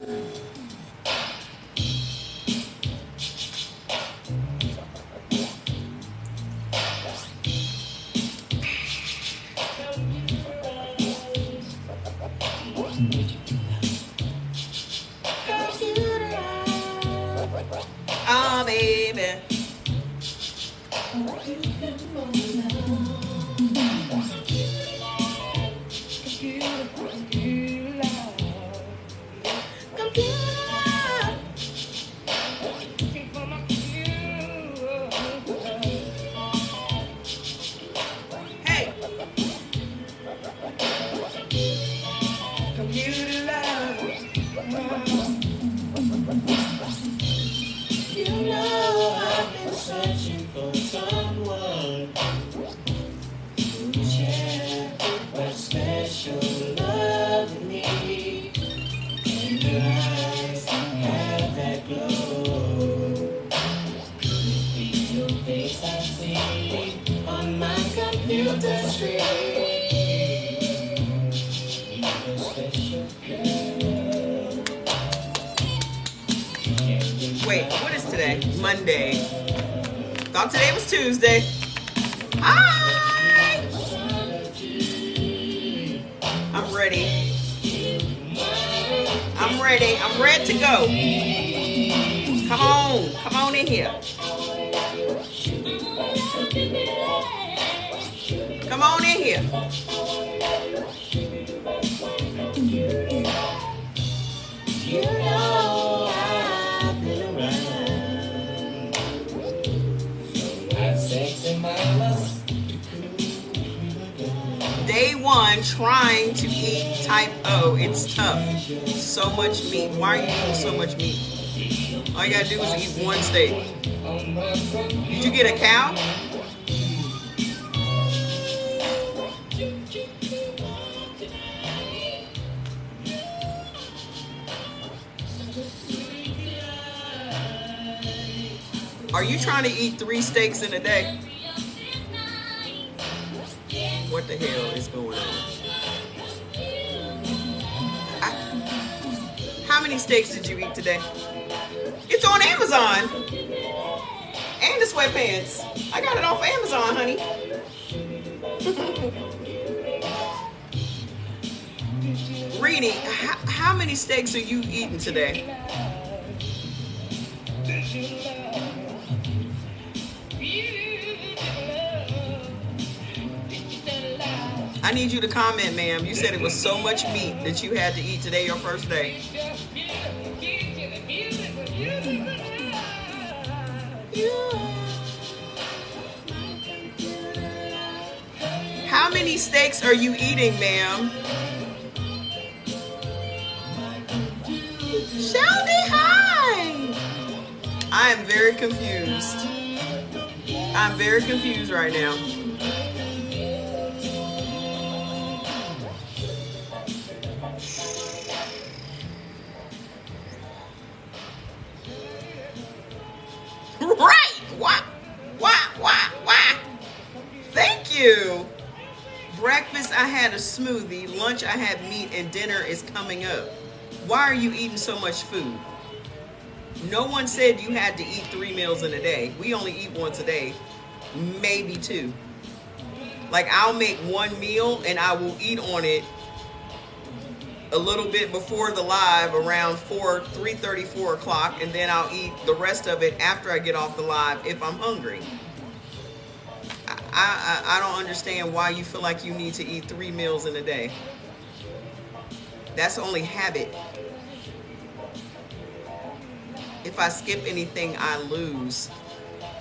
Oh, baby. Hey, computer love. You know I've been searching for someone who share that special love with me. And your eyes have that glow. It's your face I see on my computer screen. You're a special girl. Wait, what is today? Monday. Thought today was Tuesday. Hi! I'm ready. I'm ready. I'm ready to go. Come on. Come on in here. Come on in here. You know I've been around. From sexy mamas. Day one, trying to eat type O. It's tough. So much meat. Why are you eating so much meat? All you gotta do is eat one steak. Did you get a cow? Are you trying to eat 3 steaks in a day? What the hell is going on? How many steaks did you eat today? It's on Amazon. And the sweatpants. I got it off Amazon, honey. Reedy, how many steaks are you eating today? I need you to comment, ma'am. You said it was so much meat that you had to eat today, your first day. How many steaks are you eating, ma'am? Shelby, hi! I am very confused. I'm very confused right now. Right! Why? Thank you. Breakfast, I had a smoothie. Lunch, I had meat. And dinner is coming up. Why are you eating so much food? No one said you had to eat 3 meals in a day. We only eat once a day. Maybe 2. Like, I'll make 1 meal and I will eat on it a little bit before the live around 3:30, 4 o'clock, and then I'll eat the rest of it after I get off the live if I'm hungry. I don't understand why you feel like you need to eat 3 meals in a day. That's only habit. If I skip anything, I lose.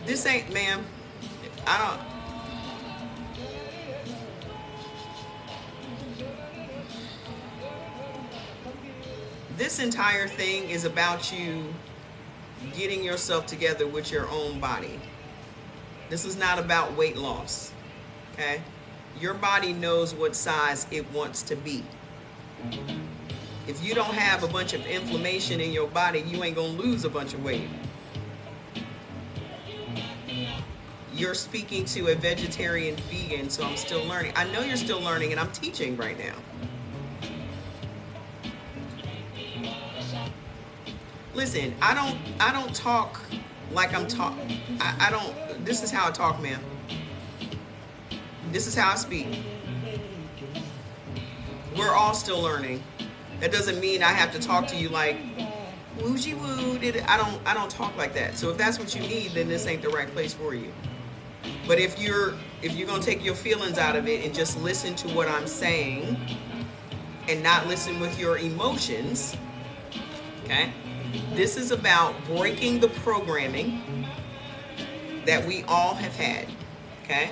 This ain't, ma'am, I don't. This entire thing is about you getting yourself together with your own body. This is not about weight loss, okay? Your body knows what size it wants to be. If you don't have a bunch of inflammation in your body, you ain't gonna lose a bunch of weight. You're speaking to a vegetarian vegan, so I'm still learning. I know you're still learning, and I'm teaching right now. Listen, I don't talk like I'm talk. I don't. This is how I talk, man. This is how I speak. We're all still learning. That doesn't mean I have to talk to you like woojie woo. I don't talk like that. So if that's what you need, then this ain't the right place for you. But if you're gonna take your feelings out of it and just listen to what I'm saying and not listen with your emotions, okay? This is about breaking the programming that we all have had, okay?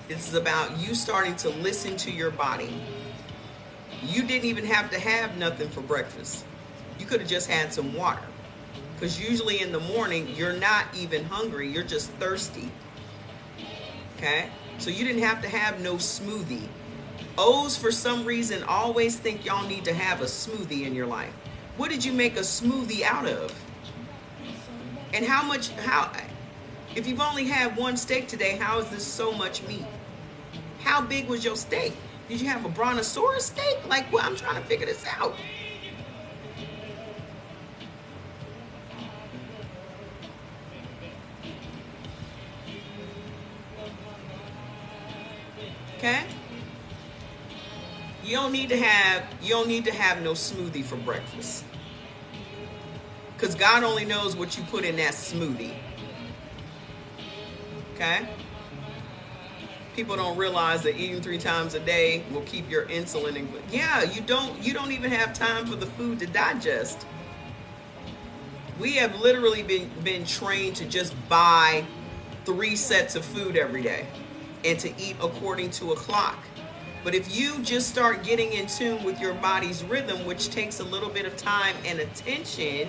This is about you starting to listen to your body. You didn't even have to have nothing for breakfast. You could have just had some water. Because usually in the morning, you're not even hungry. You're just thirsty. Okay? So you didn't have to have no smoothie. O's, for some reason, always think y'all need to have a smoothie in your life. What did you make a smoothie out of? And if you've only had one steak today, how is this so much meat? How big was your steak? Did you have a brontosaurus steak? Like, well, I'm trying to figure this out. Okay? You don't need to have no smoothie for breakfast. Because God only knows what you put in that smoothie. Okay? People don't realize that eating 3 times a day will keep your insulin in. Yeah, you don't even have time for the food to digest. We have literally been trained to just buy 3 sets of food every day and to eat according to a clock. But if you just start getting in tune with your body's rhythm, which takes a little bit of time and attention,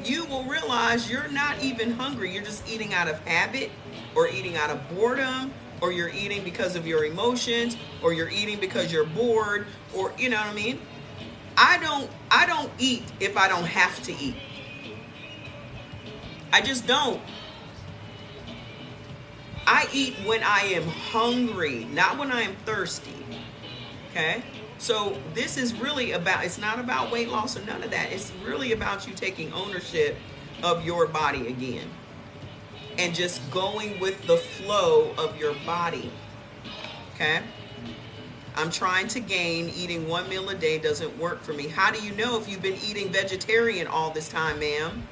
you will realize you're not even hungry. You're just eating out of habit, or eating out of boredom, or you're eating because of your emotions, or you're eating because you're bored, or you know what I mean? I don't eat if I don't have to eat. I just don't. I eat when I am hungry, not when I am thirsty. Okay? So this is really about, it's not about weight loss or none of that. It's really about you taking ownership of your body again. And just going with the flow of your body. Okay? I'm trying to gain. Eating 1 meal a day doesn't work for me. How do you know if you've been eating vegetarian all this time, ma'am?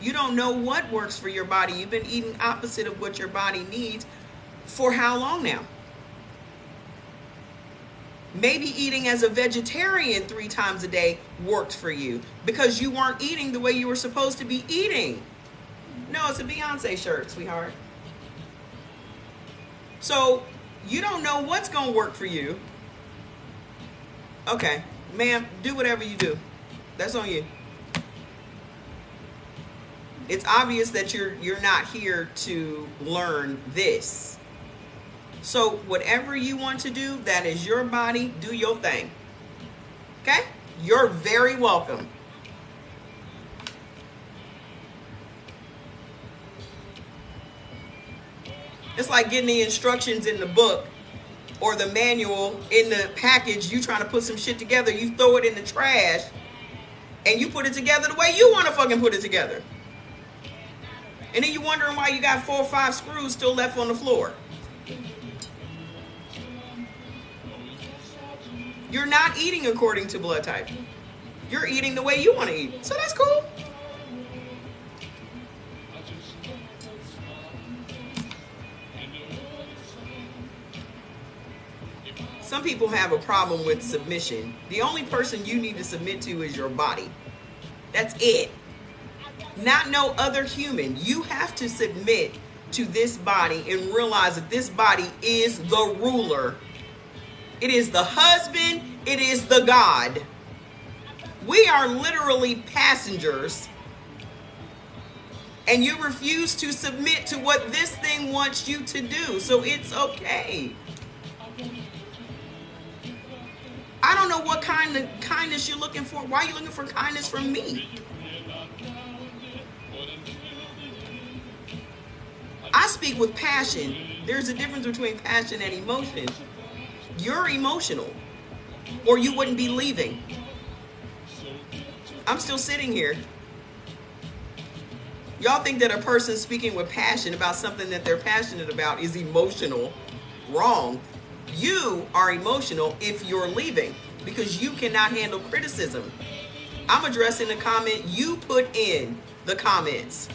You don't know what works for your body. You've been eating opposite of what your body needs for how long now? Maybe eating as a vegetarian 3 times a day worked for you because you weren't eating the way you were supposed to be eating. No, it's a Beyonce shirt, sweetheart. So you don't know what's going to work for you. Okay, ma'am, do whatever you do. That's on you. It's obvious that you're not here to learn this. So whatever you want to do, that is your body. Do your thing. Okay? You're very welcome. It's like getting the instructions in the book or the manual in the package. You trying to put some shit together. You throw it in the trash and you put it together the way you want to fucking put it together. And then you wondering why you got 4 or 5 screws still left on the floor. You're not eating according to blood type. You're eating the way you want to eat. So that's cool. Some people have a problem with submission. The only person you need to submit to is your body. That's it. Not no other human. You have to submit to this body and realize that this body is the ruler. It is the husband. It is the God. We are literally passengers. And you refuse to submit to what this thing wants you to do. So it's okay. I don't know what kind of kindness you're looking for. Why are you looking for kindness from me? I speak with passion. There's a difference between passion and emotion. You're emotional, or you wouldn't be leaving. I'm still sitting here. Y'all think that a person speaking with passion about something that they're passionate about is emotional. Wrong. You are emotional if you're leaving because you cannot handle criticism. I'm addressing the comment you put in the comments.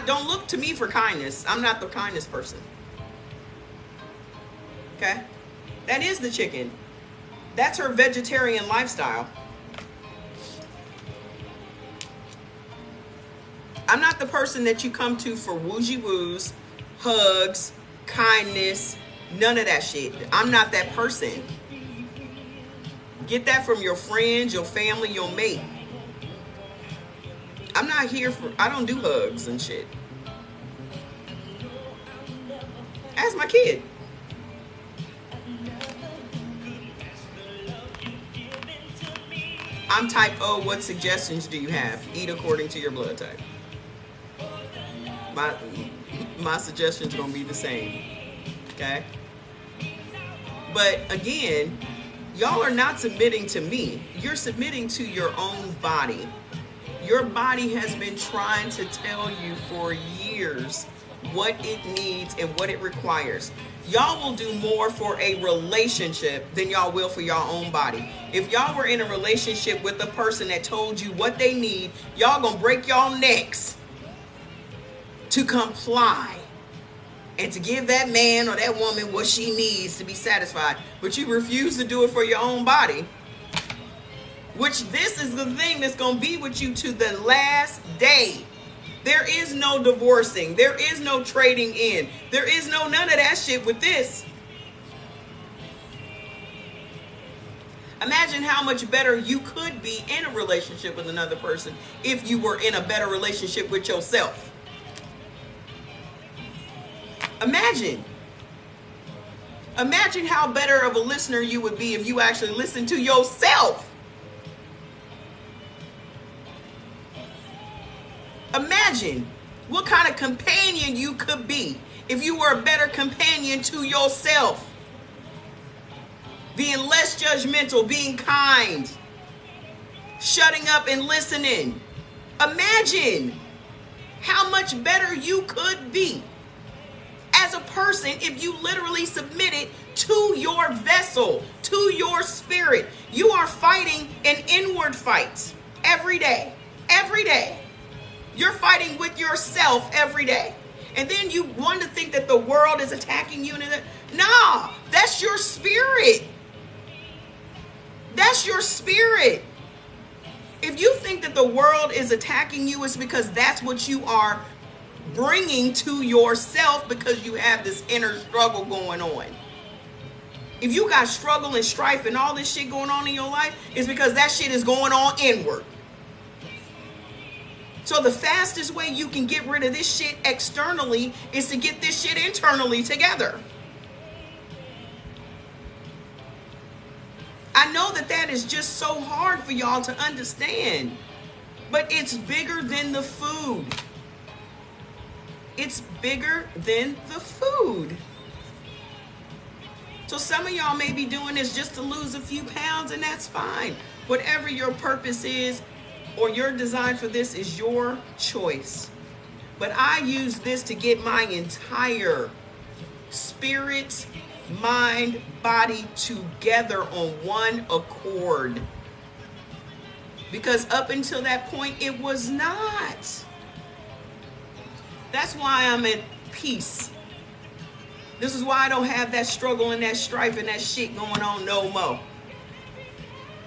Don't look to me for kindness. I'm not the kindness person. Okay? That is the chicken. That's her vegetarian lifestyle. I'm not the person that you come to for woojie woos, hugs, kindness, none of that shit. I'm not that person. Get that from your friends, your family, your mate. I'm not here for, I don't do hugs and shit. Ask my kid. I'm type O. What suggestions do you have? Eat according to your blood type. My suggestions gonna be the same. Okay? But again, y'all are not submitting to me. You're submitting to your own body. Your body has been trying to tell you for years what it needs and what it requires. Y'all will do more for a relationship than y'all will for your own body. If y'all were in a relationship with a person that told you what they need, y'all gonna break y'all necks to comply and to give that man or that woman what she needs to be satisfied. But you refuse to do it for your own body. Which this is the thing that's going to be with you to the last day. There is no divorcing. There is no trading in. There is no none of that shit with this. Imagine how much better you could be in a relationship with another person if you were in a better relationship with yourself. Imagine. Imagine how better of a listener you would be if you actually listened to yourself. Imagine what kind of companion you could be if you were a better companion to yourself. Being less judgmental, being kind, shutting up and listening. Imagine how much better you could be as a person if you literally submitted to your vessel, to your spirit. You are fighting an inward fight every day. Every day. You're fighting with yourself every day. And then you want to think that the world is attacking you. Nah, that's your spirit. That's your spirit. If you think that the world is attacking you, it's because that's what you are bringing to yourself because you have this inner struggle going on. If you got struggle and strife and all this shit going on in your life, it's because that shit is going on inward. So the fastest way you can get rid of this shit externally is to get this shit internally together. I know that that is just so hard for y'all to understand, but it's bigger than the food. It's bigger than the food. So some of y'all may be doing this just to lose a few pounds, and that's fine. Whatever your purpose is, or your design for this is your choice. But I use this to get my entire spirit, mind, body together on one accord. Because up until that point, it was not. That's why I'm at peace. This is why I don't have that struggle and that strife and that shit going on no more.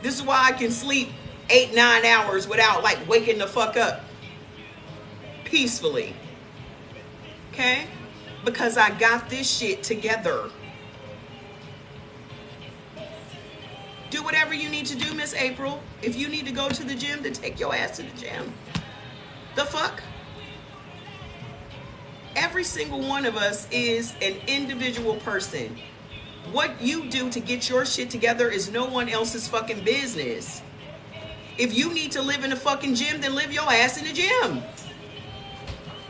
This is why I can sleep 8-9 hours without like waking the fuck up peacefully. Okay? Because I got this shit together. Do whatever you need to do, Miss April. If you need to go to the gym, then take your ass to the gym. The fuck? Every single one of us is an individual person. What you do to get your shit together is no one else's fucking business. If you need to live in a fucking gym, then live your ass in the gym.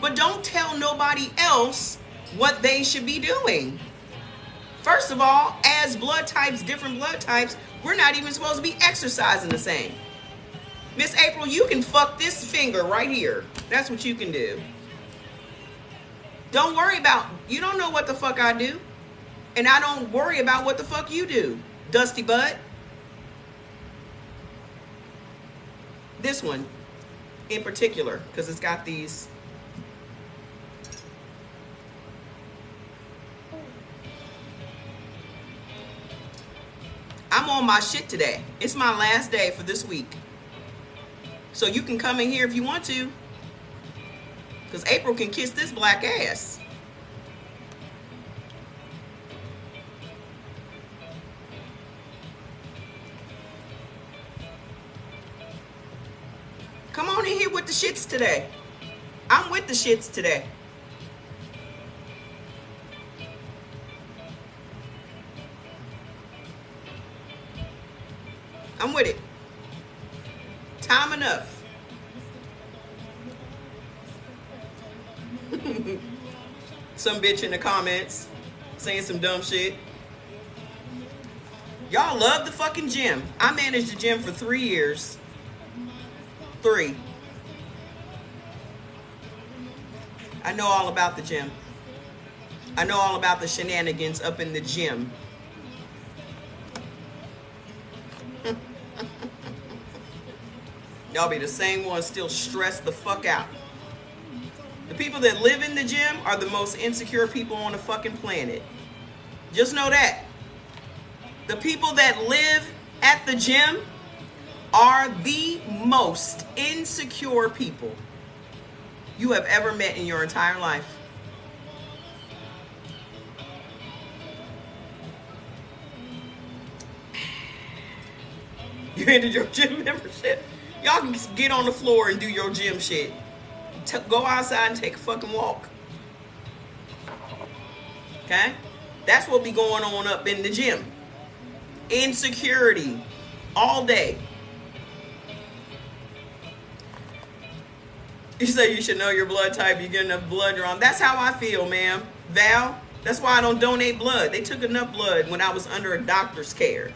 But don't tell nobody else what they should be doing. First of all, as blood types, different blood types, we're not even supposed to be exercising the same. Miss April, you can fuck this finger right here. That's what you can do. Don't worry about, you don't know what the fuck I do. And I don't worry about what the fuck you do, dusty butt. This one in particular, because it's got these. I'm on my shit today. It's my last day for this week. So you can come in here if you want to. Because April can kiss this black ass. Come on in here with the shits today. I'm with the shits today. I'm with it. Time enough. Some bitch in the comments saying some dumb shit. Y'all love the fucking gym. I managed the gym for 3 years. 3. I know all about the gym. I know all about the shenanigans up in the gym. Y'all be the same ones still stressed the fuck out. The people that live in the gym are the most insecure people on the fucking planet. Just know that. The people that live at the gym are the most insecure people you have ever met in your entire life. You ended your gym membership? Y'all can just get on the floor and do your gym shit. Go outside and take a fucking walk. Okay? That's what be going on up in the gym. Insecurity. All day. You say you should know your blood type. You get enough blood drawn. That's how I feel, ma'am. Val, that's why I don't donate blood. They took enough blood when I was under a doctor's care.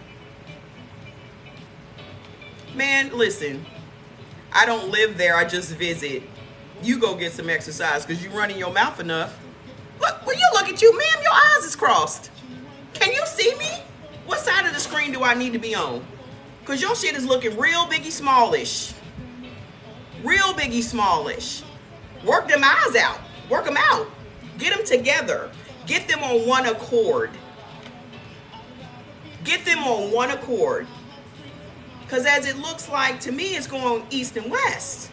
Man, listen. I don't live there. I just visit. You go get some exercise because you running your mouth enough. Look, when you look at you, ma'am, your eyes is crossed. Can you see me? What side of the screen do I need to be on? Because your shit is looking real biggie smallish. Real biggie smallish. Work them eyes out. Work them out. Get them together. Get them on one accord. Get them on one accord. Because as it looks like, to me, it's going east and west.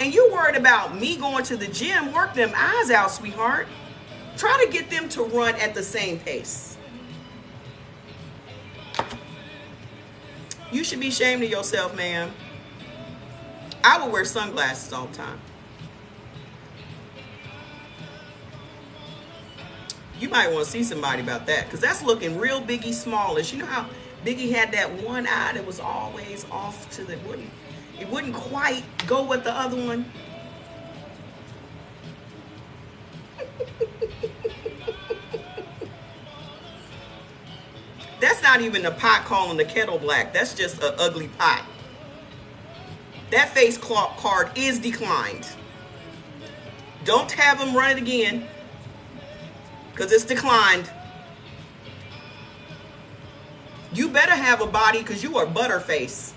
And you worried about me going to the gym, work them eyes out, sweetheart. Try to get them to run at the same pace. You should be ashamed of yourself, ma'am. I would wear sunglasses all the time. You might want to see somebody about that, because that's looking real Biggie smallish. You know how Biggie had that one eye that was always off to the wouldn't. It wouldn't quite go with the other one. That's not even the pot calling the kettle black. That's just an ugly pot. That face card is declined. Don't have them run it again, because it's declined. You better have a body, because you are butterface.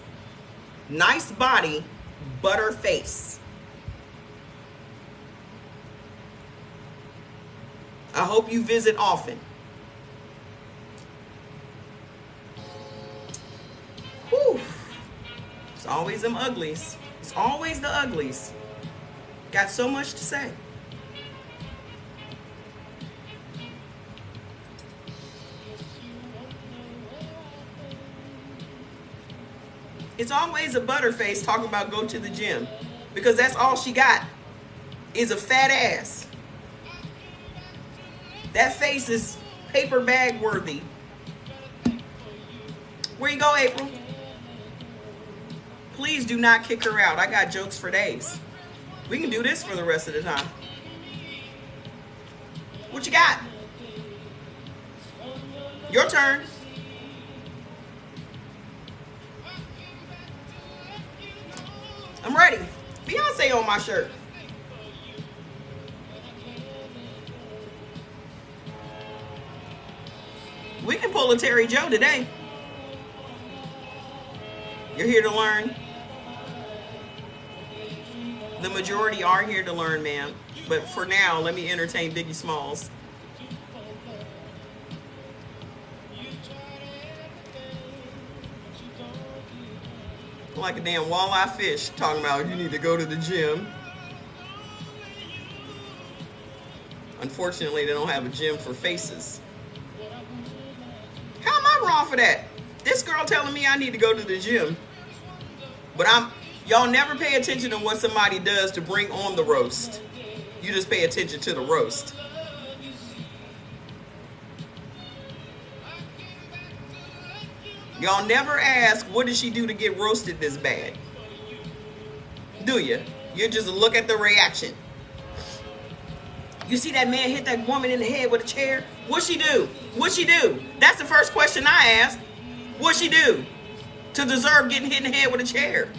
Nice body, butter face. I hope you visit often. Whew. It's always them uglies. It's always the uglies. Got so much to say. It's always a butterface talking about go to the gym, because that's all she got is a fat ass. That face is paper bag worthy. Where you go, April? Please do not kick her out. I got jokes for days. We can do this for the rest of the time. What you got? Your turn. I'm ready. Beyonce on my shirt. We can pull a Terry Joe today. You're here to learn. The majority are here to learn, ma'am. But for now, let me entertain Biggie Smalls. Like a damn walleye fish talking about you need to go to the gym. Unfortunately, they don't have a gym for faces. How am I wrong for that? This girl telling me I need to go to the gym. But y'all never pay attention to what somebody does to bring on the roast. You just pay attention to the roast. Y'all never ask, what did she do to get roasted this bad? Do you? You just look at the reaction. You see that man hit that woman in the head with a chair? What'd she do? What'd she do? That's the first question I ask. What'd she do to deserve getting hit in the head with a chair?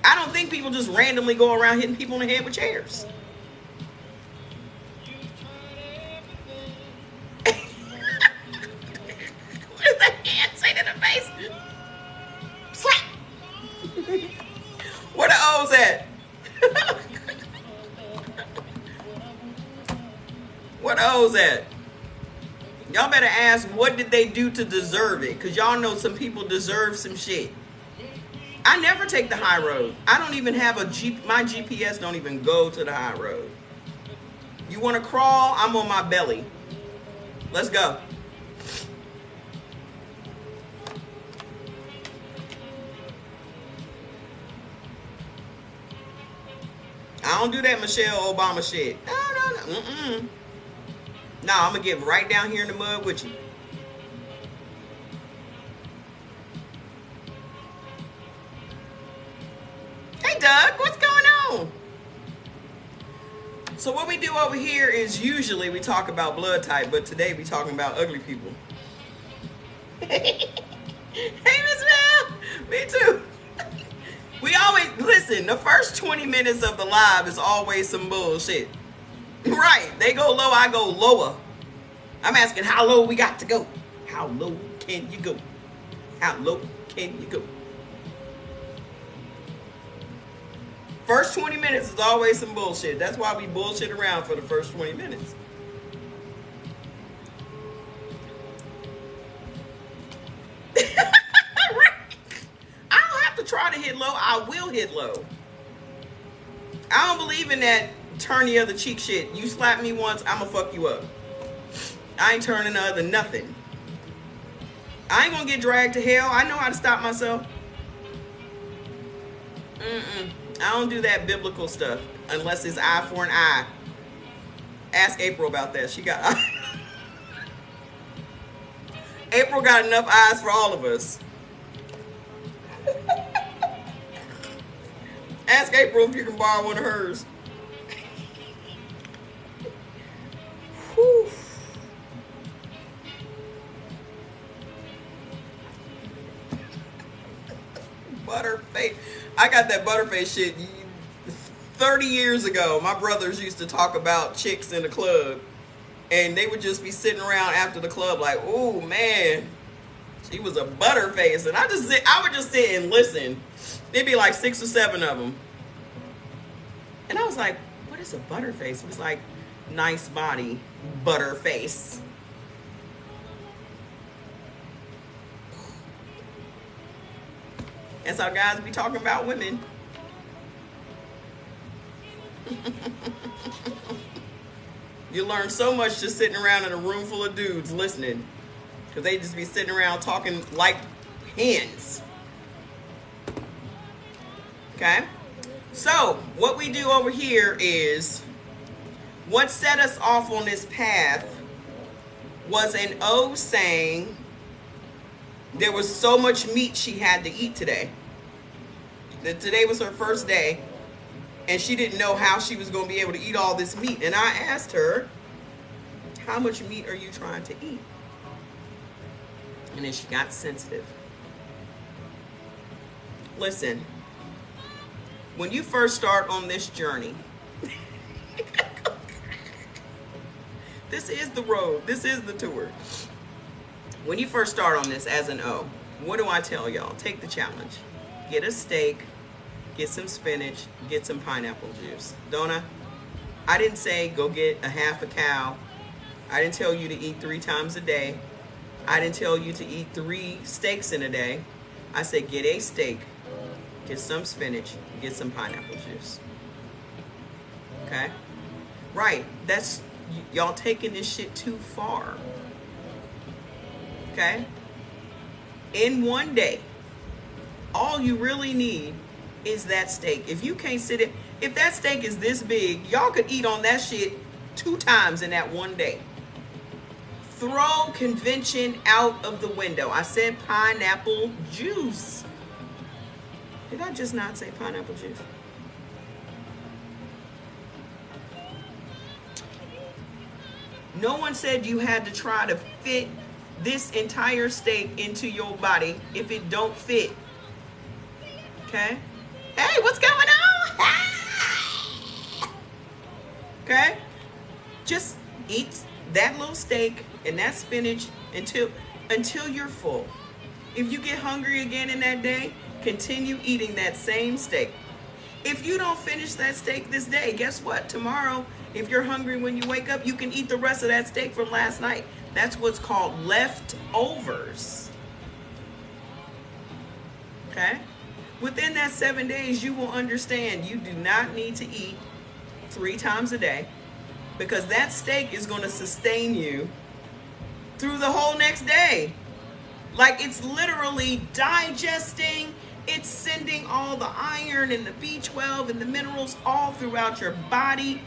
I don't think people just randomly go around hitting people in the head with chairs. What does that hand say to the face? Slap! Where the O's at? Where the O's at? Y'all better ask, what did they do to deserve it? Because y'all know some people deserve some shit. I never take the high road. I don't even have my GPS don't even go to the high road. You want to crawl? I'm on my belly. Let's go. I don't do that Michelle Obama shit. No. Mm-mm. No, I'm going to get right down here in the mud with you. Hey, Doug, what's going on? So what we do over here is usually we talk about blood type, but today we talking about ugly people. Hey, Miss Val. Me too. We always, listen, the first 20 minutes of the live is always some bullshit. Right. They go low, I go lower. I'm asking how low we got to go. How low can you go? How low can you go? First 20 minutes is always some bullshit. That's why we bullshit around for the first 20 minutes. I don't have to try to hit low. I will hit low. I don't believe in that turn the other cheek shit. You slap me once, I'ma fuck you up. I ain't turning the other nothing. I ain't gonna get dragged to hell. I know how to stop myself. I don't do that biblical stuff unless it's eye for an eye. Ask April about that. She got April got enough eyes for all of us. Ask April if you can borrow one of hers. Whew. Butterface. I got that Butterface shit 30 years ago. My brothers used to talk about chicks in the club, and they would just be sitting around after the club like, oh man, she was a Butterface. And I would just sit and listen. There'd be like 6 or 7 of them. And I was like, what is a Butterface? It was like, nice body, Butterface. That's how guys be talking about women. You learn so much just sitting around in a room full of dudes listening. Because they just be sitting around talking like hens. Okay? So, what we do over here is, what set us off on this path was an O saying there was so much meat she had to eat today. That today was her first day. And she didn't know how she was going to be able to eat all this meat. And I asked her, how much meat are you trying to eat? And then she got sensitive. Listen, when you first start on this journey, this is the road, this is the tour. When you first start on this as an O, what do I tell y'all? Take the challenge. Get a steak, get some spinach, get some pineapple juice. Don't I? I didn't say go get a half a cow. I didn't tell you to eat 3 times a day. I didn't tell you to eat 3 steaks in a day. I said get a steak, get some spinach, get some pineapple juice. Okay? Right, that's, y'all taking this shit too far. Okay? In one day, all you really need is that steak. If you can't sit it, if that steak is this big, y'all could eat on that shit 2 times in that one day. Throw convention out of the window. I said pineapple juice. Did I just not say pineapple juice? No one said you had to try to fit this entire steak into your body if it don't fit. Okay? Hey, what's going on? Okay? Just eat that little steak and that spinach until you're full. If you get hungry again in that day, continue eating that same steak. If you don't finish that steak this day, guess what? Tomorrow, if you're hungry when you wake up, you can eat the rest of that steak from last night. That's what's called leftovers. Okay? Within that 7 days, you will understand you do not need to eat 3 times a day, because that steak is going to sustain you through the whole next day. Like, it's literally digesting, it's sending all the iron and the B12 and the minerals all throughout your body.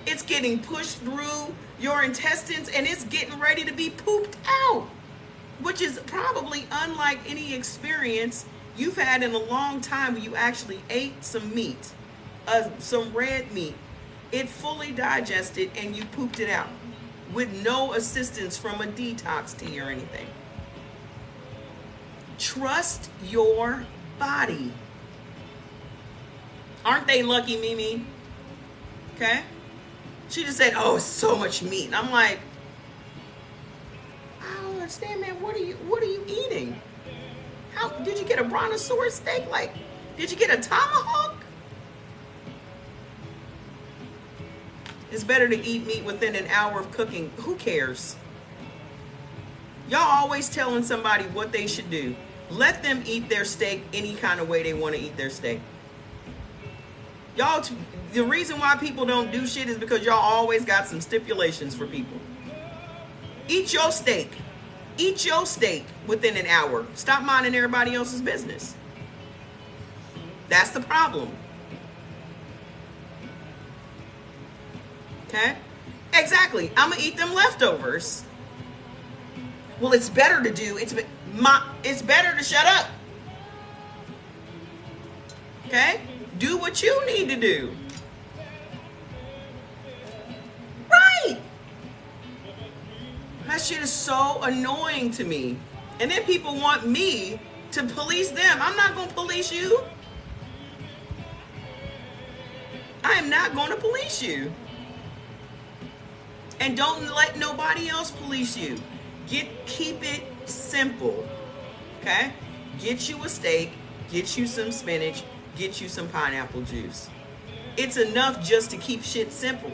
It's getting pushed through your intestines and it's getting ready to be pooped out, which is probably unlike any experience you've had in a long time when you actually ate some meat, some red meat. It fully digested and you pooped it out with no assistance from a detox tea or anything. Trust your body. Aren't they lucky, Mimi? Okay? She just said, oh, it's so much meat. And I'm like, I don't understand, man. What are you eating? How did you get a brontosaurus steak? Like, did you get a tomahawk? It's better to eat meat within an hour of cooking. Who cares? Y'all always telling somebody what they should do. Let them eat their steak any kind of way they want to eat their steak. Y'all, the reason why people don't do shit is because y'all always got some stipulations for people. Eat your steak. Eat your steak within an hour. Stop minding everybody else's business. That's the problem. Okay? Exactly. I'm going to eat them leftovers. Well, it's better to do. It's better to shut up. Okay? Do what you need to do. Right. That shit is so annoying to me. And then people want me to police them. I'm not going to police you. I am not going to police you. And don't let nobody else police you. Keep it simple. Okay? Get you a steak, get you some spinach, get you some pineapple juice. It's enough just to keep shit simple.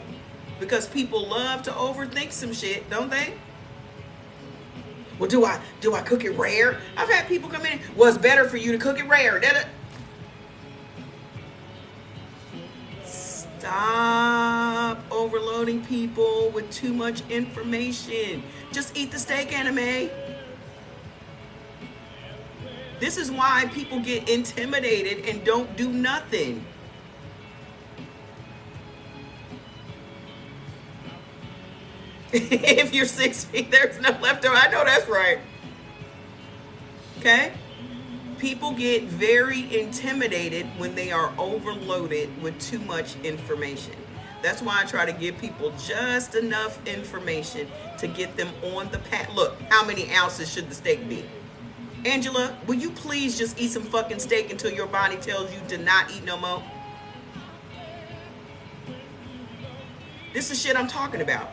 Because people love to overthink some shit, don't they? Well, do I cook it rare? I've had people come in, well, it's better for you to cook it rare. Stop overloading people with too much information. Just eat the steak, anime. This is why people get intimidated and don't do nothing. If you're 6 feet, there's no leftover. I know that's right. Okay? People get very intimidated when they are overloaded with too much information. That's why I try to give people just enough information to get them on the path. Look, how many ounces should the steak be? Angela, will you please just eat some fucking steak until your body tells you to not eat no more? This is shit I'm talking about.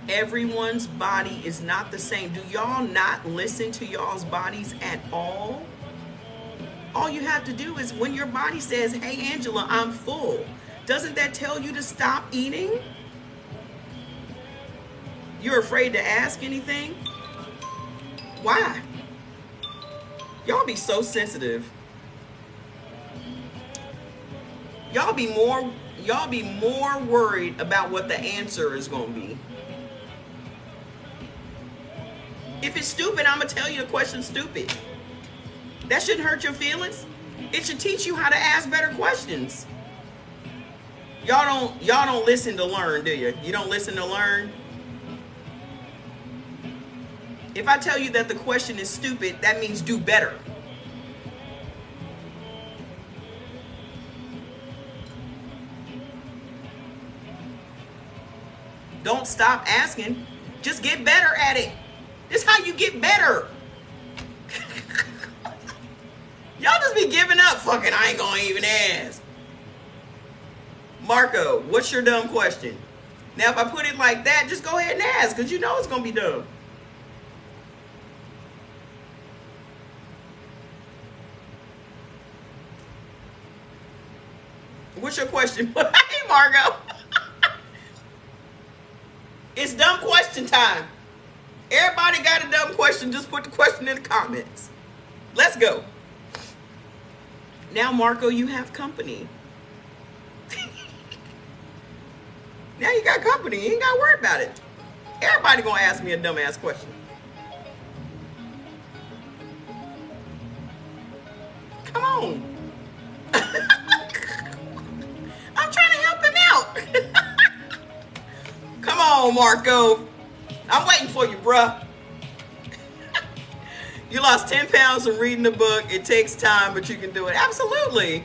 Everyone's body is not the same. Do y'all not listen to y'all's bodies at all? All you have to do is when your body says, hey, Angela, I'm full, doesn't that tell you to stop eating? You're afraid to ask anything? Why? Y'all be so sensitive. Y'all be more worried about what the answer is going to be. If it's stupid, I'm going to tell you the question's stupid. That shouldn't hurt your feelings. It should teach you how to ask better questions. Y'all don't listen to learn, do you? You don't listen to learn? If I tell you that the question is stupid, that means do better. Don't stop asking. Just get better at it. This is how you get better. Y'all just be giving up. Fucking, I ain't gonna even ask. Marco, what's your dumb question? Now, if I put it like that, just go ahead and ask, because you know it's gonna be dumb. What's your question? Hey, Marco. It's dumb question time. Everybody got a dumb question. Just put the question in the comments. Let's go. Now, Marco, you have company. Now you got company. You ain't got to worry about it. Everybody going to ask me a dumbass question. Come on. I'm trying to help him out. Come on, Marco. I'm waiting for you, bruh. You lost 10 pounds from reading the book. It takes time, but you can do it. Absolutely.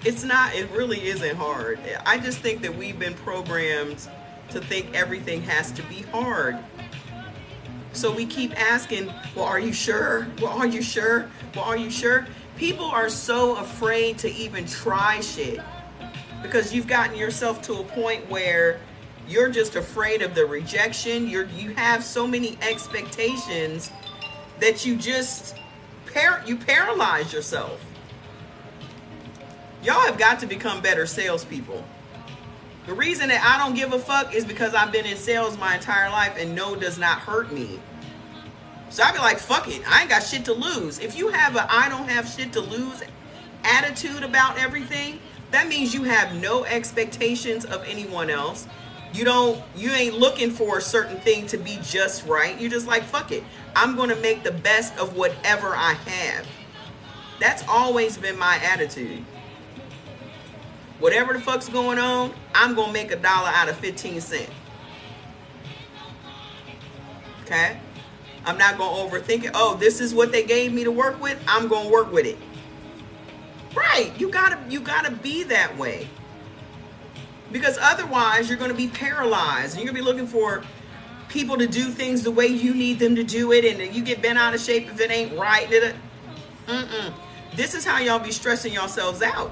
It really isn't hard. I just think that we've been programmed to think everything has to be hard. So we keep asking, well, are you sure? Well, are you sure? Well, are you sure? People are so afraid to even try shit because you've gotten yourself to a point where you're just afraid of the rejection. You have so many expectations that you just paralyze yourself. Y'all have got to become better salespeople. The reason that I don't give a fuck is because I've been in sales my entire life and no does not hurt me. So I be like, fuck it. I ain't got shit to lose. If you have a I don't have shit to lose attitude about everything, that means you have no expectations of anyone else. You ain't looking for a certain thing to be just right. You're just like, fuck it. I'm going to make the best of whatever I have. That's always been my attitude. Whatever the fuck's going on, I'm going to make $1 out of 15 cents. Okay? I'm not going to overthink it. Oh, this is what they gave me to work with. I'm going to work with it. Right. You gotta be that way. Because otherwise, you're going to be paralyzed. And you're going to be looking for people to do things the way you need them to do it. And you get bent out of shape if it ain't right. This is how y'all be stressing yourselves out.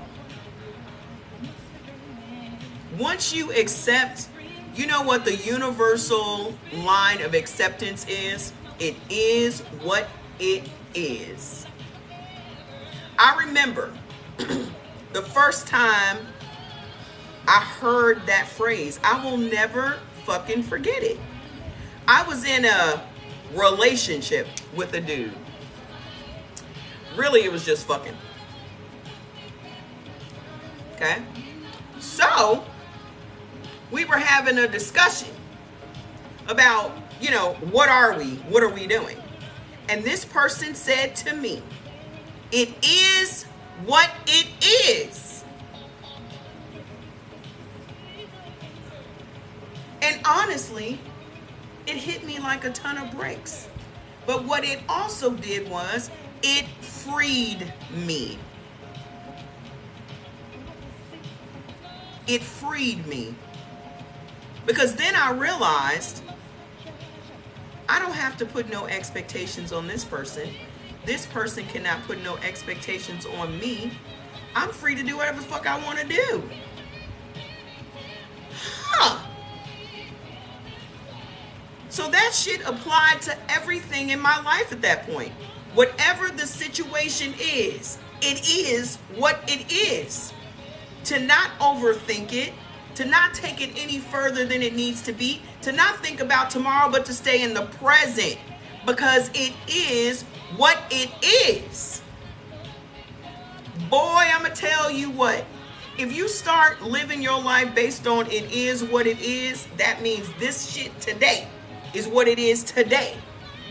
Once you accept, you know what the universal line of acceptance is? It is what it is. I remember the first time I heard that phrase. I will never fucking forget it. I was in a relationship with a dude. Really, it was just fucking. Okay? So, we were having a discussion about, what are we? What are we doing? And this person said to me, it is what it is. And honestly, it hit me like a ton of bricks. But what it also did was it freed me. It freed me. Because then I realized I don't have to put no expectations on this person. This person cannot put no expectations on me. I'm free to do whatever the fuck I want to do. Huh. So that shit applied to everything in my life at that point. Whatever the situation is, it is what it is. To not overthink it, to not take it any further than it needs to be, to not think about tomorrow, but to stay in the present, because it is what it is. Boy, I'm gonna tell you what, if you start living your life based on it is what it is, that means this shit today is what it is today,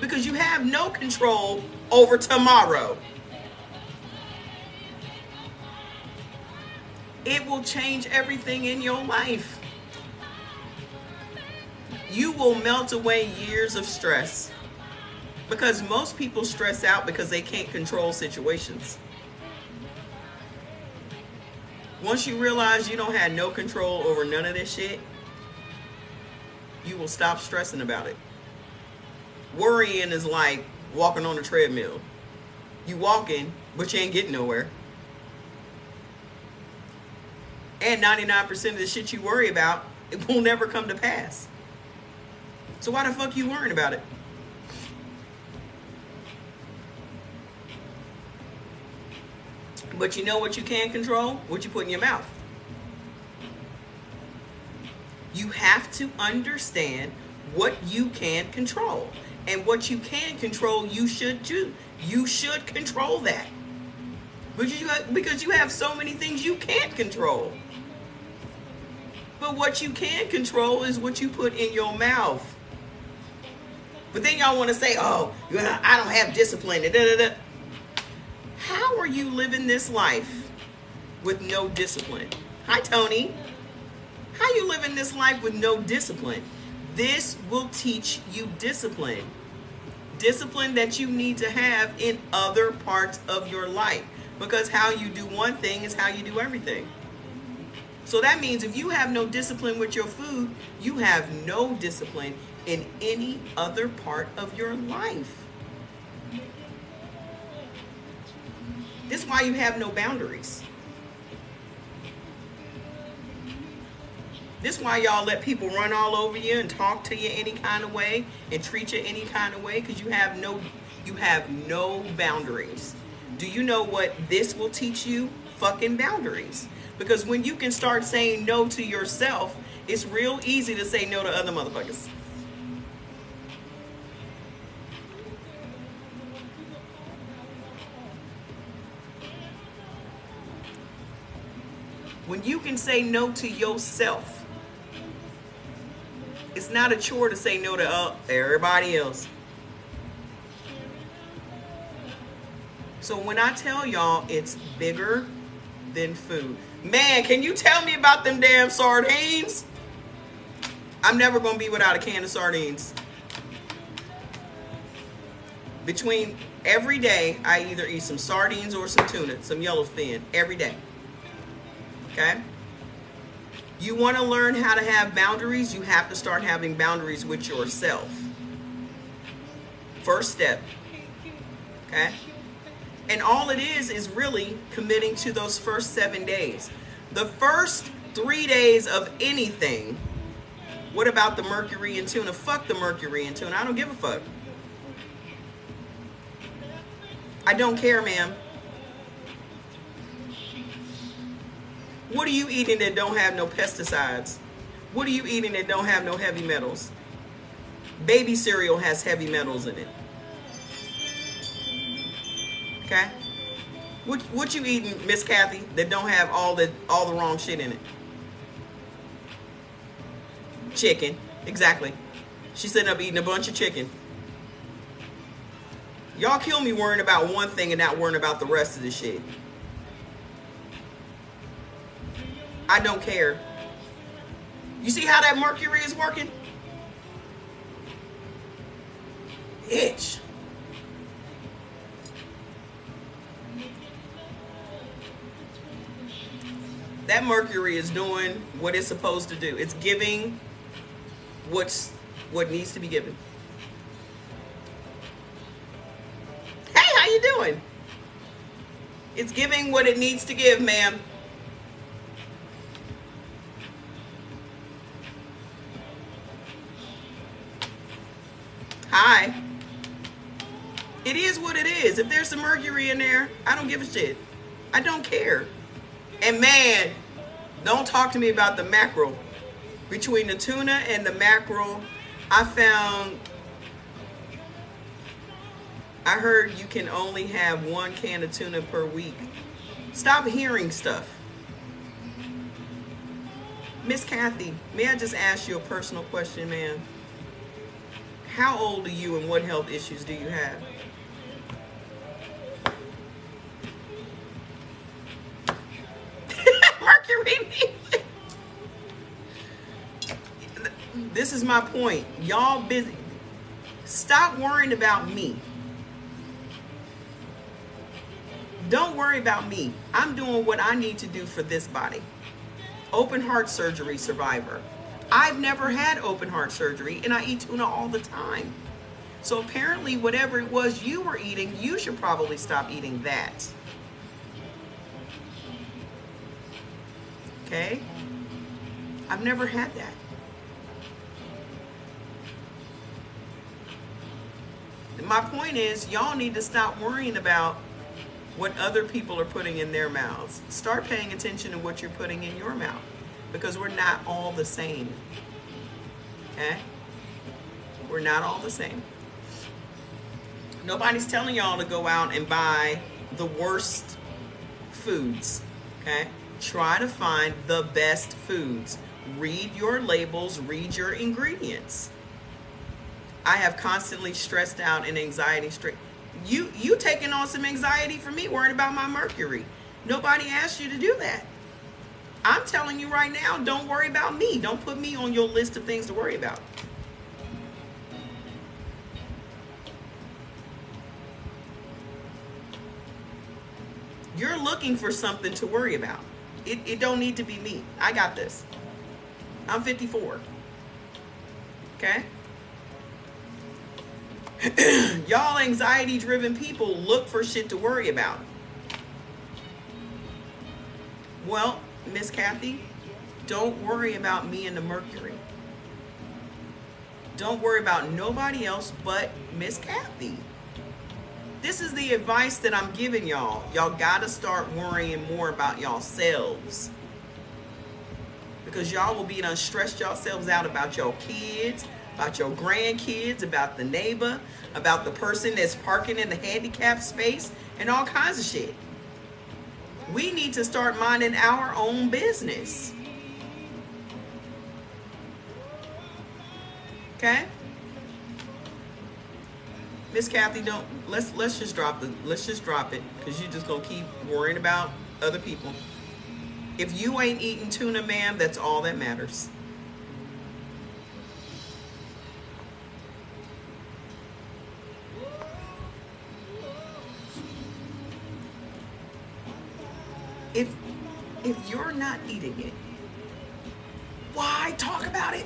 because you have no control over tomorrow. It will change everything in your life. You will melt away years of stress, because most people stress out because they can't control situations. Once you realize you don't have no control over none of this shit, you will stop stressing about it. Worrying is like walking on a treadmill. You walking, but you ain't getting nowhere. And 99% of the shit you worry about, it will never come to pass. So why the fuck you worrying about it? But you know what you can control? What you put in your mouth. You have to understand what you can control. And what you can control, you should do. You should control that. Because you have so many things you can't control. But what you can control is what you put in your mouth. But then y'all want to say, oh, I don't have discipline. How are you living this life with no discipline? Hi, Tony. How you living this life with no discipline? This will teach you discipline. Discipline that you need to have in other parts of your life. Because how you do one thing is how you do everything. So that means if you have no discipline with your food, you have no discipline in any other part of your life. This is why you have no boundaries. This is why y'all let people run all over you and talk to you any kind of way and treat you any kind of way, because you have no boundaries. Do you know what this will teach you? Fucking boundaries. Because when you can start saying no to yourself, it's real easy to say no to other motherfuckers. When you can say no to yourself, it's not a chore to say no to everybody else. So when I tell y'all it's bigger than food. Man, can you tell me about them damn sardines? I'm never going to be without a can of sardines. Between every day, I either eat some sardines or some tuna, some yellowfin, every day. Okay? You want to learn how to have boundaries, you have to start having boundaries with yourself. First step. Okay? And all it is really committing to those first 7 days. The first 3 days of anything. What about the mercury and tuna? Fuck the mercury and tuna. I don't give a fuck. I don't care, ma'am. What are you eating that don't have no pesticides? What are you eating that don't have no heavy metals? Baby cereal has heavy metals in it. Okay? What you eating, Miss Kathy, that don't have all the wrong shit in it? Chicken. Exactly. She's sitting up eating a bunch of chicken. Y'all kill me worrying about one thing and not worrying about the rest of the shit. I don't care. You see how that mercury is working? Itch. That mercury is doing what it's supposed to do. It's giving what needs to be given. Hey, how you doing? It's giving what it needs to give, ma'am. Hi. It is what it is. If there's some mercury in there, I don't give a shit. I don't care. And man, don't talk to me about the mackerel. Between the tuna and the mackerel, I heard you can only have 1 can of tuna per week. Stop hearing stuff. Miss Kathy, may I just ask you a personal question, ma'am? How old are you and what health issues do you have? Mercury. This is my point. Y'all busy. Stop worrying about me. Don't worry about me. I'm doing what I need to do for this body. Open heart surgery survivor. I've never had open heart surgery and I eat tuna all the time. So apparently whatever it was you were eating, you should probably stop eating that. Okay? I've never had that. My point is, y'all need to stop worrying about what other people are putting in their mouths. Start paying attention to what you're putting in your mouth, because we're not all the same. Okay? We're not all the same. Nobody's telling y'all to go out and buy the worst foods. Okay? Try to find the best foods. Read your labels, read your ingredients. I have constantly stressed out and anxiety. You taking on some anxiety for me, worried about my mercury. Nobody asked you to do that. I'm telling you right now, don't worry about me. Don't put me on your list of things to worry about. You're looking for something to worry about. It don't need to be me. I got this. I'm 54. Okay? Y'all anxiety-driven people look for shit to worry about. Well, Miss Kathy, don't worry about me and the mercury. Don't worry about nobody else but Miss Kathy. This is the advice that I'm giving y'all. Y'all gotta start worrying more about yourselves. Because y'all will be done stressed yourselves out about your kids, about your grandkids, about the neighbor, about the person that's parking in the handicapped space, and all kinds of shit. We need to start minding our own business. Okay? Miss Kathy, let's just drop it, because you're just gonna keep worrying about other people. If you ain't eating tuna, ma'am, that's all that matters. If you're not eating it, why talk about it?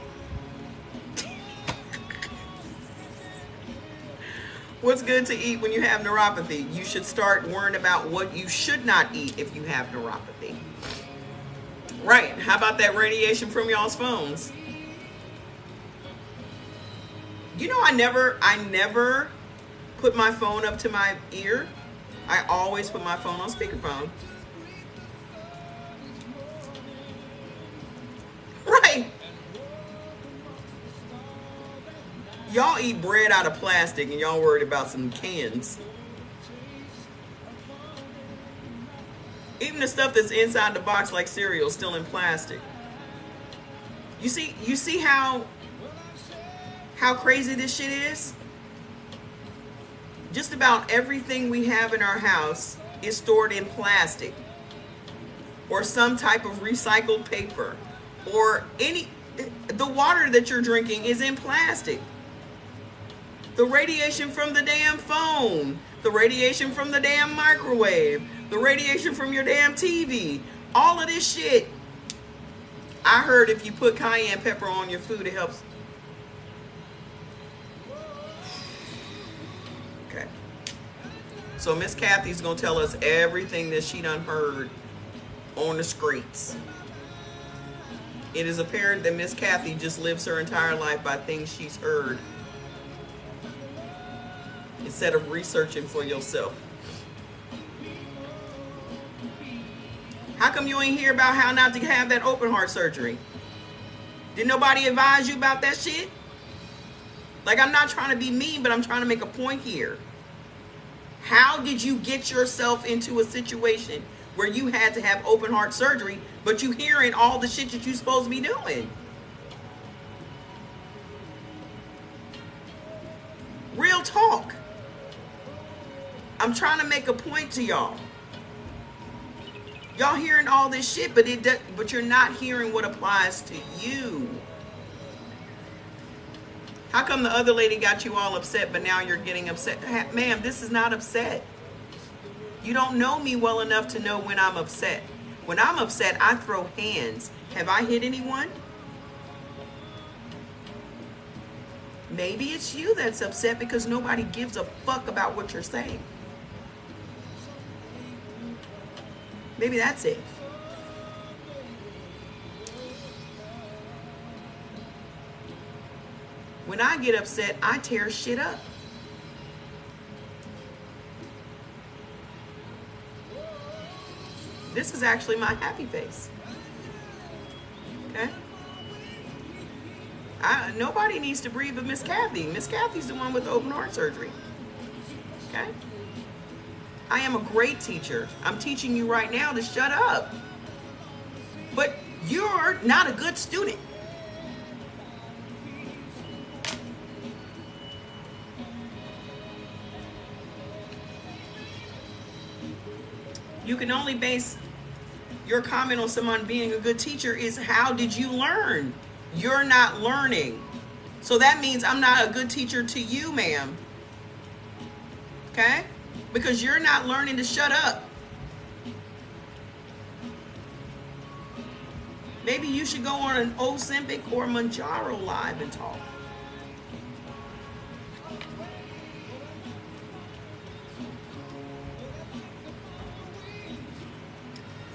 What's good to eat when you have neuropathy? You should start worrying about what you should not eat if you have neuropathy. Right. How about that radiation from y'all's phones? You know, I never put my phone up to my ear. I always put my phone on speakerphone. Right. Y'all eat bread out of plastic and y'all worried about some cans. Even the stuff that's inside the box like cereal is still in plastic. You see how crazy this shit is? Just about everything we have in our house is stored in plastic or some type of recycled paper or any The water that you're drinking is in plastic. The radiation from the damn phone, the radiation from the damn microwave, the radiation from your damn TV, all of this shit. I heard if you put cayenne pepper on your food, it helps. Okay. So Miss Kathy's gonna tell us everything that she done heard on the streets. It is apparent that Miss Kathy just lives her entire life by things she's heard, instead of researching for yourself. How come you ain't hear about how not to have that open heart surgery? Did nobody advise you about that shit? Like, I'm not trying to be mean, but I'm trying to make a point here. How did you get yourself into a situation where you had to have open heart surgery, but you hearing all the shit that you supposed to be doing? Real talk. I'm trying to make a point to y'all. Y'all hearing all this shit, but you're not hearing what applies to you. How come the other lady got you all upset, but now you're getting upset? Ma'am, this is not upset. You don't know me well enough to know when I'm upset. When I'm upset, I throw hands. Have I hit anyone? Maybe it's you that's upset because nobody gives a fuck about what you're saying. Maybe that's it. When I get upset, I tear shit up. This is actually my happy face. Okay? Nobody needs to breathe but Miss Kathy. Miss Kathy's the one with the open heart surgery. Okay? I am a great teacher. I'm teaching you right now to shut up. But you're not a good student. You can only base your comment on someone being a good teacher is how did you learn? You're not learning. So that means I'm not a good teacher to you, ma'am. Okay? Because you're not learning to shut up. Maybe you should go on an Ozempic or Mounjaro live and talk.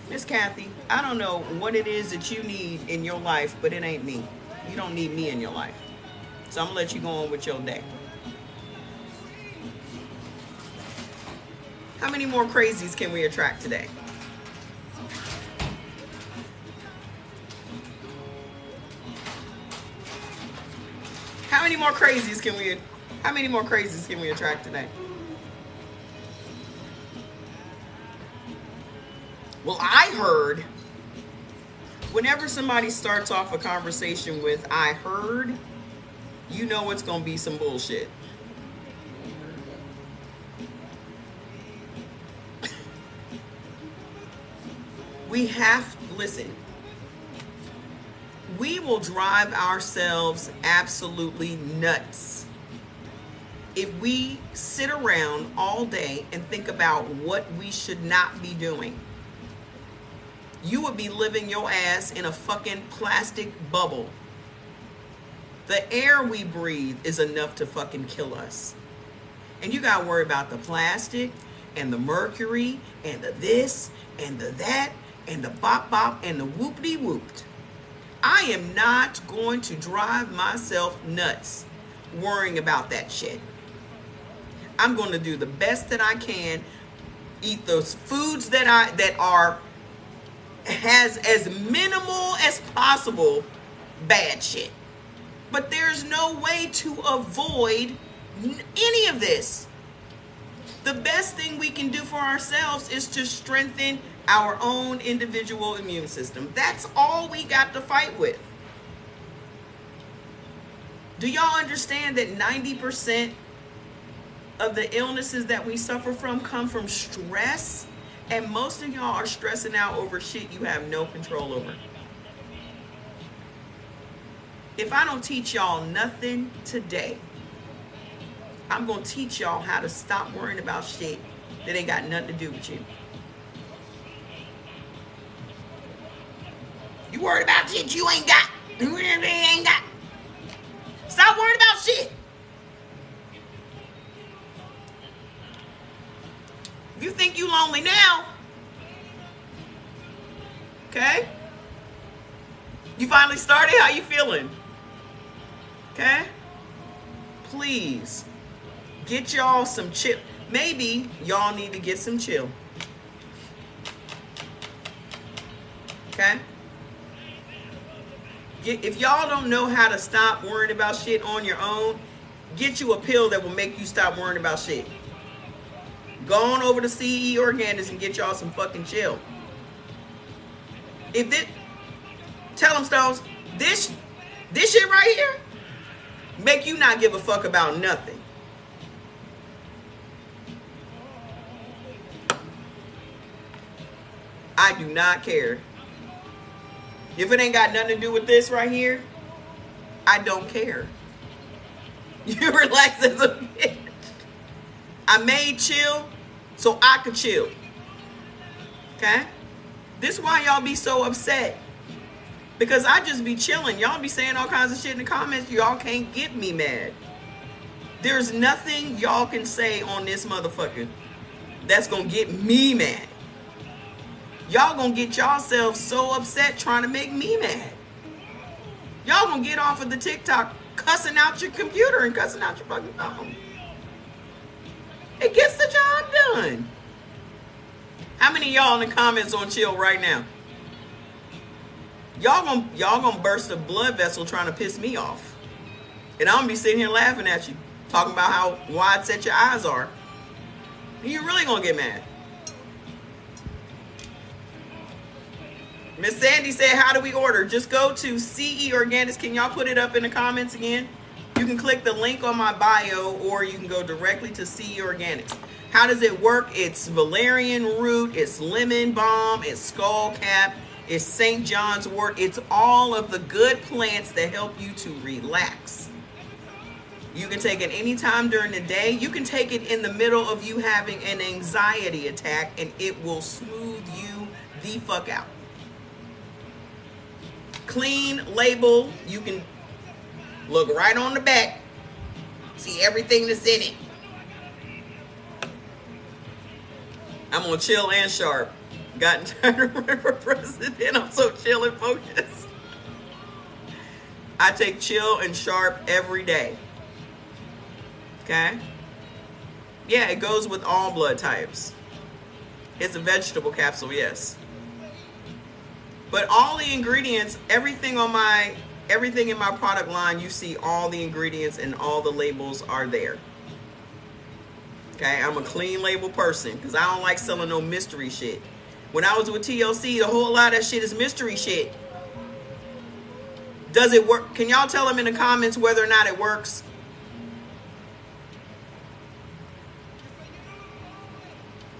Miss Kathy, I don't know what it is that you need in your life, but it ain't me. You don't need me in your life. So I'm going to let you go on with your day. How many more crazies can we attract today? How many more crazies can we attract today? Well, I heard, whenever somebody starts off a conversation with I heard, you know it's going to be some bullshit. Listen, we will drive ourselves absolutely nuts if we sit around all day and think about what we should not be doing. You would be living your ass in a fucking plastic bubble. The air we breathe is enough to fucking kill us. And you gotta worry about the plastic and the mercury and the this and the that and the bop bop and the whoopity whooped. I am not going to drive myself nuts worrying about that shit. I'm going to do the best that I can, eat those foods that has as minimal as possible bad shit. But there's no way to avoid any of this. The best thing we can do for ourselves is to strengthen our own individual immune system. That's all we got to fight with. Do y'all understand that 90% of the illnesses that we suffer from come from stress? And most of y'all are stressing out over shit you have no control over. If I don't teach y'all nothing today, I'm going to teach y'all how to stop worrying about shit that ain't got nothing to do with you. You worried about shit you ain't got. You ain't got. Stop worrying about shit. If you think you lonely now, okay? You finally started? How you feeling? Okay? Please, get y'all some chill. Maybe y'all need to get some chill. Okay? If y'all don't know how to stop worrying about shit on your own, get you a pill that will make you stop worrying about shit. Go on over to CE Organics and get y'all some fucking chill. Tell them, Stones, this shit right here make you not give a fuck about nothing. I do not care. If it ain't got nothing to do with this right here, I don't care. You relax as a bitch. I made chill so I could chill. Okay? This is why y'all be so upset. Because I just be chilling. Y'all be saying all kinds of shit in the comments. Y'all can't get me mad. There's nothing y'all can say on this motherfucker that's gonna get me mad. Y'all gonna get yourselves so upset trying to make me mad. Y'all gonna get off of the TikTok cussing out your computer and cussing out your fucking phone. It gets the job done. How many of y'all in the comments on chill right now? Y'all gonna burst a blood vessel trying to piss me off. And I'm gonna be sitting here laughing at you, talking about how wide set your eyes are. And you're really gonna get mad. Miss Sandy said, how do we order? Just go to CE Organics. Can y'all put it up in the comments again? You can click the link on my bio, or you can go directly to CE Organics. How does it work? It's valerian root, it's lemon balm, it's skullcap, it's St. John's wort. It's all of the good plants that help you to relax. You can take it anytime during the day. You can take it in the middle of you having an anxiety attack, and it will smooth you the fuck out. Clean label. You can look right on the back, see everything that's in it. I'm on chill and sharp. Gotten tired of running for president. I'm so chill and focused. I take chill and sharp every day. Okay? Yeah, it goes with all blood types. It's a vegetable capsule, yes. But all the ingredients, everything in my product line, you see all the ingredients and all the labels are there. Okay, I'm a clean label person because I don't like selling no mystery shit. When I was with TLC, the whole lot of that shit is mystery shit. Does it work? Can y'all tell them in the comments whether or not it works?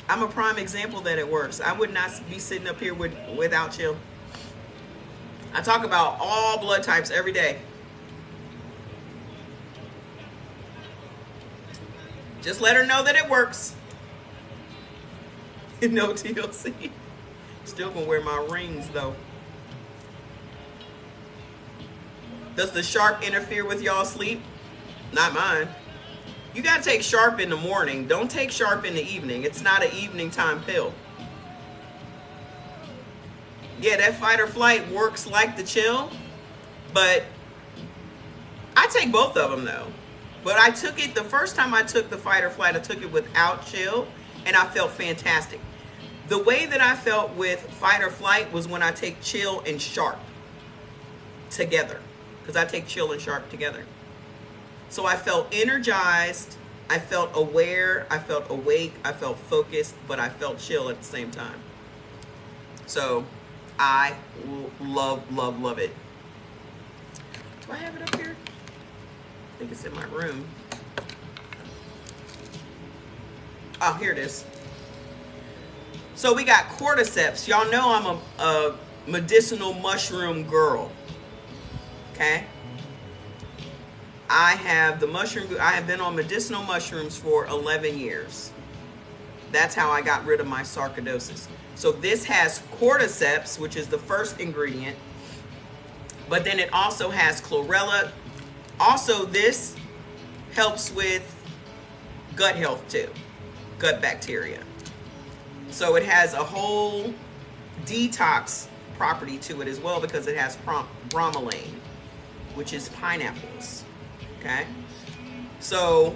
I'm a prime example that it works. I would not be sitting up here without chill. I talk about all blood types every day. Just let her know that it works. No TLC. Still gonna wear my rings though. Does the sharp interfere with y'all sleep? Not mine. You gotta take sharp in the morning. Don't take sharp in the evening. It's not an evening time pill. Yeah, that fight or flight works like the chill, but I take both of them though. But I took it, the first time I took the fight or flight, I took it without chill, and I felt fantastic. The way that I felt with fight or flight was when I take chill and sharp together, because I take chill and sharp together. So I felt energized, I felt aware, I felt awake, I felt focused, but I felt chill at the same time. So I love, love, love it. Do I have it up here? I think it's in my room. Oh, here it is. So we got cordyceps. Y'all know I'm a medicinal mushroom girl. Okay? I have the mushroom. I have been on medicinal mushrooms for 11 years. That's how I got rid of my sarcoidosis. So this has cordyceps, which is the first ingredient, but then it also has chlorella. Also, this helps with gut health too, gut bacteria. So it has a whole detox property to it as well because it has bromelain, which is pineapples. Okay, so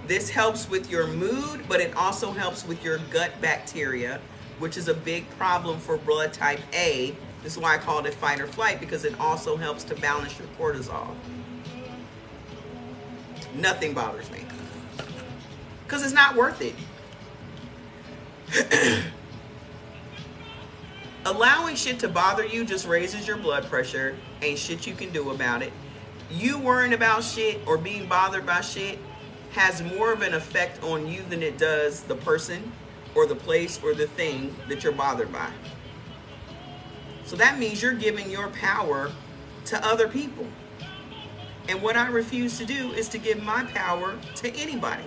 this helps with your mood, but it also helps with your gut bacteria, which is a big problem for blood type A. This is why I called it fight or flight, because it also helps to balance your cortisol. Nothing bothers me because it's not worth it. Allowing shit to bother you just raises your blood pressure. Ain't shit you can do about it. You worrying about shit or being bothered by shit has more of an effect on you than it does the person or the place or the thing that you're bothered by. So that means you're giving your power to other people. And what I refuse to do is to give my power to anybody.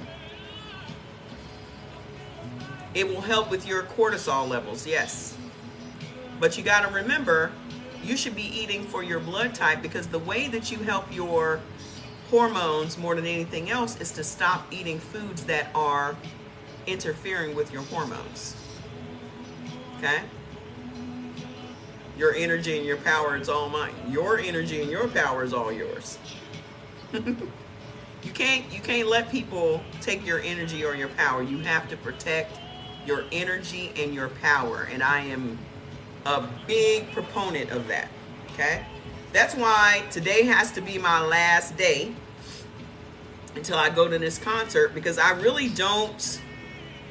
It will help with your cortisol levels, yes. But you got to remember, you should be eating for your blood type, because the way that you help your hormones more than anything else is to stop eating foods that are interfering with your hormones. Okay? Your energy and your power, it's all mine. Your energy and your power is all yours. You can't let people take your energy or your power. You have to protect your energy and your power. And I am a big proponent of that. Okay? That's why today has to be my last day until I go to this concert, because I really don't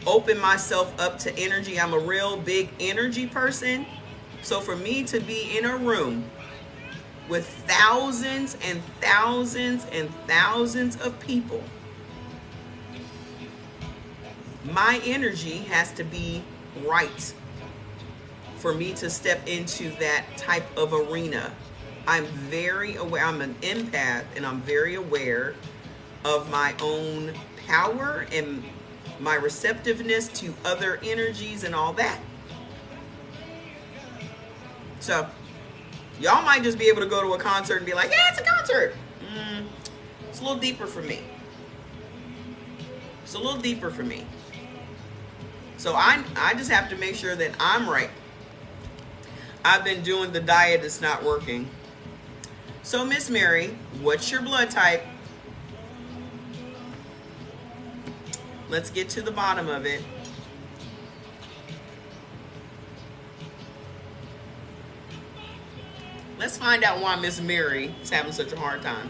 open myself up to energy. I'm a real big energy person. So for me to be in a room with thousands and thousands and thousands of people, my energy has to be right for me to step into that type of arena. I'm very aware, I'm an empath, and I'm very aware of my own power and my receptiveness to other energies and all that. So y'all might just be able to go to a concert and be like, yeah, it's a concert. It's a little deeper for me. It's a little deeper for me. So I just have to make sure that I'm right. I've been doing the diet that's not working. So Miss Mary, what's your blood type? Let's get to the bottom of it. Let's find out why Miss Mary is having such a hard time.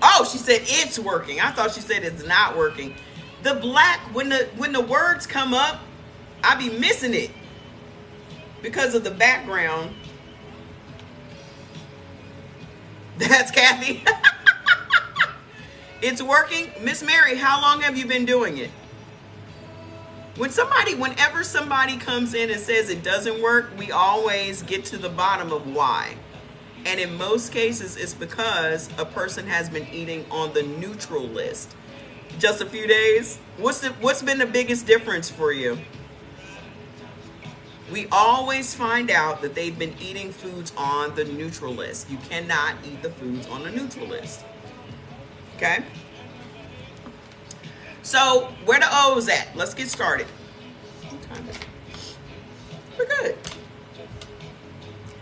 Oh, she said it's working. I thought she said it's not working. The black, when the words come up, I be missing it because of the background. That's Kathy. It's working. Miss Mary, how long have you been doing it? Whenever somebody comes in and says it doesn't work, we always get to the bottom of why. And in most cases, it's because a person has been eating on the neutral list. Just a few days. What's been the biggest difference for you? We always find out that they've been eating foods on the neutral list. You cannot eat the foods on the neutral list. Okay? So, where the O's at? Let's get started. We're good.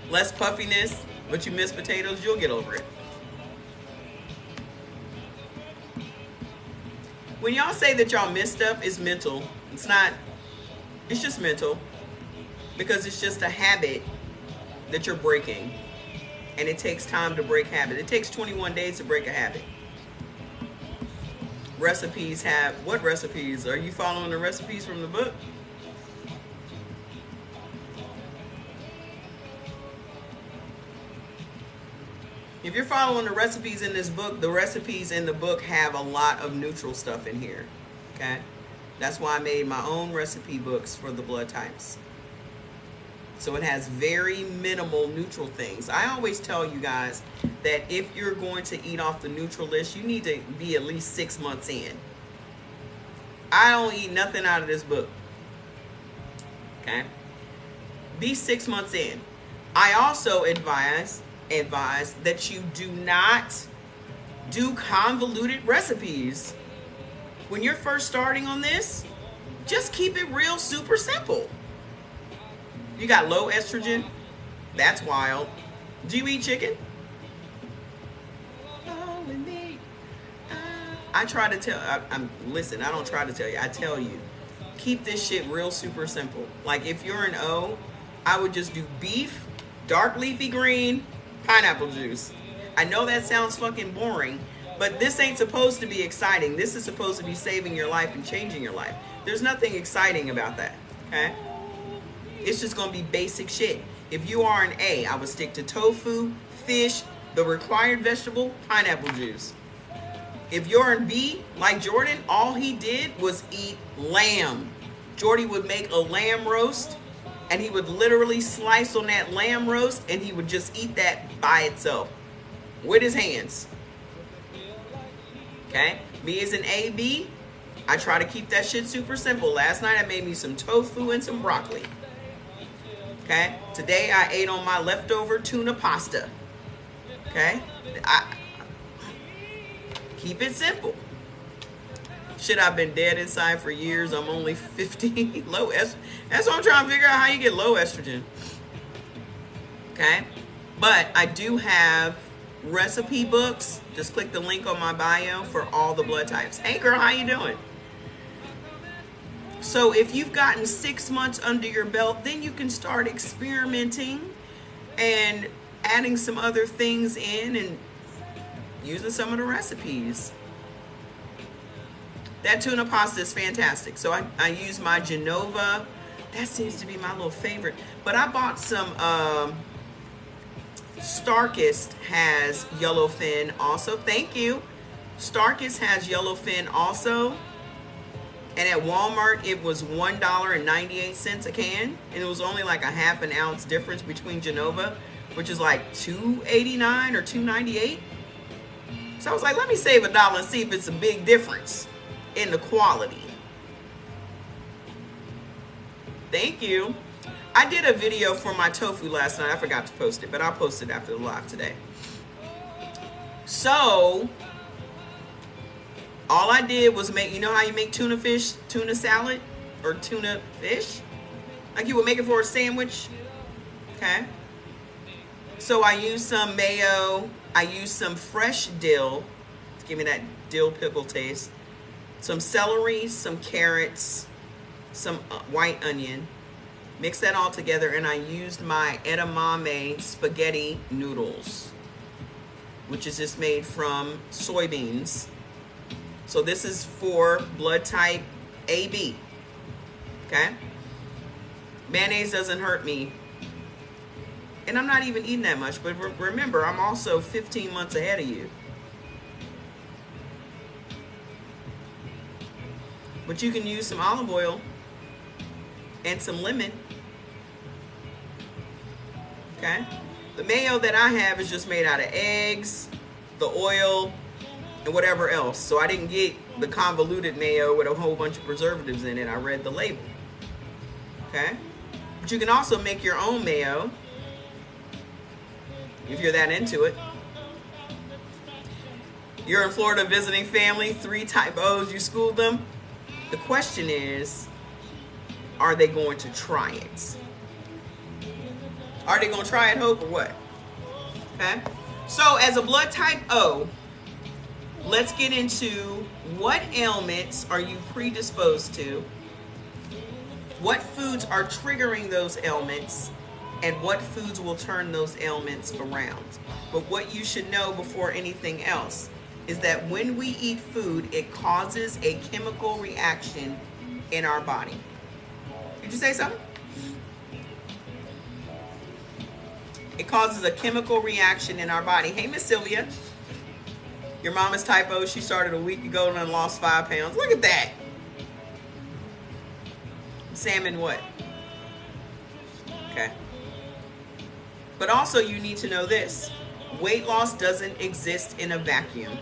Less puffiness, but you miss potatoes, you'll get over it. When y'all say that y'all miss stuff, it's mental. It's not, it's just mental. Because it's just a habit that you're breaking. And it takes time to break habit. It takes 21 days to break a habit. Recipes have, what recipes? Are you following the recipes from the book? If you're following the recipes in this book, the recipes in the book have a lot of neutral stuff in here. Okay? That's why I made my own recipe books for the blood types. So it has very minimal neutral things. I always tell you guys that if you're going to eat off the neutral list, you need to be at least 6 months in. I don't eat nothing out of this book. Okay? Be 6 months in. I also advise that you do not do convoluted recipes. When you're first starting on this, just keep it real super simple. You got low estrogen. That's wild. Do you eat chicken? I try to tell, listen, I don't try to tell you. I tell you, keep this shit real super simple. Like if you're an O, I would just do beef, dark leafy green, pineapple juice. I know that sounds fucking boring, but this ain't supposed to be exciting. This is supposed to be saving your life and changing your life. There's nothing exciting about that, okay? It's just gonna be basic shit. If you are an A, I would stick to tofu, fish, the required vegetable, pineapple juice. If you're an B, like Jordan, all he did was eat lamb. Jordy would make a lamb roast, and he would literally slice on that lamb roast, and he would just eat that by itself with his hands. Okay? Me as an AB, I try to keep that shit super simple. Last night I made me some tofu and some broccoli. Okay? Today I ate on my leftover tuna pasta. Okay? Keep it simple. Shit, I've been dead inside for years. I'm only 50. Low estrogen. That's what I'm trying to figure out, how you get low estrogen. Okay? But I do have recipe books. Just click the link on my bio for all the blood types. Hey girl, how you doing? So if you've gotten 6 months under your belt, then you can start experimenting and adding some other things in and using some of the recipes. That tuna pasta is fantastic. So I use my Genova. That seems to be my little favorite. But I bought some, Starkist has yellowfin also. Thank you. Starkist has yellowfin also. And at Walmart, it was $1.98 a can. And it was only like a half an ounce difference between Genova, which is like $2.89 or $2.98. So I was like, let me save $1 and see if it's a big difference in the quality. Thank you. I did a video for my tofu last night. I forgot to post it, but I'll post it after the live today. So all I did was make, you know how you make tuna salad or tuna fish? Like you would make it for a sandwich. Okay. So I used some mayo. I used some fresh dill to give me that dill pickle taste. Some celery, some carrots, some white onion. Mix that all together, and I used my edamame spaghetti noodles, which is just made from soybeans. So this is for blood type AB. Okay? Mayonnaise doesn't hurt me. And I'm not even eating that much, but remember, I'm also 15 months ahead of you. But you can use some olive oil and some lemon. Okay? The mayo that I have is just made out of eggs, the oil, and whatever else. So I didn't get the convoluted mayo with a whole bunch of preservatives in it. I read the label. Okay? But you can also make your own mayo if you're that into it. You're in Florida visiting family, 3 type O's, you schooled them. The question is, are they going to try it? Are they going to try it, Hope, or what? Okay? So as a blood type O, let's get into what ailments are you predisposed to, what foods are triggering those ailments, and what foods will turn those ailments around. But what you should know before anything else is that when we eat food, it causes a chemical reaction in our body. Did you say something? It causes a chemical reaction in our body. Hey, Miss Sylvia. Your mom is type O. She started a week ago and lost 5 pounds. Look at that. Salmon what? Okay. But also you need to know this. Weight loss doesn't exist in a vacuum.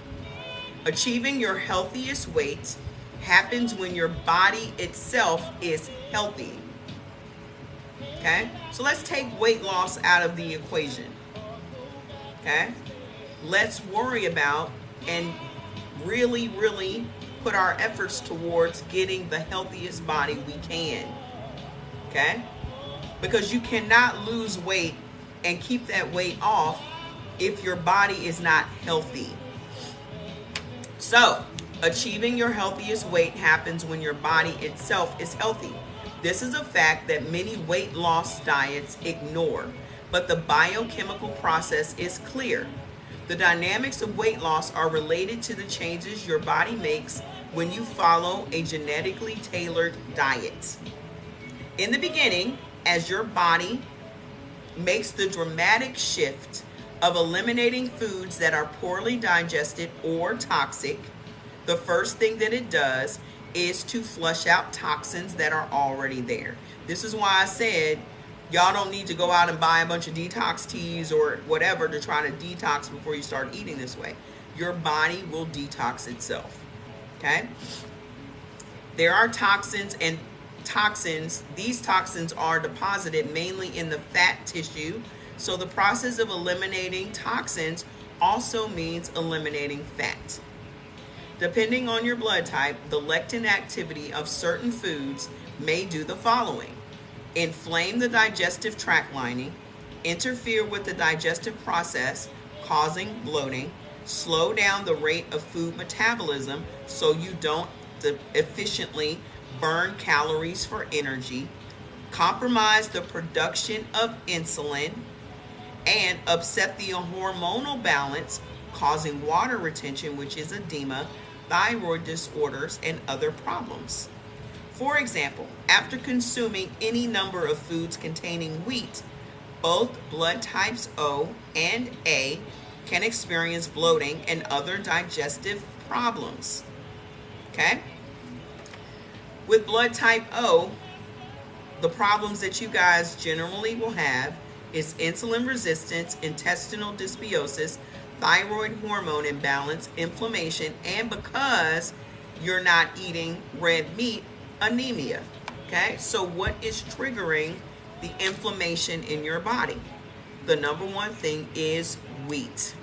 Achieving your healthiest weight happens when your body itself is healthy. Okay? So let's take weight loss out of the equation. Okay? Let's worry about and really put our efforts towards getting the healthiest body we can. Okay? Because you cannot lose weight and keep that weight off if your body is not healthy. So, achieving your healthiest weight happens when your body itself is healthy. This is a fact that many weight loss diets ignore, but the biochemical process is clear. The dynamics of weight loss are related to the changes your body makes when you follow a genetically tailored diet. In the beginning, as your body makes the dramatic shift of eliminating foods that are poorly digested or toxic, the first thing that it does is to flush out toxins that are already there. This is why I said y'all don't need to go out and buy a bunch of detox teas or whatever to try to detox before you start eating this way. Your body will detox itself. Okay? There are toxins, and these toxins are deposited mainly in the fat tissue. So the process of eliminating toxins also means eliminating fat. Depending on your blood type, the lectin activity of certain foods may do the following: inflame the digestive tract lining, interfere with the digestive process, causing bloating, slow down the rate of food metabolism so you don't efficiently burn calories for energy, compromise the production of insulin, and upset the hormonal balance, causing water retention, which is edema, thyroid disorders, and other problems. For example, after consuming any number of foods containing wheat, both blood types O and A can experience bloating and other digestive problems. Okay? With blood type O, the problems that you guys generally will have is insulin resistance, intestinal dysbiosis, thyroid hormone imbalance, inflammation, and because you're not eating red meat, anemia. Okay, so what is triggering the inflammation in your body? The number one thing is wheat.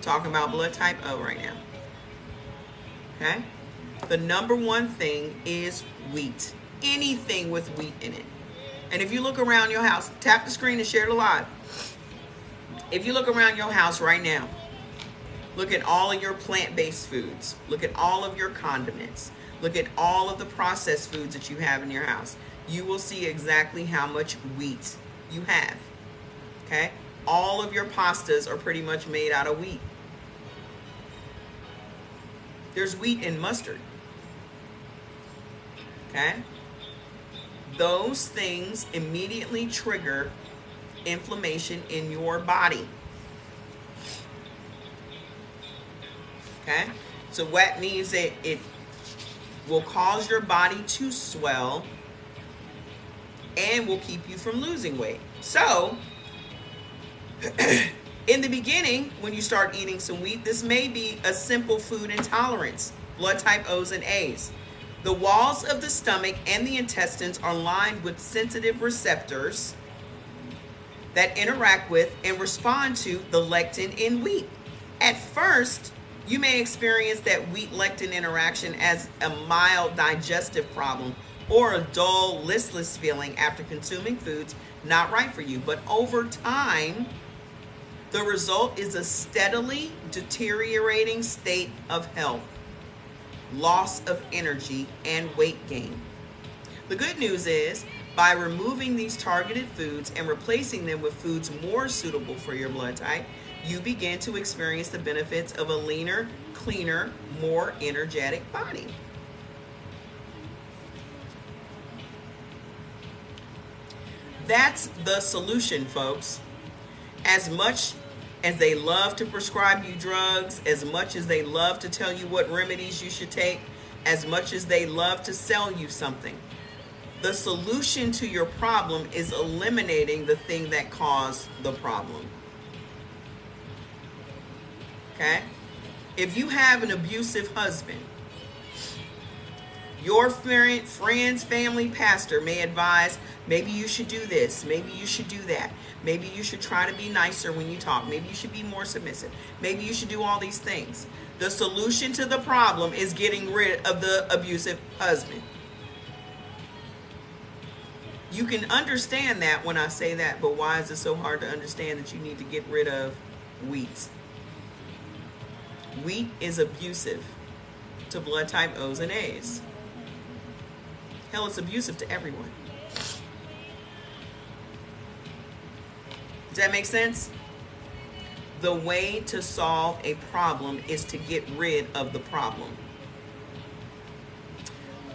Talking about blood type O right now. Okay, the number one thing is wheat. Anything with wheat in it. And if you look around your house, tap the screen and share the live. If you look around your house right now, look at all of your plant-based foods. Look at all of your condiments. Look at all of the processed foods that you have in your house. You will see exactly how much wheat you have. Okay? All of your pastas are pretty much made out of wheat. There's wheat in mustard. Okay? Those things immediately trigger inflammation in your body. Okay? So what means that it will cause your body to swell and will keep you from losing weight. So, in the beginning, when you start eating some wheat, this may be a simple food intolerance, blood type O's and A's. The walls of the stomach and the intestines are lined with sensitive receptors that interact with and respond to the lectin in wheat. At first, you may experience that wheat-lectin interaction as a mild digestive problem or a dull, listless feeling after consuming foods not right for you. But over time, the result is a steadily deteriorating state of health, loss of energy, and weight gain. The good news is, by removing these targeted foods and replacing them with foods more suitable for your blood type, you begin to experience the benefits of a leaner, cleaner, more energetic body. That's the solution, folks. As much as they love to prescribe you drugs, as much as they love to tell you what remedies you should take, as much as they love to sell you something, The solution to your problem is eliminating the thing that caused the problem. Okay? If you have an abusive husband, your friends, family, pastor may advise, maybe you should do this, maybe you should do that, maybe you should try to be nicer when you talk, maybe you should be more submissive, maybe you should do all these things. The solution to the problem is getting rid of the abusive husband. You can understand that when I say that, but why is it so hard to understand that you need to get rid of wheat? Wheat is abusive to blood type O's and A's. Hell, it's abusive to everyone. Does that make sense? The way to solve a problem is to get rid of the problem.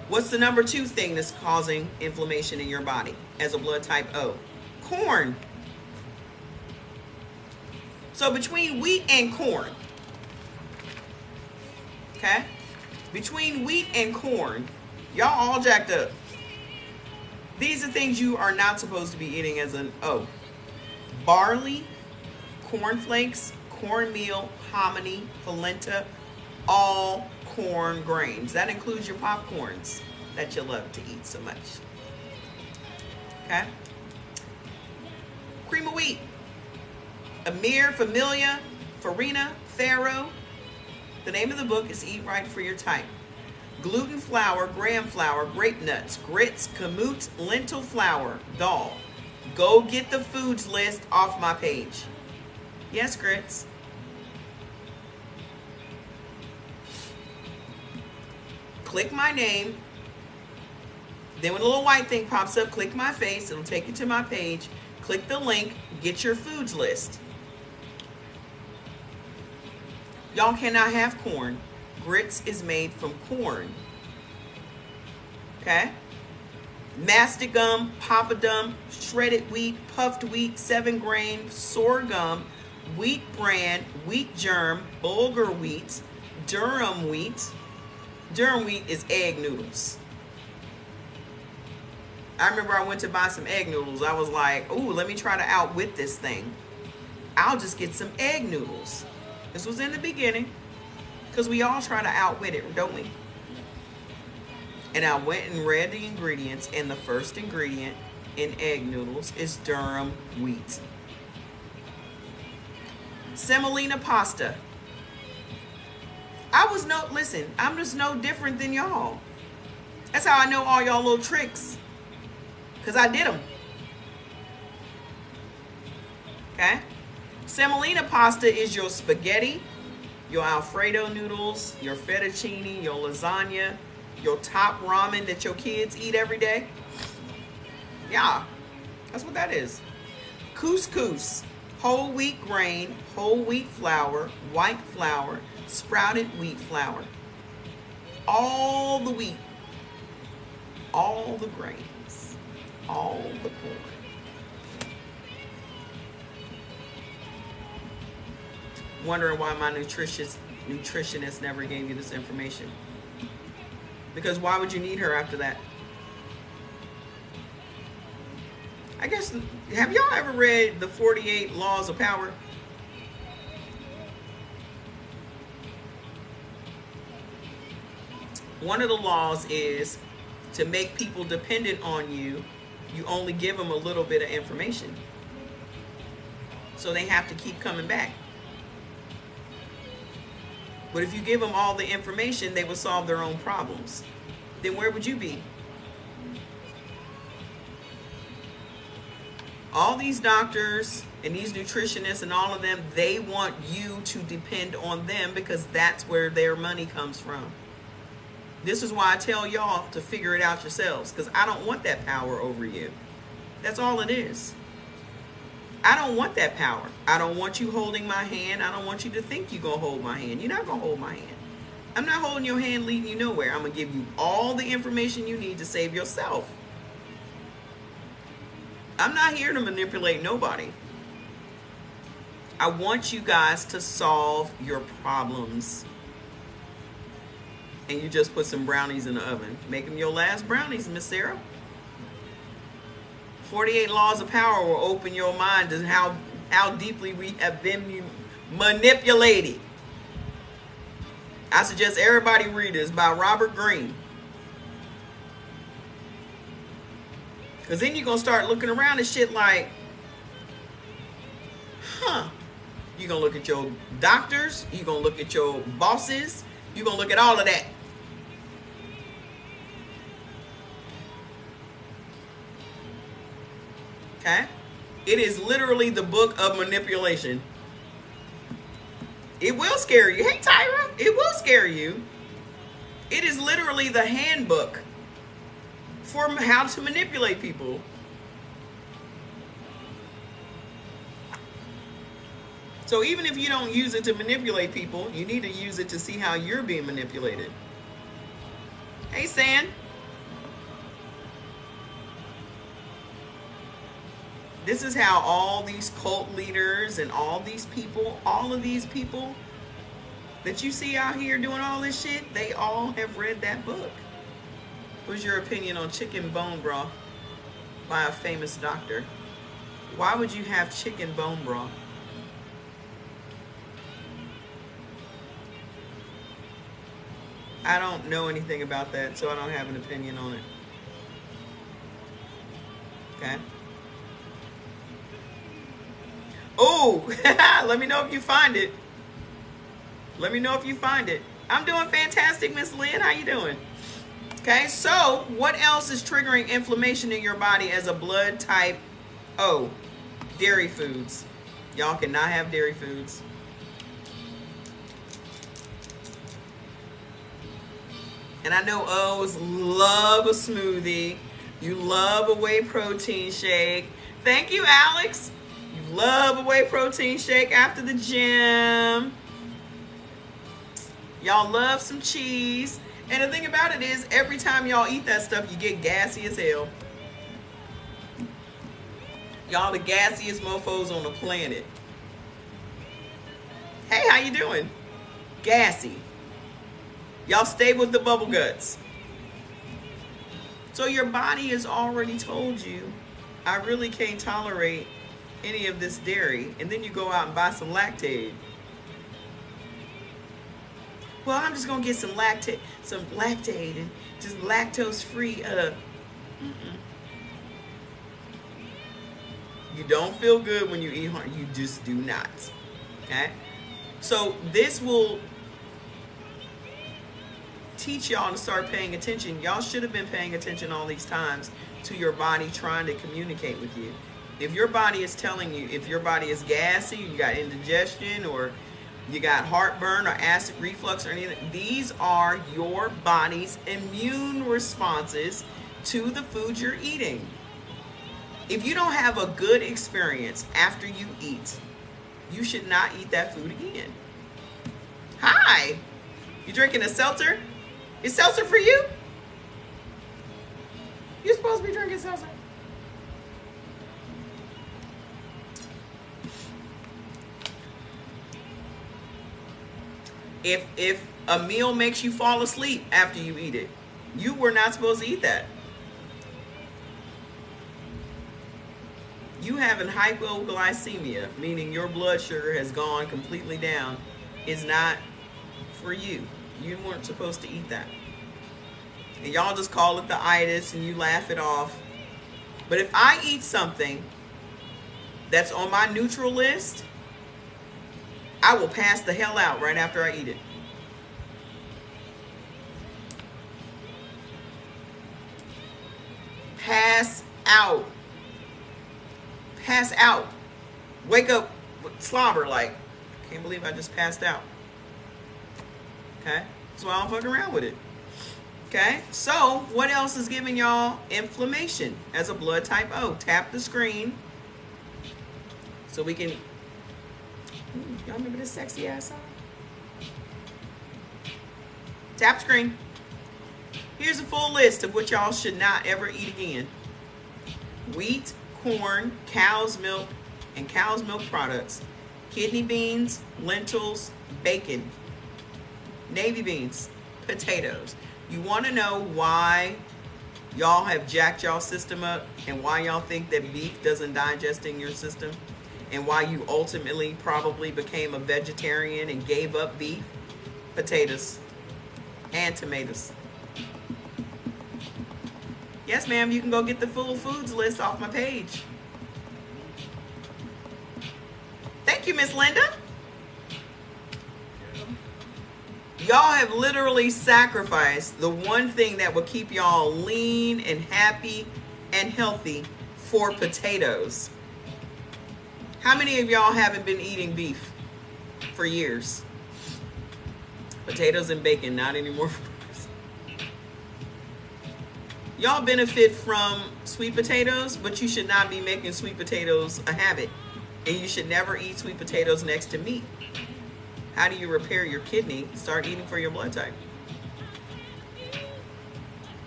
What's the number 2 thing that's causing inflammation in your body as a blood type O? Corn. So between wheat and corn, okay? Between wheat and corn, y'all all jacked up. These are things you are not supposed to be eating as an O. Barley, cornflakes, cornmeal, hominy, polenta, all corn grains. That includes your popcorns that you love to eat so much. Okay? Cream of wheat. Amir, Familia, Farina, Farrow. The name of the book is Eat Right for Your Type. Gluten flour, graham flour, grape nuts, grits, kamut, lentil flour, dal. Go get the foods list off my page. Yes, grits. Click my name. Then when the little white thing pops up, click my face. It'll take you to my page. Click the link. Get your foods list. Y'all cannot have corn. Grits is made from corn. Okay? Masticum, papadum, shredded wheat, puffed wheat, 7 grain, sorghum, wheat bran, wheat germ, bulgur wheat, durum wheat. Durum wheat is egg noodles. I remember I went to buy some egg noodles. I was like, ooh, let me try to outwit this thing. I'll just get some egg noodles. This was in the beginning, because we all try to outwit it, don't we? And I went and read the ingredients, and the first ingredient in egg noodles is durum wheat. Semolina pasta. I'm just no different than y'all. That's how I know all y'all little tricks, because I did them. Okay? Semolina pasta is your spaghetti, your Alfredo noodles, your fettuccine, your lasagna, your top ramen that your kids eat every day. Yeah, that's what that is. Couscous, whole wheat grain, whole wheat flour, white flour, sprouted wheat flour. All the wheat, all the grains, all the corn. Wondering why my nutritionist never gave you this information. Because why would you need her after that? I guess, have y'all ever read the 48 Laws of Power? One of the laws is to make people dependent on you, you only give them a little bit of information. So they have to keep coming back. But if you give them all the information, they will solve their own problems. Then where would you be? All these doctors and these nutritionists and all of them, they want you to depend on them because that's where their money comes from. This is why I tell y'all to figure it out yourselves, because I don't want that power over you. That's all it is. I don't want that power. I don't want you holding my hand. I don't want you to think you're going to hold my hand. You're not going to hold my hand. I'm not holding your hand, leading you nowhere. I'm going to give you all the information you need to save yourself. I'm not here to manipulate nobody. I want you guys to solve your problems. And you just put some brownies in the oven. Make them your last brownies, Miss Sarah. 48 laws of power will open your mind to how deeply we have been manipulated. I suggest everybody read this by Robert Greene. Because then you're going to start looking around and shit like, you're going to look at your doctors, you're going to look at your bosses, you're going to look at all of that. Okay? It is literally the book of manipulation. It will scare you. Hey, Tyra, it will scare you. It is literally the handbook for how to manipulate people. So even if you don't use it to manipulate people, you need to use it to see how you're being manipulated. Hey, San. This is how all these cult leaders and all these people, all of these people that you see out here doing all this shit, they all have read that book. What's your opinion on chicken bone broth by a famous doctor? Why would you have chicken bone broth? I don't know anything about that, so I don't have an opinion on it. Okay. Oh, let me know if you find it. Let me know if you find it. I'm doing fantastic, Miss Lynn. How you doing? Okay, so what else is triggering inflammation in your body as a blood type O? Dairy foods. Y'all cannot have dairy foods. And I know O's love a smoothie. You love a whey protein shake. Thank you, Alex. You love a whey protein shake after the gym. Y'all love some cheese. And the thing about it is, every time y'all eat that stuff, you get gassy as hell. Y'all the gassiest mofos on the planet. Hey, how you doing? Gassy. Y'all stay with the bubble guts. So your body has already told you, I really can't tolerate any of this dairy. And then you go out and buy some Lactaid. Well, I'm just gonna get some Lactaid and just lactose-free. You don't feel good when you eat hard. You just do not. Okay? So this will teach y'all to start paying attention. Y'all should have been paying attention all these times to your body trying to communicate with you. If your body is telling you, if your body is gassy, you got indigestion, or you got heartburn or acid reflux or anything, these are your body's immune responses to the food you're eating. If you don't have a good experience after you eat, you should not eat that food again. Hi, you drinking a seltzer? Is seltzer for you? You're supposed to be drinking seltzer. If a meal makes you fall asleep after you eat it, you were not supposed to eat that. You having hypoglycemia, meaning your blood sugar has gone completely down, is not for you. You weren't supposed to eat that. And y'all just call it the itis and you laugh it off. But if I eat something that's on my neutral list, I will pass the hell out right after I eat it. Pass out. Pass out. Wake up with slobber like, can't believe I just passed out. Okay? That's why I don't fuck around with it. Okay? So, what else is giving y'all inflammation as a blood type O? Tap the screen so we can... Y'all remember this sexy ass song? Tap screen. Here's a full list of what y'all should not ever eat again. Wheat, corn, cow's milk, and cow's milk products. Kidney beans, lentils, bacon, navy beans, potatoes. You want to know why Y'all have jacked y'all system up, and why y'all think that beef doesn't digest in your system, and why you ultimately probably became a vegetarian and gave up beef? Potatoes and tomatoes. Yes, ma'am, you can go get the full foods list off my page. Thank you, Miss Linda. Y'all have literally sacrificed the one thing that would keep y'all lean and happy and healthy for potatoes. How many of y'all haven't been eating beef for years? Potatoes and bacon, not anymore. Y'all benefit from sweet potatoes, but you should not be making sweet potatoes a habit. And you should never eat sweet potatoes next to meat. How do you repair your kidney? Start eating for your blood type.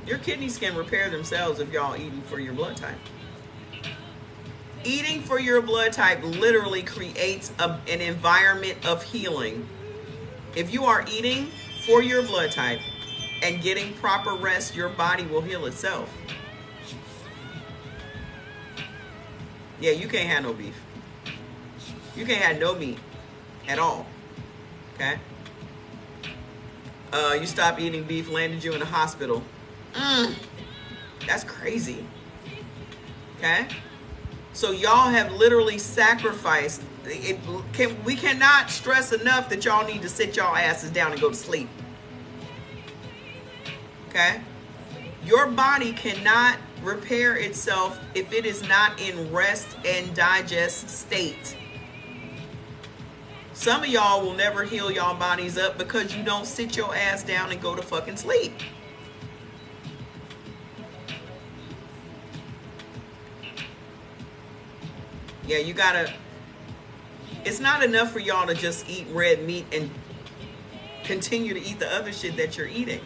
Your kidneys can repair themselves if y'all eating for your blood type. Eating for your blood type literally creates an environment of healing. If you are eating for your blood type and getting proper rest, your body will heal itself. Yeah, you can't have no beef. You can't have no meat at all. Okay? You stop eating beef, landed you in the hospital. That's crazy. Okay? So y'all have literally sacrificed. We cannot stress enough that y'all need to sit y'all asses down and go to sleep. Okay? Your body cannot repair itself if it is not in rest and digest state. Some of y'all will never heal y'all bodies up because you don't sit your ass down and go to fucking sleep. Yeah, you gotta, it's not enough for y'all to just eat red meat and continue to eat the other shit that you're eating.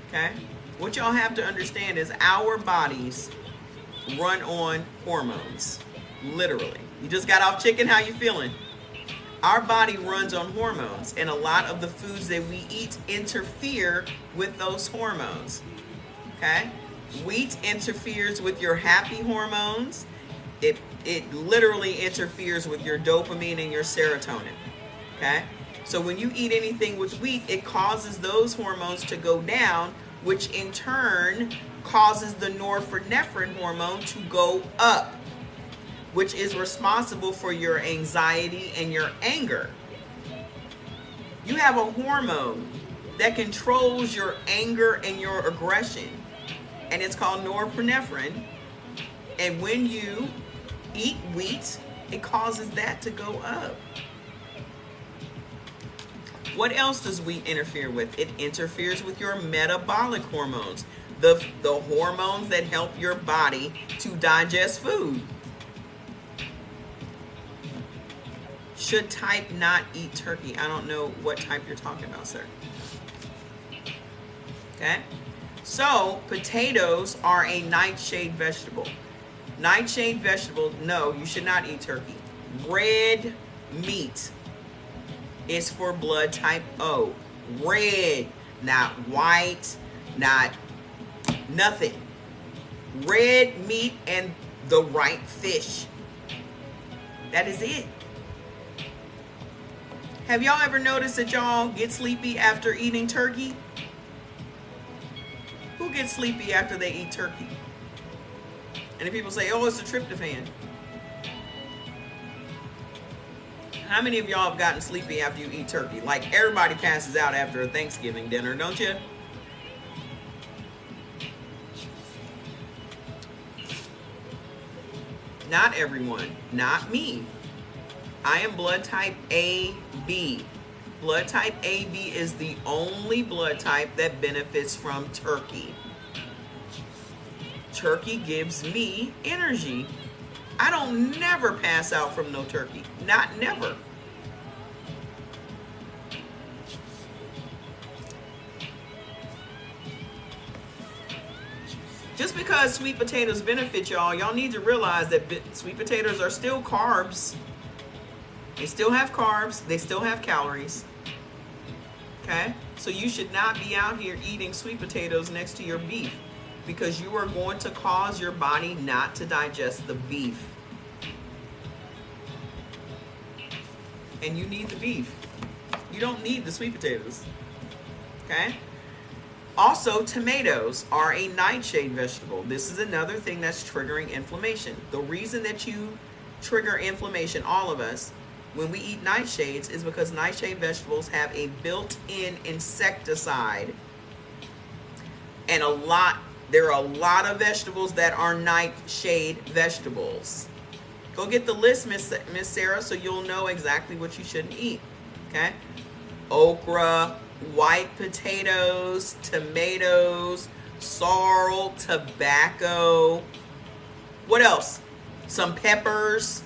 Okay? What y'all have to understand is our bodies run on hormones. Literally. You just got off chicken, how you feeling? Our body runs on hormones, and a lot of the foods that we eat interfere with those hormones. Okay? Wheat interferes with your happy hormones. It literally interferes with your dopamine and your serotonin. Okay? So when you eat anything with wheat, it causes those hormones to go down, which in turn causes the norepinephrine hormone to go up, which is responsible for your anxiety and your anger. You have a hormone that controls your anger and your aggression, and it's called norepinephrine. And when you eat wheat, it causes that to go up. What else does wheat interfere with? It interferes with your metabolic hormones, the hormones that help your body to digest food. Should type not eat turkey? I don't know what type you're talking about, sir. Okay? So, potatoes are a nightshade vegetable. Nightshade vegetable, no, you should not eat turkey. Red meat is for blood type O. Red, not white, not nothing. Red meat and the right fish. That is it. Have y'all ever noticed that y'all get sleepy after eating turkey? Who gets sleepy after they eat turkey? And then people say, oh, it's a tryptophan. How many of y'all have gotten sleepy after you eat turkey? Like everybody passes out after a Thanksgiving dinner, don't you? Not everyone. Not me. I am blood type AB. Blood type AB is the only blood type that benefits from turkey. Turkey gives me energy. I don't never pass out from no turkey. Not never. Just because sweet potatoes benefit y'all need to realize that sweet potatoes are still carbs. They still have carbs. They still have calories. Okay? So you should not be out here eating sweet potatoes next to your beef. because you are going to cause your body not to digest the beef. And you need the beef. You don't need the sweet potatoes. Okay? Also, tomatoes are a nightshade vegetable. This is another thing that's triggering inflammation. The reason that you trigger inflammation, all of us, when we eat nightshades is because nightshade vegetables have a built-in insecticide. And there are a lot of vegetables that are nightshade vegetables. Go get the list, Miss Sarah, so you'll know exactly what you shouldn't eat. Okay? Okra, white potatoes, tomatoes, sorrel, tobacco. What else? Some peppers.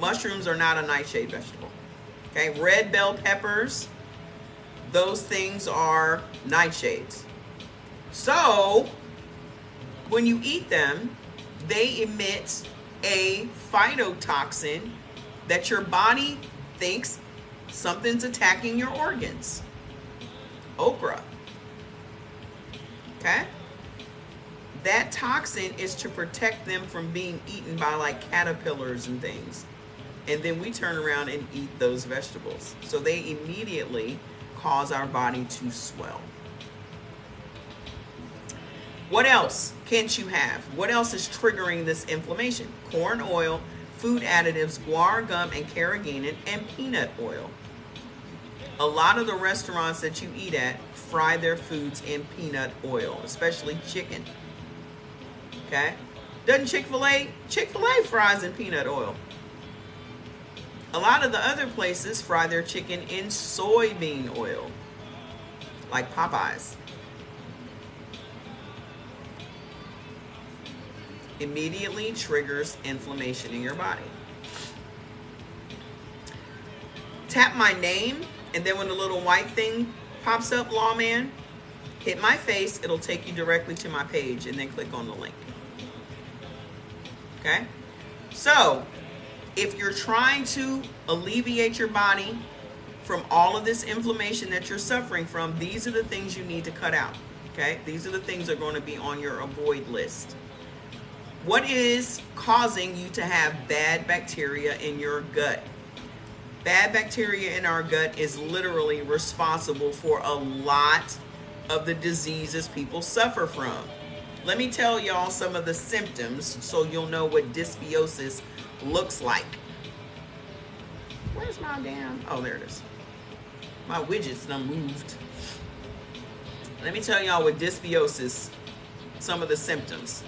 Mushrooms are not a nightshade vegetable. Okay, red bell peppers. Those things are nightshades. So, when you eat them, they emit a phytotoxin that your body thinks something's attacking your organs. Okra. Okay? That toxin is to protect them from being eaten by like caterpillars and things. And then we turn around and eat those vegetables. So they immediately cause our body to swell. What else can't you have? What else is triggering this inflammation? Corn oil, food additives, guar gum and carrageenan, and peanut oil. A lot of the restaurants that you eat at fry their foods in peanut oil, especially chicken. Okay? Doesn't Chick-fil-A fries in peanut oil. A lot of the other places fry their chicken in soybean oil, like Popeyes. Immediately triggers inflammation in your body. Tap my name, and then when the little white thing pops up, Lawman, hit my face. It'll take you directly to my page, and then click on the link. Okay? So, if you're trying to alleviate your body from all of this inflammation that you're suffering from, these are the things you need to cut out. Okay? These are the things that are going to be on your avoid list. What is causing you to have bad bacteria in your gut? Bad bacteria in our gut is literally responsible for a lot of the diseases people suffer from. Let me tell y'all some of the symptoms so you'll know what dysbiosis looks like. Where's my damn... Oh, there it is. My widget's done moved. Let me tell y'all what dysbiosis, some of the symptoms.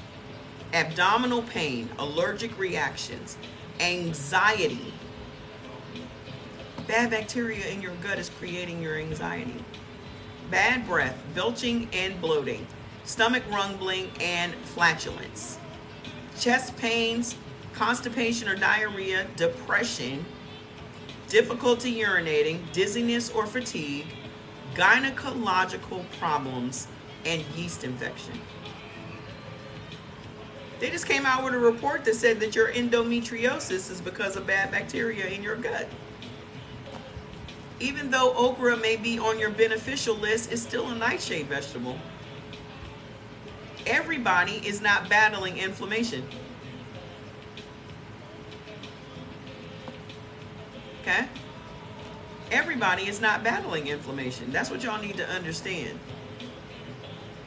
Abdominal pain, allergic reactions, anxiety. Bad bacteria in your gut is creating your anxiety. Bad breath, belching and bloating, stomach rumbling and flatulence. Chest pains, constipation or diarrhea, depression, difficulty urinating, dizziness or fatigue, gynecological problems, and yeast infection. They just came out with a report that said that your endometriosis is because of bad bacteria in your gut. Even though okra may be on your beneficial list, it's still a nightshade vegetable. Everybody is not battling inflammation. Okay? Everybody is not battling inflammation. That's what y'all need to understand.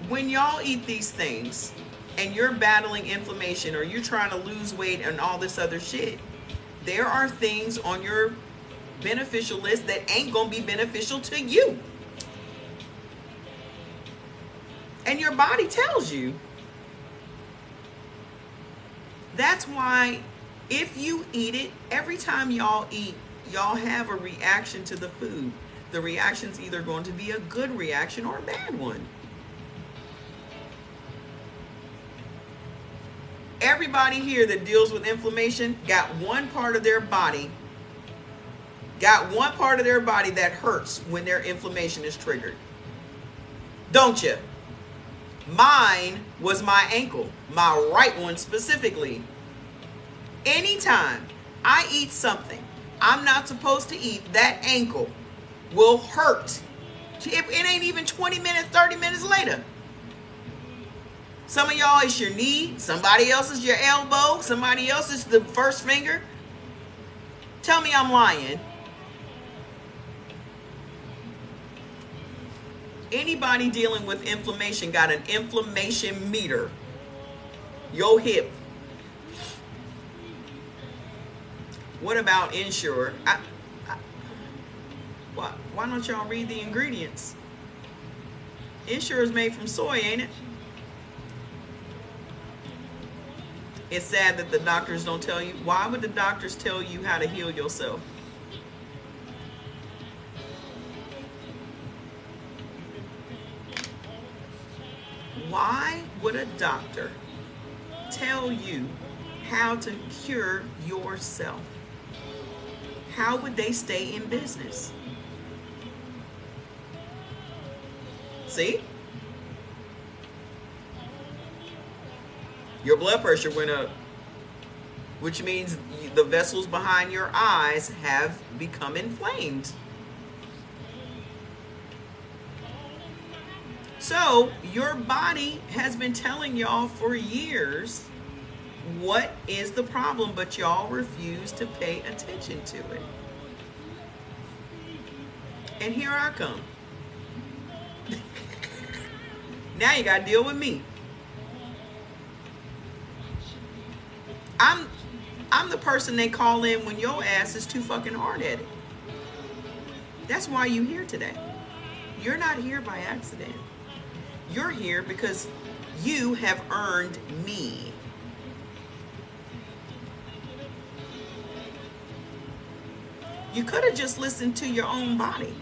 When y'all eat these things and you're battling inflammation or you're trying to lose weight and all this other shit, there are things on your beneficial list that ain't gonna be beneficial to you. And your body tells you. That's why if you eat it, every time y'all eat, y'all have a reaction to the food. The reaction's either going to be a good reaction or a bad one. Everybody here that deals with inflammation got one part of their body that hurts when their inflammation is triggered. Don't you? Mine was my ankle, my right one specifically. Anytime I eat something I'm not supposed to eat, that ankle will hurt. It ain't even 20 minutes, 30 minutes later. Some of y'all is your knee, somebody else is your elbow, somebody else is the first finger. Tell me I'm lying. Anybody dealing with inflammation got an inflammation meter. Your hip. What about Ensure? Why don't y'all read the ingredients? Ensure is made from soy, ain't it? It's sad that the doctors don't tell you. Why would the doctors tell you how to heal yourself? Why would a doctor tell you how to cure yourself? How would they stay in business? See? Your blood pressure went up, which means the vessels behind your eyes have become inflamed. So your body has been telling y'all for years what is the problem, but y'all refuse to pay attention to it. And here I come. Now you gotta deal with me. I'm the person they call in when your ass is too fucking hard-headed. That's why you're here today. You're not here by accident. You're here because you have earned me. You could have just listened to your own body.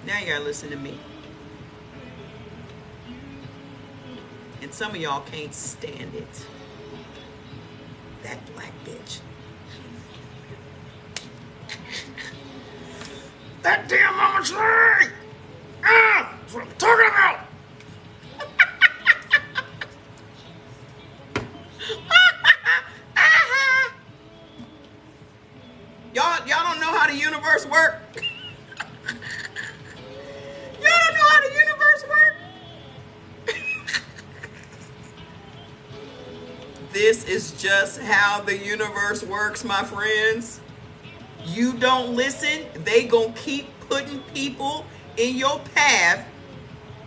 Now you gotta listen to me. And some of y'all can't stand it. That black bitch. That damn mama slave! Ah! That's what I'm talking about! Y'all don't know how the universe works? Y'all don't know how the universe works? This is just how the universe works, my friends. You don't listen, they gonna keep putting people in your path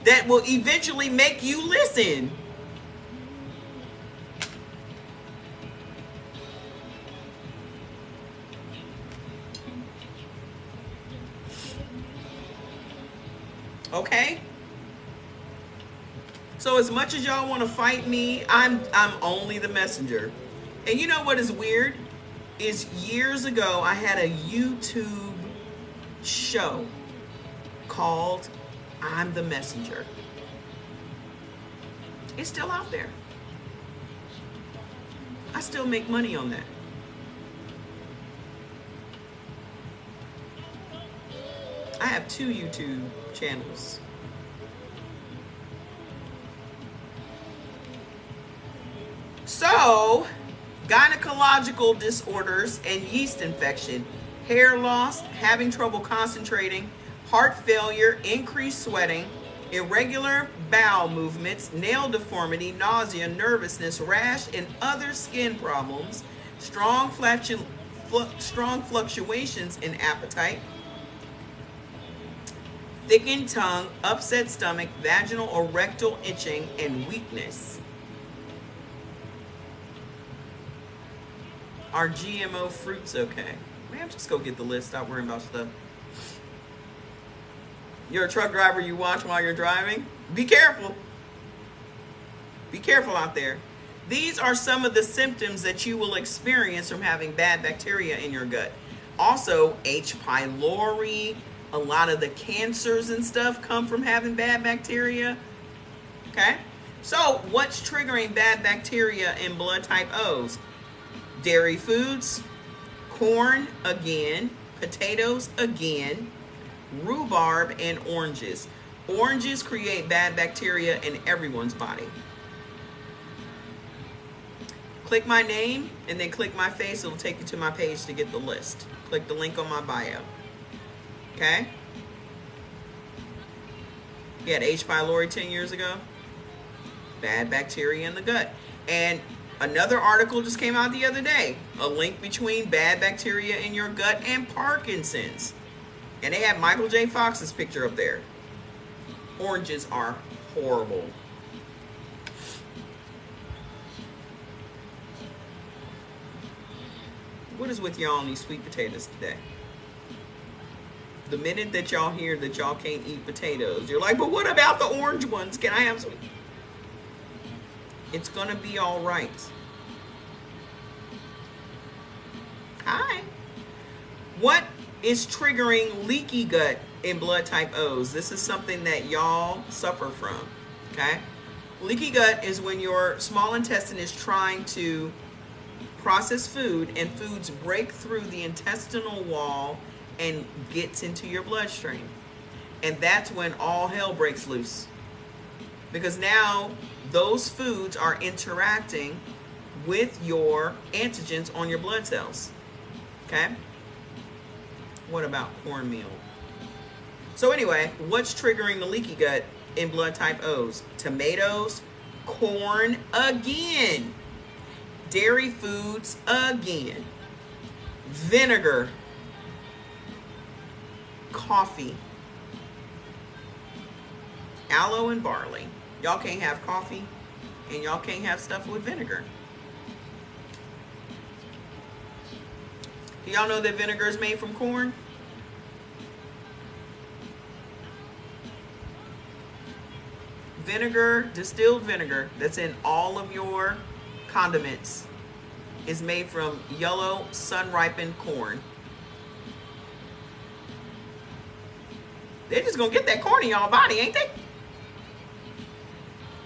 that will eventually make you listen. Okay? So as much as y'all want to fight me, I'm only the messenger. And you know what is weird? Is years ago I had a YouTube show called I'm the Messenger. It's still out there. I still make money on that. I have 2 YouTube channels. So, gynecological disorders and yeast infection, hair loss, having trouble concentrating, heart failure, increased sweating, irregular bowel movements, nail deformity, nausea, nervousness, rash, and other skin problems, strong fluctuations in appetite, thickened tongue, upset stomach, vaginal or rectal itching, and weakness. Are GMO fruits okay? Man, just go get the list. Stop worrying about stuff. You're a truck driver, you watch while you're driving? Be careful. Be careful out there. These are some of the symptoms that you will experience from having bad bacteria in your gut. Also, H. pylori, a lot of the cancers and stuff come from having bad bacteria. Okay? So, what's triggering bad bacteria in blood type O's? Dairy foods, corn again, potatoes again, rhubarb, and oranges. Oranges create bad bacteria in everyone's body. Click my name and then click my face. It'll take you to my page to get the list. Click the link on my bio. Okay? You had H. pylori 10 years ago? Bad bacteria in the gut. And another article just came out the other day, a link between bad bacteria in your gut and Parkinson's. And they have Michael J. Fox's picture up there. Oranges are horrible. What is with y'all and these sweet potatoes today? The minute that y'all hear that y'all can't eat potatoes, you're like, but what about the orange ones? Can I have some? It's gonna be all right. Hi. What is triggering leaky gut in blood type O's? This is something that y'all suffer from, okay? Leaky gut is when your small intestine is trying to process food and foods break through the intestinal wall and gets into your bloodstream. And that's when all hell breaks loose. Because now those foods are interacting with your antigens on your blood cells. Okay? What about cornmeal? So anyway, what's triggering the leaky gut in blood type O's? Tomatoes, corn again, dairy foods again, vinegar, coffee, aloe and barley. Y'all can't have coffee and y'all can't have stuff with vinegar. Do y'all know that vinegar is made from corn? Vinegar, distilled vinegar that's in all of your condiments is made from yellow sun-ripened corn. They're just gonna get that corn in y'all body, ain't they?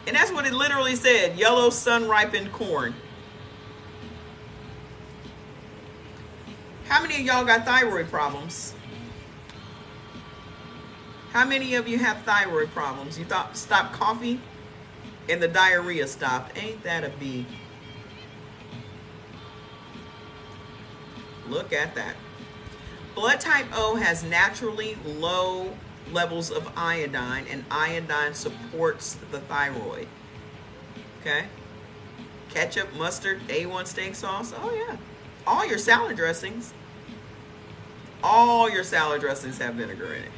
And that's what it literally said, yellow sun-ripened corn. How many of y'all got thyroid problems? How many of you have thyroid problems? You thought stop coffee and the diarrhea stopped. Ain't that a bee? Look at that. Blood type O has naturally low levels of iodine, and iodine supports the thyroid. Okay? Ketchup, mustard, A1 steak sauce. Oh yeah. All your salad dressings. All your salad dressings have vinegar in it.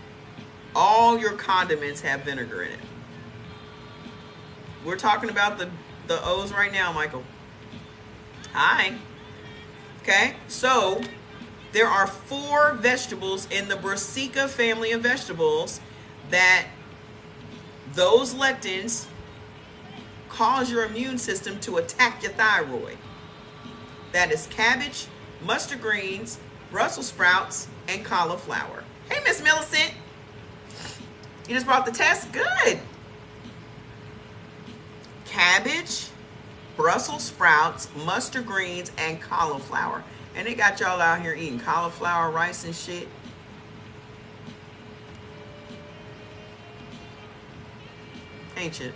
All your condiments have vinegar in it. We're talking about the O's right now, Michael. Hi. Okay, so there are 4 vegetables in the Brassica family of vegetables that those lectins cause your immune system to attack your thyroid. That is cabbage, mustard greens, Brussels sprouts, and cauliflower. Hey, Miss Millicent. You just brought the test? Good. Cabbage, Brussels sprouts, mustard greens, and cauliflower. And they got y'all out here eating cauliflower rice and shit. Ain't you?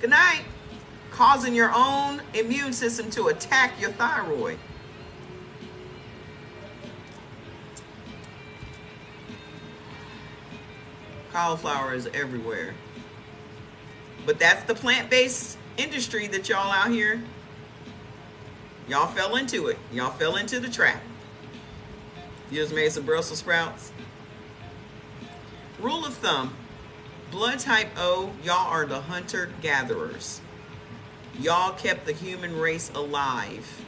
Good night. Causing your own immune system to attack your thyroid. Cauliflower is everywhere. But that's the plant-based industry that y'all out here, y'all fell into it. Y'all fell into the trap. You just made some Brussels sprouts. Rule of thumb, blood type O, y'all are the hunter-gatherers. Y'all kept the human race alive,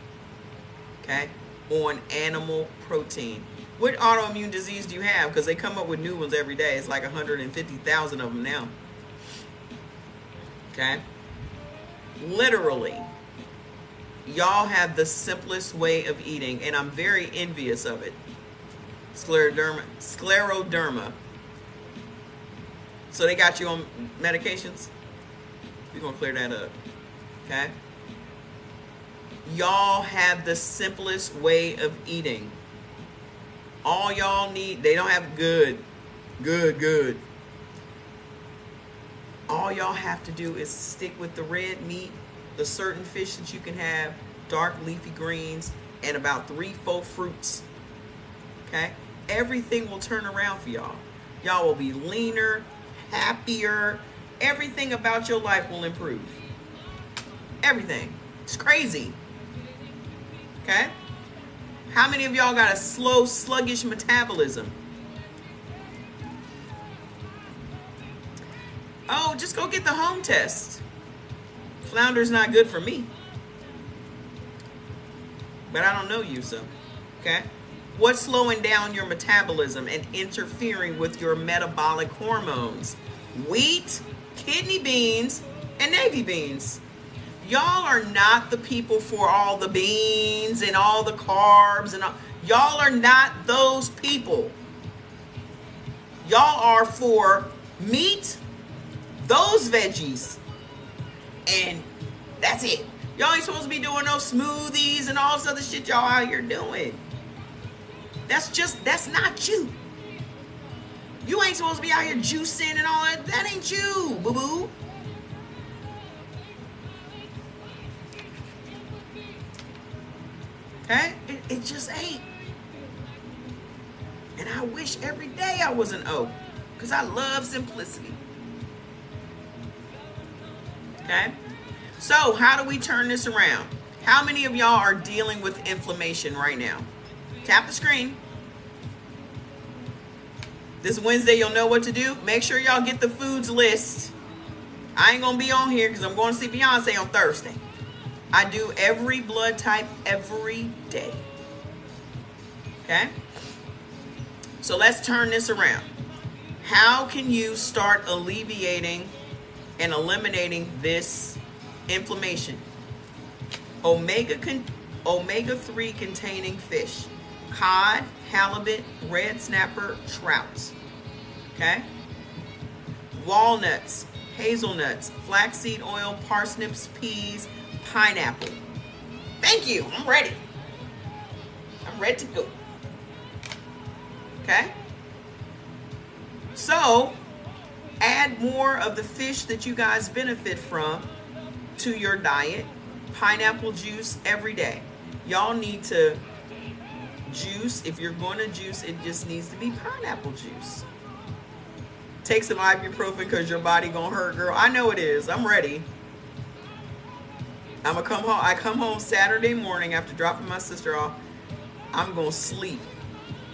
okay, on animal protein. What autoimmune disease do you have? Because they come up with new ones every day. It's like 150,000 of them now. Okay? Literally, y'all have the simplest way of eating, and I'm very envious of it. Scleroderma. So they got you on medications? We're going to clear that up. Okay? Y'all have the simplest way of eating. All y'all need, they don't have good. All y'all have to do is stick with the red meat, the certain fish that you can have, dark leafy greens, and about 3-4 fruits. Okay? Everything will turn around for y'all. Y'all will be leaner, happier. Everything about your life will improve. Everything. It's crazy. Okay? How many of y'all got a slow, sluggish metabolism? Oh, just go get the home test. Flounder's not good for me. But I don't know you, so. Okay? What's slowing down your metabolism and interfering with your metabolic hormones? Wheat, kidney beans, and navy beans. Y'all are not the people for all the beans and all the carbs and all. Y'all are not those people. Y'all are for meat, those veggies, and that's it. Y'all ain't supposed to be doing no smoothies and all this other shit y'all out here doing. That's not you. You ain't supposed to be out here juicing and all that. That ain't you, boo-boo. Okay? It just ain't. And I wish every day I was an O, because I love simplicity. Okay? So, how do we turn this around? How many of y'all are dealing with inflammation right now? Tap the screen. This Wednesday, you'll know what to do. Make sure y'all get the foods list. I ain't going to be on here because I'm going to see Beyonce on Thursday. I do every blood type every day. Okay? So let's turn this around. How can you start alleviating and eliminating this inflammation? Omega-3 containing fish. Cod, halibut, red snapper, trout. Okay? Walnuts, hazelnuts, flaxseed oil, parsnips, peas, pineapple. Thank you. I'm ready. I'm ready to go. Okay? So, add more of the fish that you guys benefit from to your diet. Pineapple juice every day. Y'all need to juice. If you're going to juice, it just needs to be pineapple juice. Take some ibuprofen because your body gonna hurt, girl. I know it is. I'm ready. I'm gonna come home. I come home Saturday morning after dropping my sister off. I'm gonna sleep.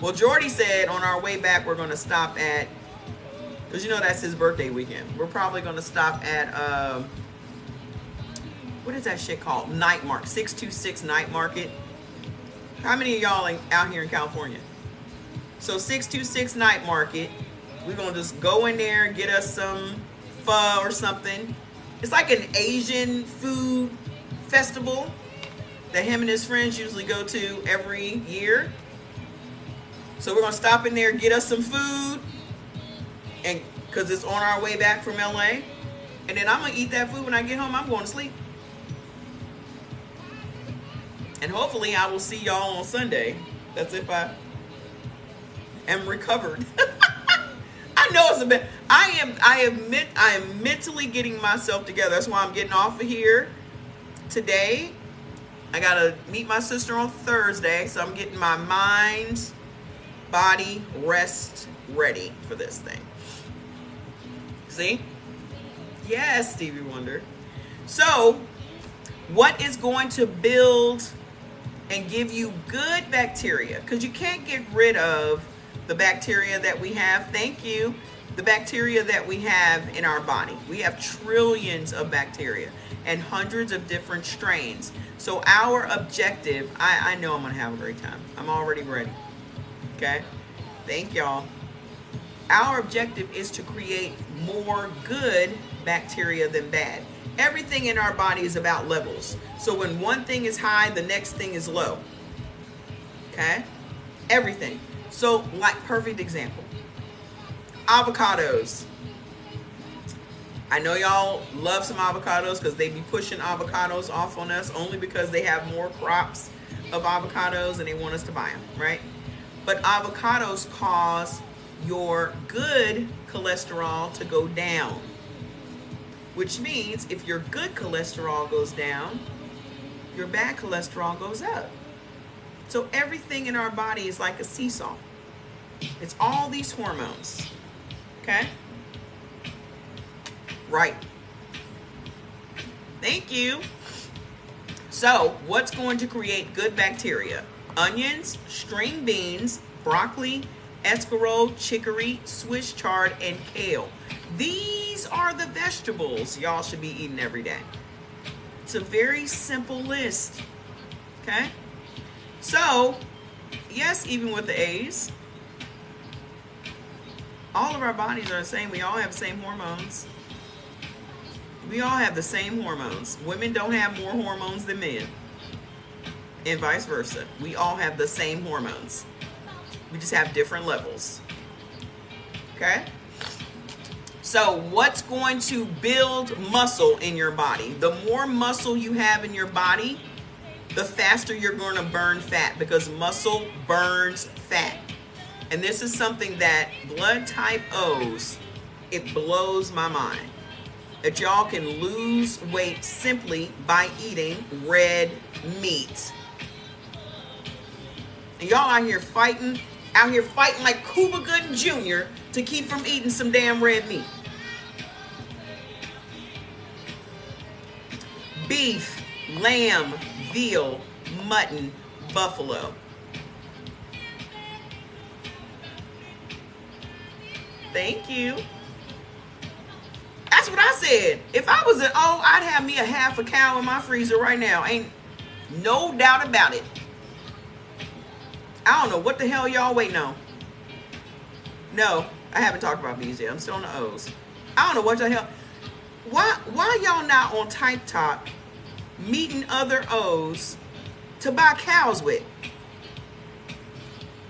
Well, Jordy said on our way back we're gonna stop at, because you know that's his birthday weekend. We're probably gonna stop at what is that shit called? Night Market, 626 Night Market. How many of y'all out here in California? So 626 Night Market. We're gonna just go in there and get us some pho or something. It's like an Asian food festival that him and his friends usually go to every year. So we're gonna stop in there, get us some food, and because it's on our way back from LA. And then I'm gonna eat that food when I get home. I'm going to sleep. And hopefully I will see y'all on Sunday. That's if I am recovered. I know it's a bit. I am mentally getting myself together. That's why I'm getting off of here today. I gotta meet my sister on Thursday, so I'm getting my mind, body, rest ready for this thing. See? Yes, Stevie Wonder. So, what is going to build and give you good bacteria? Because you can't get rid of the bacteria that we have. Thank you. The bacteria that we have in our body. We have trillions of bacteria and hundreds of different strains. So our objective, I know I'm going to have a great time. I'm already ready. Okay? Thank y'all. Our objective is to create more good bacteria than bad. Everything in our body is about levels. So when one thing is high, the next thing is low. Okay? Everything. So, like, perfect example. Avocados. I know y'all love some avocados because they be pushing avocados off on us only because they have more crops of avocados and they want us to buy them, right? But avocados cause your good cholesterol to go down, which means if your good cholesterol goes down, your bad cholesterol goes up. So everything in our body is like a seesaw. It's all these hormones. Okay? Right. Thank you. So, what's going to create good bacteria? Onions, string beans, broccoli, escarole, chicory, Swiss chard, and kale. These are the vegetables y'all should be eating every day. It's a very simple list. Okay? So, yes, even with the A's, all of our bodies are the same. We all have the same hormones. We all have the same hormones. Women don't have more hormones than men, and vice versa. We all have the same hormones. We just have different levels. Okay? So, what's going to build muscle in your body? The more muscle you have in your body, the faster you're going to burn fat, because muscle burns fat. And this is something that blood type O's, it blows my mind. That y'all can lose weight simply by eating red meat. And y'all out here fighting like Cuba Gooding Jr. to keep from eating some damn red meat. Beef, lamb, veal, mutton, buffalo. Thank you. That's what I said. If I was an O, I'd have me a half a cow in my freezer right now. Ain't no doubt about it. I don't know what the hell y'all waiting on. No, I haven't talked about these yet. I'm still on the O's. I don't know what the hell. Why y'all not on Type Talk meeting other O's to buy cows with?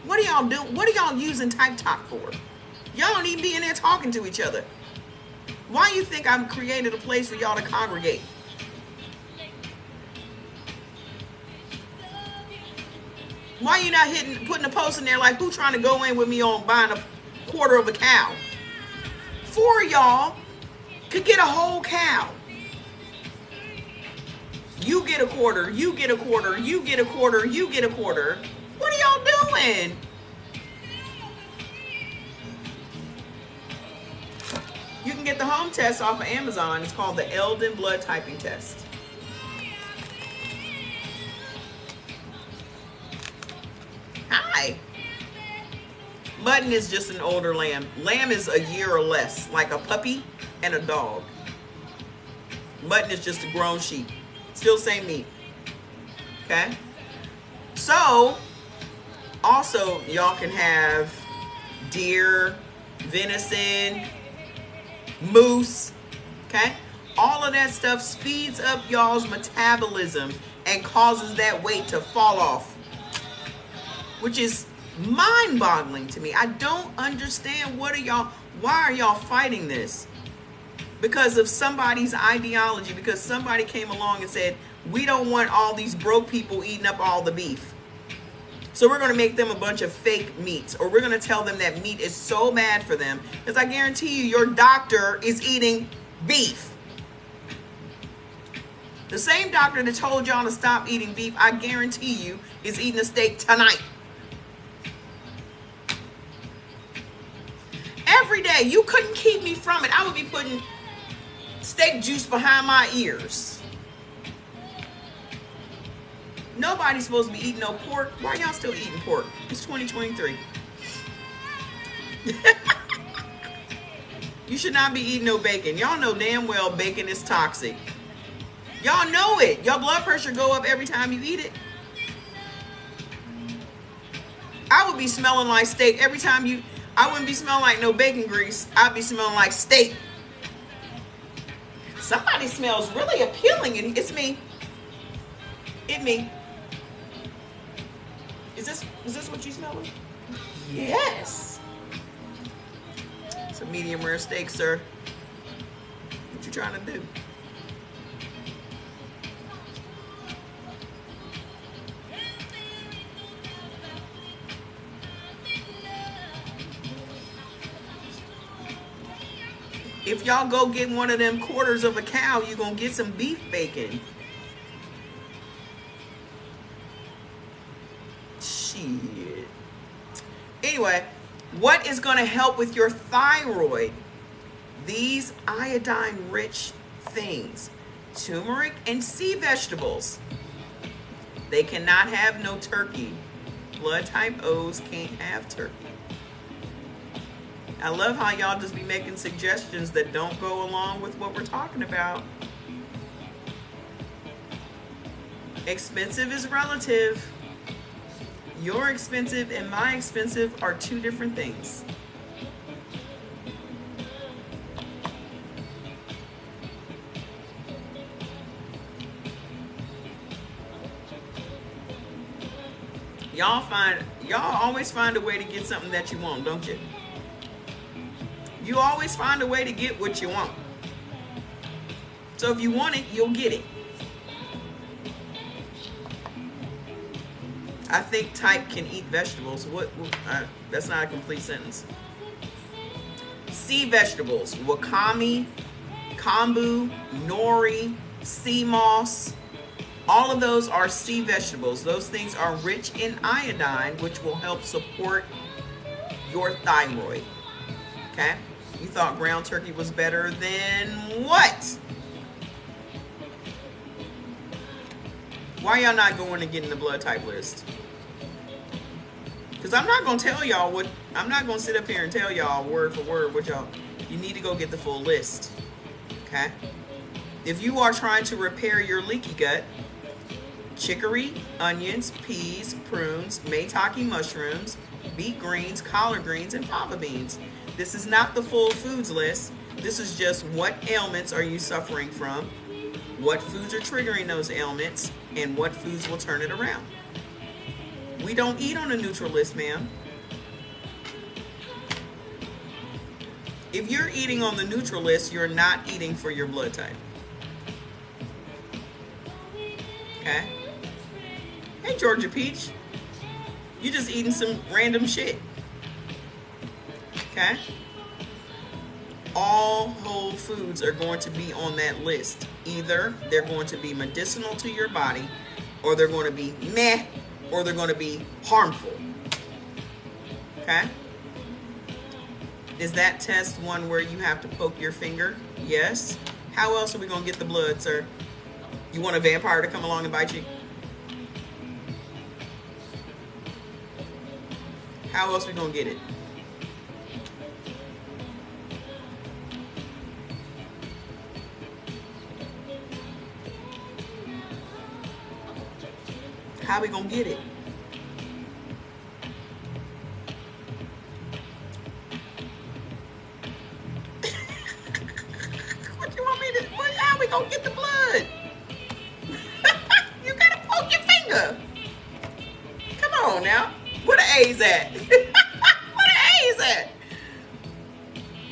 What do y'all do? What are y'all using Type Talk for? Y'all don't even be in there talking to each other. Why you think I've created a place for y'all to congregate? Why you not putting a post in there like, who trying to go in with me on buying a quarter of a cow? 4 of y'all could get a whole cow. You get a quarter, you get a quarter, you get a quarter, you get a quarter. What are y'all doing? You can get the home test off of Amazon. It's called the Eldon Blood Typing Test. Hi. Mutton is just an older lamb. Lamb is a year or less, like a puppy and a dog. Mutton is just a grown sheep. Still same meat. Okay? So, also, y'all can have deer, venison, moose, okay? All of that stuff speeds up y'all's metabolism and causes that weight to fall off, which is mind-boggling to me. I don't understand why are y'all fighting this? Because of somebody's ideology, because somebody came along and said, we don't want all these broke people eating up all the beef. So we're going to make them a bunch of fake meats, or we're going to tell them that meat is so bad for them, because I guarantee you your doctor is eating beef. The same doctor that told y'all to stop eating beef, I guarantee you, is eating a steak tonight. Every day. You couldn't keep me from it. I would be putting steak juice behind my ears. Nobody's supposed to be eating no pork. Why are y'all still eating pork? It's 2023. You should not be eating no bacon. Y'all know damn well bacon is toxic. Y'all know it. Your blood pressure go up every time you eat it. I would be smelling like steak every time I wouldn't be smelling like no bacon grease. I'd be smelling like steak. Somebody smells really appealing, and it's me. It's me. Is this what you smelling? Yes. It's a medium rare steak, sir. What you trying to do? If y'all go get one of them quarters of a cow, you're going to get some beef bacon. Shit. Anyway, what is going to help with your thyroid? These iodine-rich things. Turmeric and sea vegetables. They cannot have no turkey. Blood type O's can't have turkey. I love how y'all just be making suggestions that don't go along with what we're talking about. Expensive is relative. Your expensive and my expensive are two different things. Y'all always find a way to get something that you want, don't you? You always find a way to get what you want. So if you want it, you'll get it. I think type can eat vegetables. That's not a complete sentence. Sea vegetables, wakame, kombu, nori, sea moss. All of those are sea vegetables. Those things are rich in iodine, which will help support your thyroid. Okay? You thought ground turkey was better than what? Why y'all not going and getting the blood type list? Because I'm not going to tell y'all what, I'm not going to sit up here and tell y'all word for word what y'all, you need to go get the full list. Okay? If you are trying to repair your leaky gut, chicory, onions, peas, prunes, maitake mushrooms, beet greens, collard greens, and fava beans. This is not the full foods list. This is just what ailments are you suffering from, what foods are triggering those ailments, and what foods will turn it around. We don't eat on a neutral list, ma'am. If you're eating on the neutral list, you're not eating for your blood type. Okay? Hey, Georgia Peach. You just eating some random shit. Okay? All whole foods are going to be on that list. Either they're going to be medicinal to your body, or they're going to be meh, or they're going to be harmful. Okay? Is that test one where you have to poke your finger? Yes. How else are we going to get the blood, sir? You want a vampire to come along and bite you? How else are we going to get it? How are we going to get it? What you want me to, how are we going to get the blood? You got to poke your finger. Come on now. Where the A's at? Where the A's at?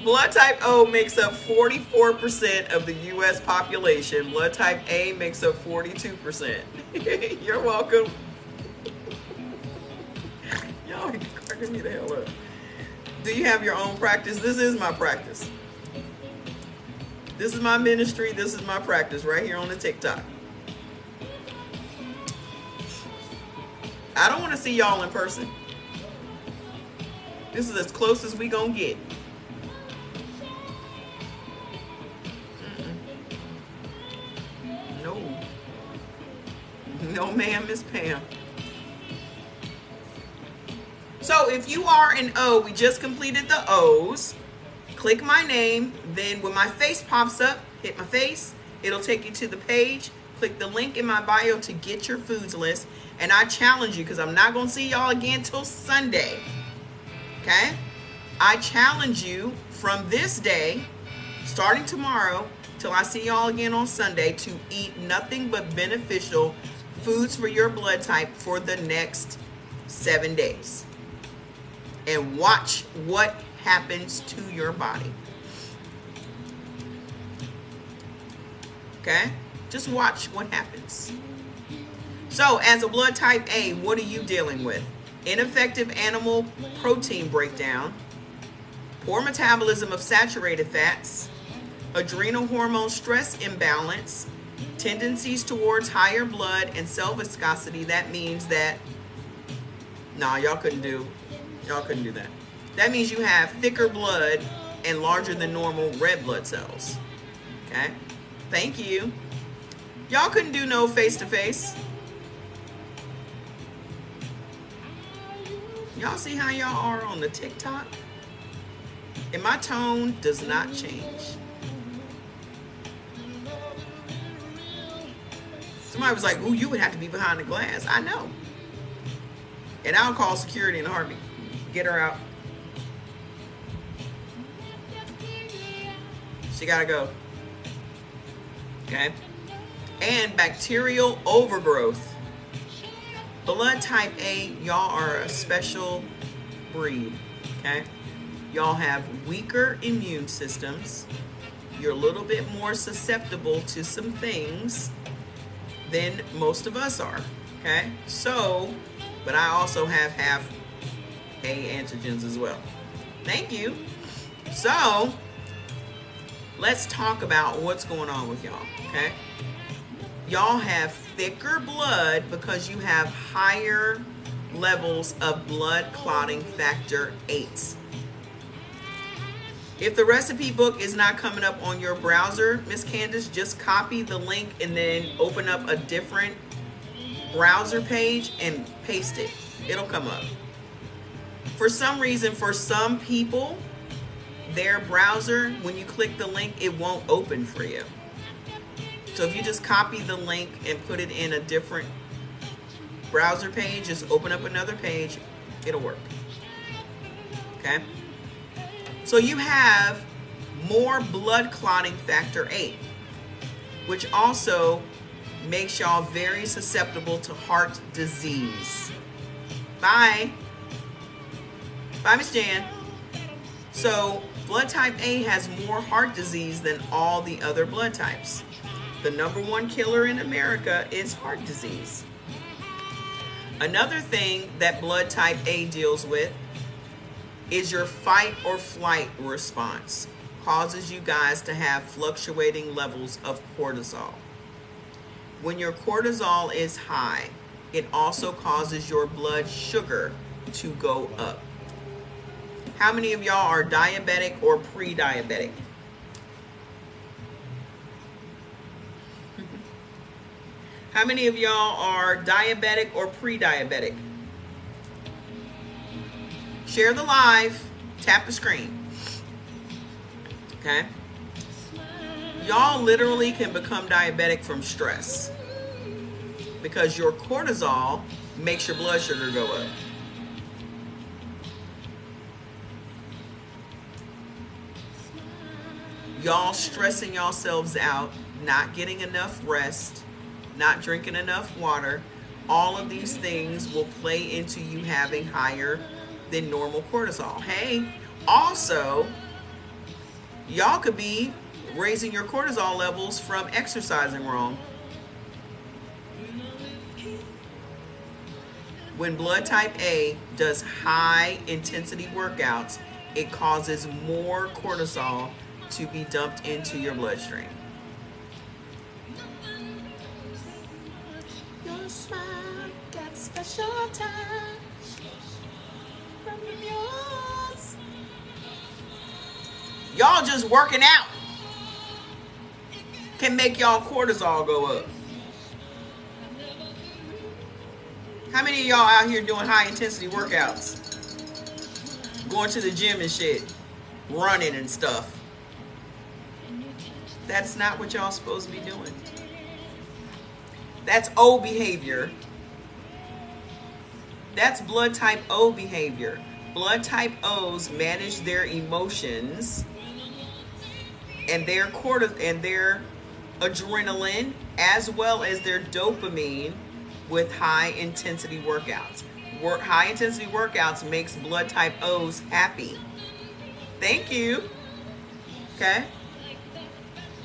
Blood type O makes up 44% of the U.S. population. Blood type A makes up 42%. You're welcome. Y'all are cracking me the hell up. Do you have your own practice? This is my practice. This is my ministry. This is my practice right here on the TikTok. I don't want to see y'all in person. This is as close as we gonna get. No, ma'am, Miss Pam. So if you are an O, we just completed the O's. Click my name. Then when my face pops up, hit my face. It'll take you to the page. Click the link in my bio to get your foods list. And I challenge you, because I'm not going to see y'all again till Sunday. Okay? I challenge you from this day, starting tomorrow, till I see y'all again on Sunday, to eat nothing but beneficial foods for your blood type for the next 7 days. And watch what happens to your body. Okay? Just watch what happens. So, as a blood type A, what are you dealing with? Ineffective animal protein breakdown, poor metabolism of saturated fats, adrenal hormone stress imbalance, tendencies towards higher blood and cell viscosity. That means that, nah, y'all couldn't do that. That means you have thicker blood and larger than normal red blood cells. Okay? Thank you. Y'all couldn't do no face-to-face. Y'all see how y'all are on the TikTok? And my tone does not change. Somebody was like, ooh, you would have to be behind the glass. I know. And I'll call security in a heartbeat. Get her out. She gotta go. Okay? And bacterial overgrowth. Blood type A, y'all are a special breed. Okay? Y'all have weaker immune systems. You're a little bit more susceptible to some things than most of us are. Okay? So, but I also have half A antigens as well. Thank you. So, let's talk about what's going on with y'all. Okay? Y'all have thicker blood because you have higher levels of blood clotting factor 8. If the recipe book is not coming up on your browser, Miss Candace, just copy the link and then open up a different browser page and paste it. It'll come up. For some reason, for some people, their browser, when you click the link, it won't open for you. So if you just copy the link and put it in a different browser page, just open up another page, it'll work. Okay? So you have more blood clotting factor 8, which also makes y'all very susceptible to heart disease. Bye. Bye, Miss Jan. So blood type A has more heart disease than all the other blood types. The number one killer in America is heart disease. Another thing that blood type A deals with is your fight or flight response. Causes you guys to have fluctuating levels of cortisol. When your cortisol is high, it also causes your blood sugar to go up. How many of y'all are diabetic or pre-diabetic? How many of y'all are diabetic or pre-diabetic? Share the live, tap the screen. Okay? Y'all literally can become diabetic from stress because your cortisol makes your blood sugar go up. Y'all stressing yourselves out, not getting enough rest, not drinking enough water, all of these things will play into you having higher than normal cortisol. Hey, also, y'all could be raising your cortisol levels from exercising wrong. When blood type A does high intensity workouts, it causes more cortisol to be dumped into your bloodstream. Your smile got special touch from yours. Y'all just working out can make y'all cortisol go up. How many of y'all out here doing high intensity workouts? Going to the gym and shit, running and stuff. That's not what y'all supposed to be doing. That's O behavior. That's blood type O behavior. Blood type O's manage their emotions and their adrenaline as well as their dopamine with high intensity workouts. High intensity workouts makes blood type O's happy. Thank you. Okay?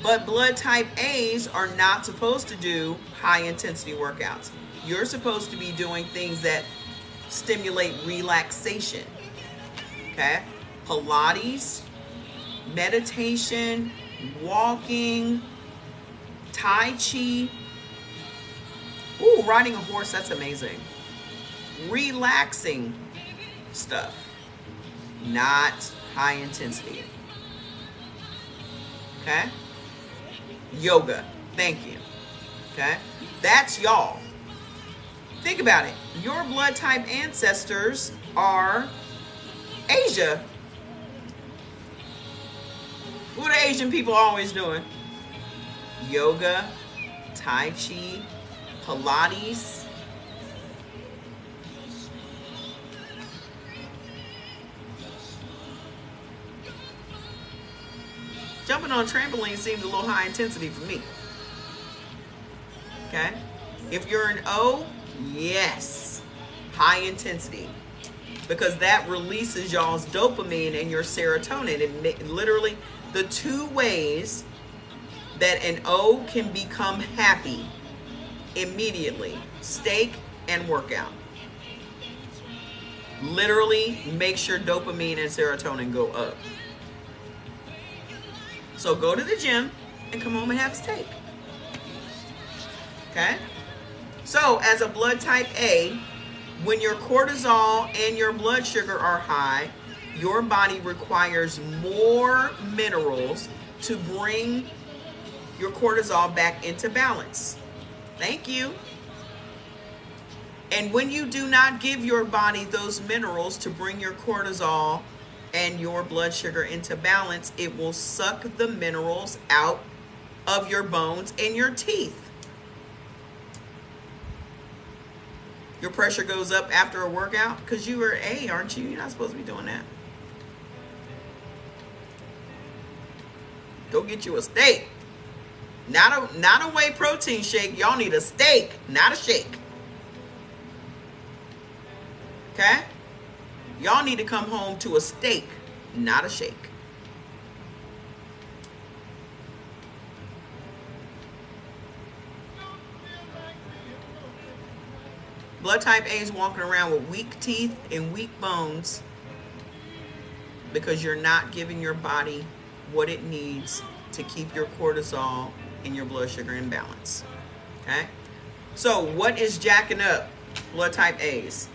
But blood type A's are not supposed to do high intensity workouts. You're supposed to be doing things that stimulate relaxation. Okay? Pilates, meditation, walking, Tai Chi. Ooh, riding a horse, that's amazing. Relaxing stuff. not high intensity. Okay? Yoga. Thank you. Okay? That's y'all. Think about it. Your blood type ancestors are Asia. What are Asian people always doing? Yoga, Tai Chi, Pilates. Jumping on trampoline seems a little high intensity for me. Okay? If you're an O, yes, high intensity. Because that releases y'all's dopamine and your serotonin. It literally, the two ways that an O can become happy immediately: steak and workout. Literally makes your dopamine and serotonin go up. So go to the gym and come home and have steak. Okay? So as a blood type A, when your cortisol and your blood sugar are high, your body requires more minerals to bring your cortisol back into balance. Thank you. And when you do not give your body those minerals to bring your cortisol and your blood sugar into balance, it will suck the minerals out of your bones and your teeth. Your pressure goes up after a workout because you are A, aren't you? You're not supposed to be doing that. Go get you a steak. Not a whey protein shake. Y'all need a steak, not a shake. Okay? Y'all need to come home to a steak, not a shake. Blood type A is walking around with weak teeth and weak bones because you're not giving your body what it needs to keep your cortisol and your blood sugar in balance. Okay? So what is jacking up blood type A's?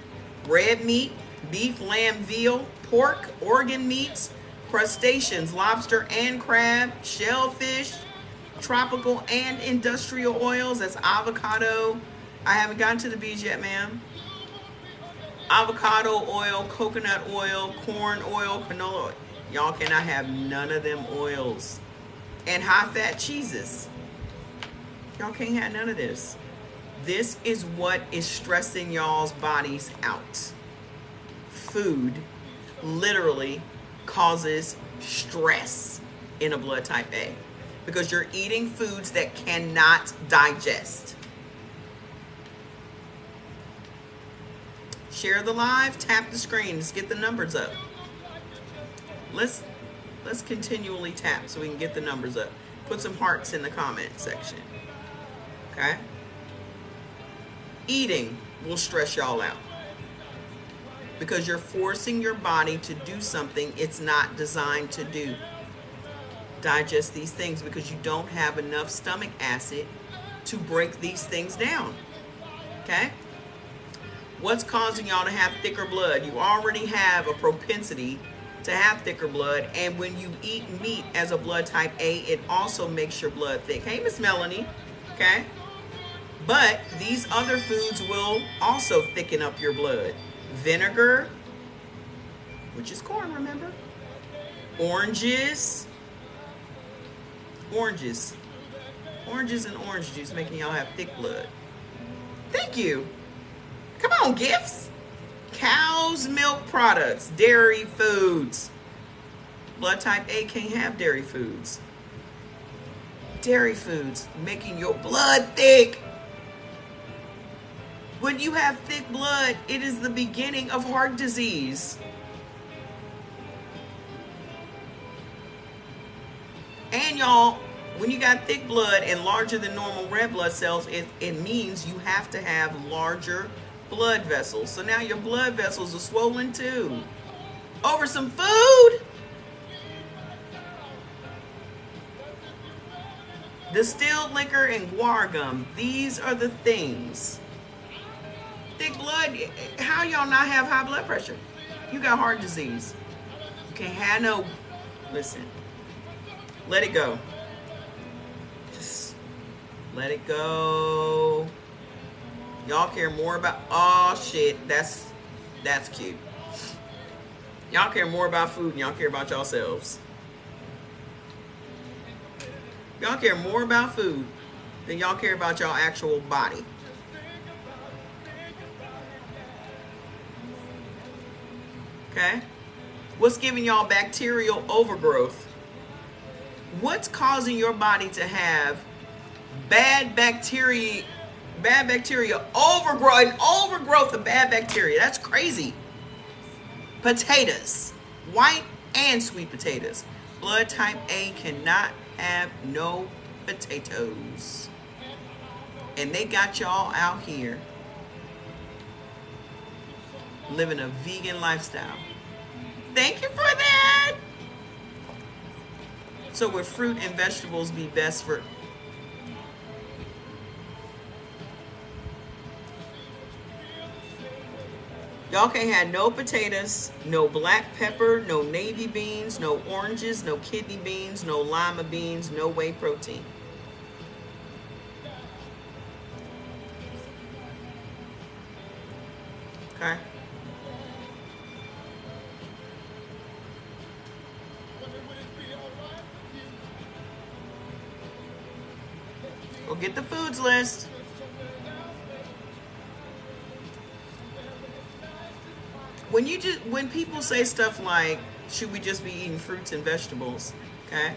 Red meat, beef, lamb, veal, pork, organ meats, crustaceans, lobster and crab, shellfish, tropical and industrial oils. That's avocado. I haven't gotten to the bees yet, ma'am. Avocado oil, coconut oil, corn oil, canola oil. Y'all cannot have none of them oils. And high-fat cheeses. Y'all can't have none of this. This is what is stressing y'all's bodies out. Food literally causes stress in a blood type A because you're eating foods that cannot digest. Share the live, tap the screen, let's get the numbers up. Let's continually tap so we can get the numbers up. Put some hearts in the comment section. Okay? Eating will stress y'all out because you're forcing your body to do something it's not designed to do. Digest these things because you don't have enough stomach acid to break these things down. Okay? What's causing y'all to have thicker blood? You already have a propensity to have thicker blood, and when you eat meat as a blood type A, it also makes your blood thick. Hey, Miss Melanie. Okay? But these other foods will also thicken up your blood. Vinegar, which is corn, remember? Oranges and orange juice making y'all have thick blood. Thank you. Come on, gifts. Cow's milk products, dairy foods. Blood type A can't have dairy foods. Dairy foods making your blood thick. When you have thick blood, it is the beginning of heart disease. And y'all, when you got thick blood and larger than normal red blood cells, it means you have to have larger blood vessels. So now your blood vessels are swollen too. Over some food. Distilled liquor and guar gum. These are the things. Thick blood, how y'all not have high blood pressure? You got heart disease. You can't have no, listen, let it go. Just let it go. Y'all care more about, oh shit, that's cute. Y'all care more about food than y'all care about yourselves. Y'all care more about food than y'all care about y'all actual body. Okay? What's giving y'all bacterial overgrowth? What's causing your body to have bad bacteria overgrowth, an overgrowth of bad bacteria? That's crazy. Potatoes, white and sweet potatoes. Blood type A cannot have no potatoes. And they got y'all out here living a vegan lifestyle. Thank you for that. So would fruit and vegetables be best for... Y'all can't have no potatoes, no black pepper, no navy beans, no oranges, no kidney beans, no lima beans, no whey protein. Okay? Go get the foods list. When people say stuff like, should we just be eating fruits and vegetables? Okay.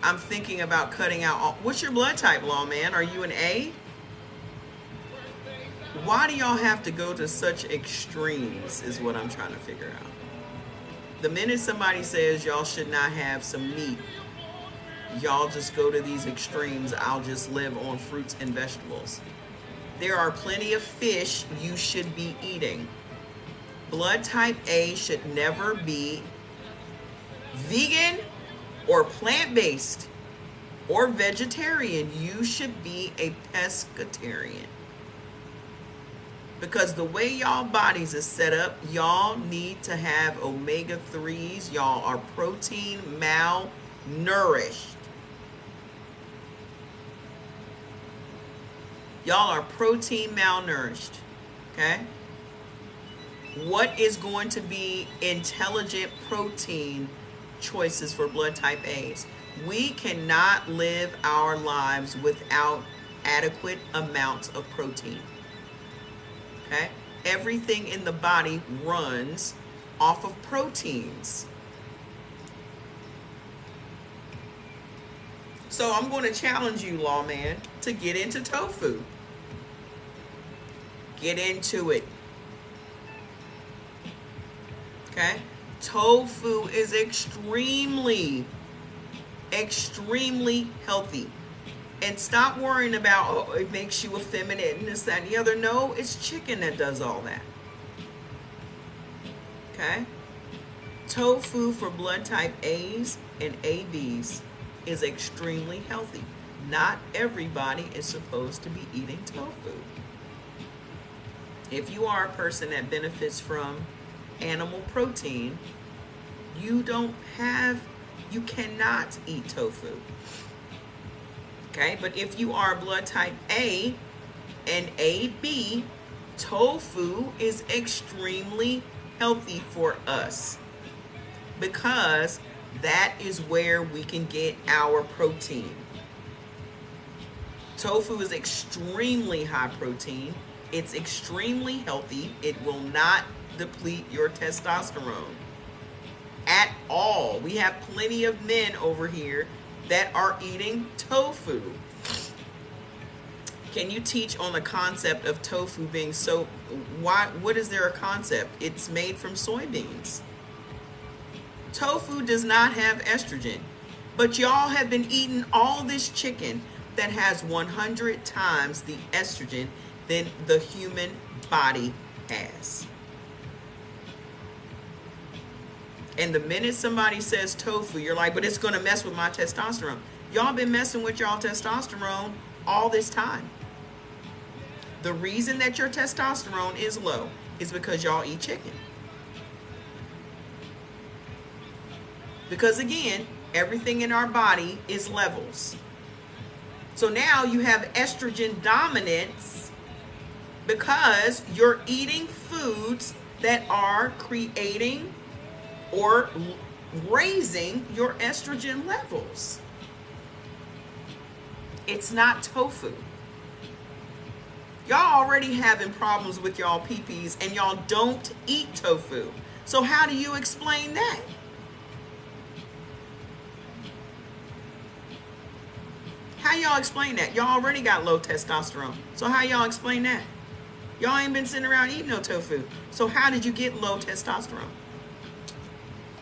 I'm thinking about cutting out all, what's your blood type, Lawman? Are you an A? Why do y'all have to go to such extremes is what I'm trying to figure out. The minute somebody says y'all should not have some meat, y'all just go to these extremes. I'll just live on fruits and vegetables. There are plenty of fish you should be eating. Blood type A should never be vegan or plant-based or vegetarian. You should be a pescatarian. Because the way y'all bodies is set up, y'all need to have omega-3s. Y'all are protein malnourished. Y'all are protein malnourished, okay? What is going to be intelligent protein choices for blood type A's? We cannot live our lives without adequate amounts of protein, okay? Everything in the body runs off of proteins. So I'm going to challenge you, Lawman, to get into tofu. Get into it. Okay? Tofu is extremely healthy. And stop worrying about, oh, it makes you effeminate and this, that, and the other. No, it's chicken that does all that. Okay? Tofu for blood type A's and ABs is extremely healthy. Not everybody is supposed to be eating tofu. If you are a person that benefits from animal protein, you cannot eat tofu. Okay, but if you are blood type A and AB, tofu is extremely healthy for us because that is where we can get our protein. Tofu is extremely high protein. It's extremely healthy. It will not deplete your testosterone at all. We have plenty of men over here that are eating tofu. Can you teach on the concept of tofu being so, what is there a concept? It's made from soybeans. Tofu does not have estrogen, but y'all have been eating all this chicken that has 100 times the estrogen than the human body has. And the minute somebody says tofu, you're like, but it's going to mess with my testosterone. Y'all been messing with y'all testosterone all this time. The reason that your testosterone is low is because y'all eat chicken. Because again, everything in our body is levels. So now you have estrogen dominance because you're eating foods that are creating or raising your estrogen levels. It's not tofu. Y'all already having problems with y'all peepees and y'all don't eat tofu. So how do you explain that? How y'all explain that? Y'all already got low testosterone. So how y'all explain that? Y'all ain't been sitting around eating no tofu. So how did you get low testosterone?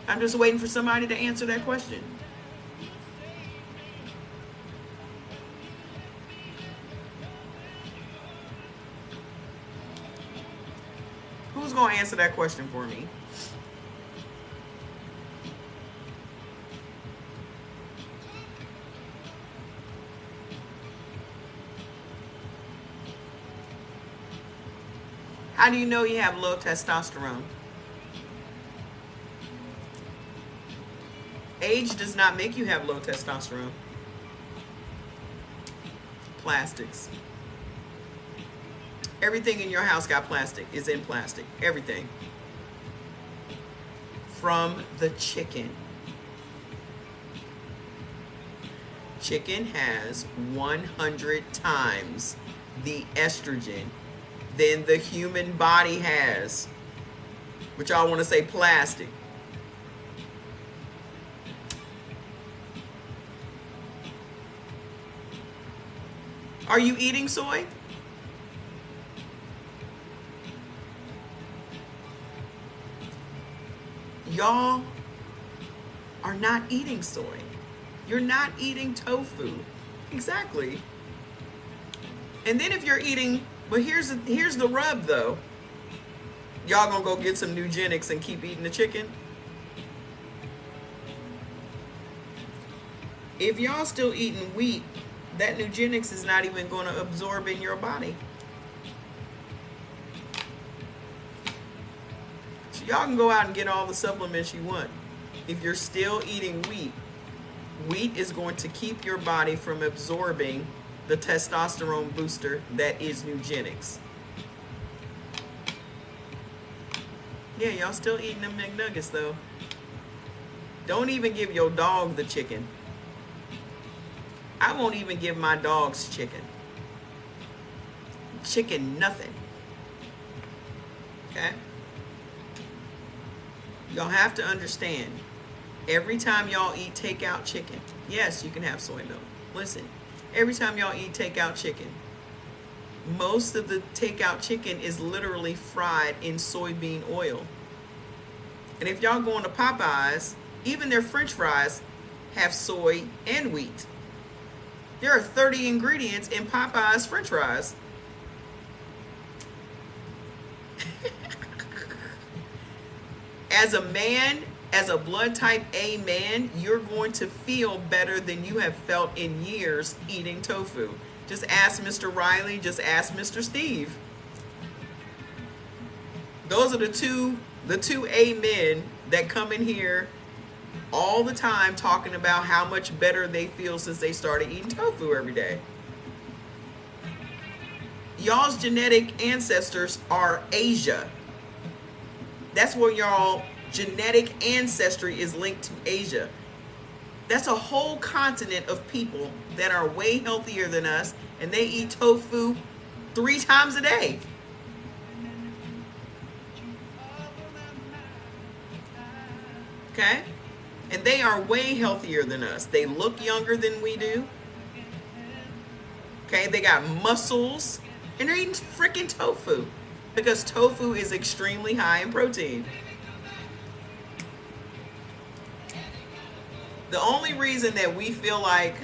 I'm just waiting for somebody to answer that question. Who's going to answer that question for me? How do you know you have low testosterone? Age does not make you have low testosterone. Plastics. Everything in your house got plastic, is in plastic. Everything. From the chicken. Chicken has 100 times the estrogen than the human body has. But y'all want to say plastic. Are you eating soy? Y'all are not eating soy. You're not eating tofu. Exactly. And then if you're eating, but here's the rub though. Y'all gonna go get some Nugenics and keep eating the chicken? If y'all still eating wheat, that Nugenics is not even going to absorb in your body. So y'all can go out and get all the supplements you want. If you're still eating wheat, wheat is going to keep your body from absorbing the testosterone booster that is Nugenics. Yeah, y'all still eating them McNuggets though. Don't even give your dog the chicken. I won't even give my dogs chicken. Chicken nothing. Okay? Y'all have to understand, every time y'all eat takeout chicken, yes, you can have soy milk. Listen, every time y'all eat takeout chicken, most of the takeout chicken is literally fried in soybean oil. And if y'all go into Popeyes, even their French fries have soy and wheat. There are 30 ingredients in Popeye's French fries. As a man, as a blood type A man, you're going to feel better than you have felt in years eating tofu. Just ask Mr. Riley, just ask Mr. Steve. Those are the two A men that come in here all the time talking about how much better they feel since they started eating tofu every day. Y'all's genetic ancestors are Asia. That's where y'all genetic ancestry is linked to Asia. That's a whole continent of people that are way healthier than us, and they eat tofu 3 times a day. Okay? And they are way healthier than us. They look younger than we do. Okay, they got muscles. And they're eating freaking tofu. Because tofu is extremely high in protein. The only reason that we feel like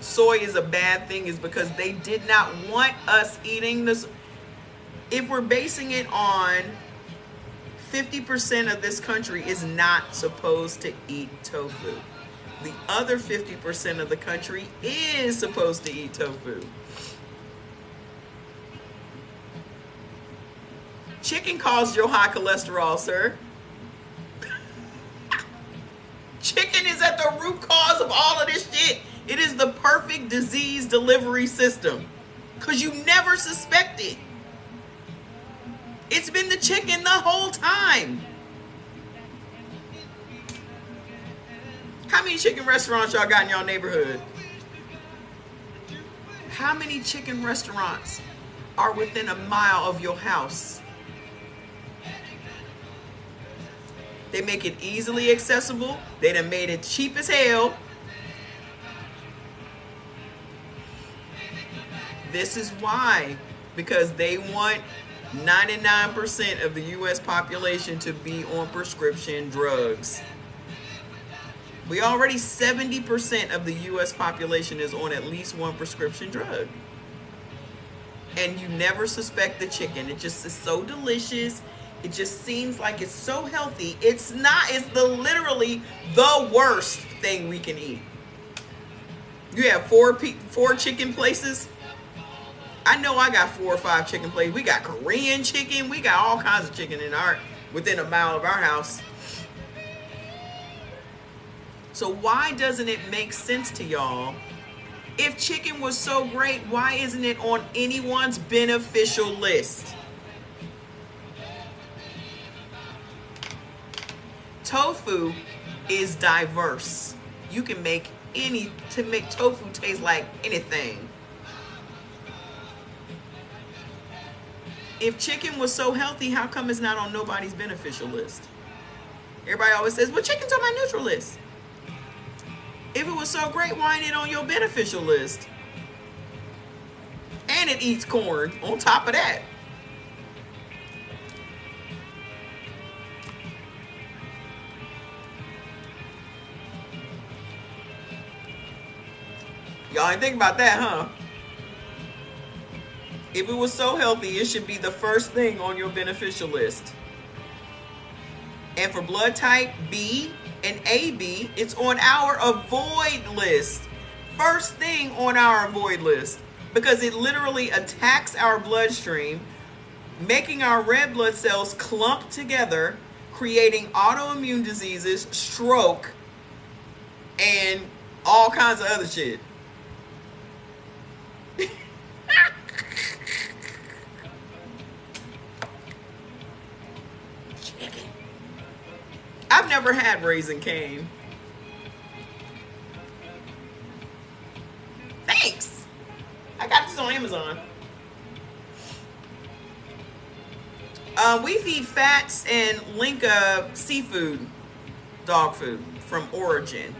soy is a bad thing is because they did not want us eating this. If we're basing it on 50% of this country is not supposed to eat tofu. The other 50% of the country is supposed to eat tofu. Chicken causes your high cholesterol, sir. Chicken is at the root cause of all of this shit. It is the perfect disease delivery system. Because you never suspect it. It's been the chicken the whole time. How many chicken restaurants y'all got in y'all neighborhood? How many chicken restaurants are within a mile of your house? They make it easily accessible. They done made it cheap as hell. This is why. Because they want 99% of the U.S. population to be on prescription drugs. We already 70% of the U.S. population is on at least one prescription drug. And you never suspect the chicken. It just is so delicious. It just seems like it's so healthy. It's not. It's literally the worst thing we can eat. You have four chicken places. I know I got 4 or 5 chicken places. We got Korean chicken. We got all kinds of chicken within a mile of our house. So why doesn't it make sense to y'all? If chicken was so great, why isn't it on anyone's beneficial list? Tofu is diverse. You can make tofu taste like anything. If chicken was so healthy, how come it's not on nobody's beneficial list? Everybody always says, well, chicken's on my neutral list. If it was so great, why ain't it on your beneficial list? And it eats corn on top of that. Y'all ain't think about that, huh? If it was so healthy, it should be the first thing on your beneficial list. And for blood type B and AB, it's on our avoid list. First thing on our avoid list. Because it literally attacks our bloodstream, making our red blood cells clump together, creating autoimmune diseases, stroke, and all kinds of other shit. I've never had Raising Cane. Thanks. I got this on Amazon. We feed Fats and Linka seafood, dog food from Origin.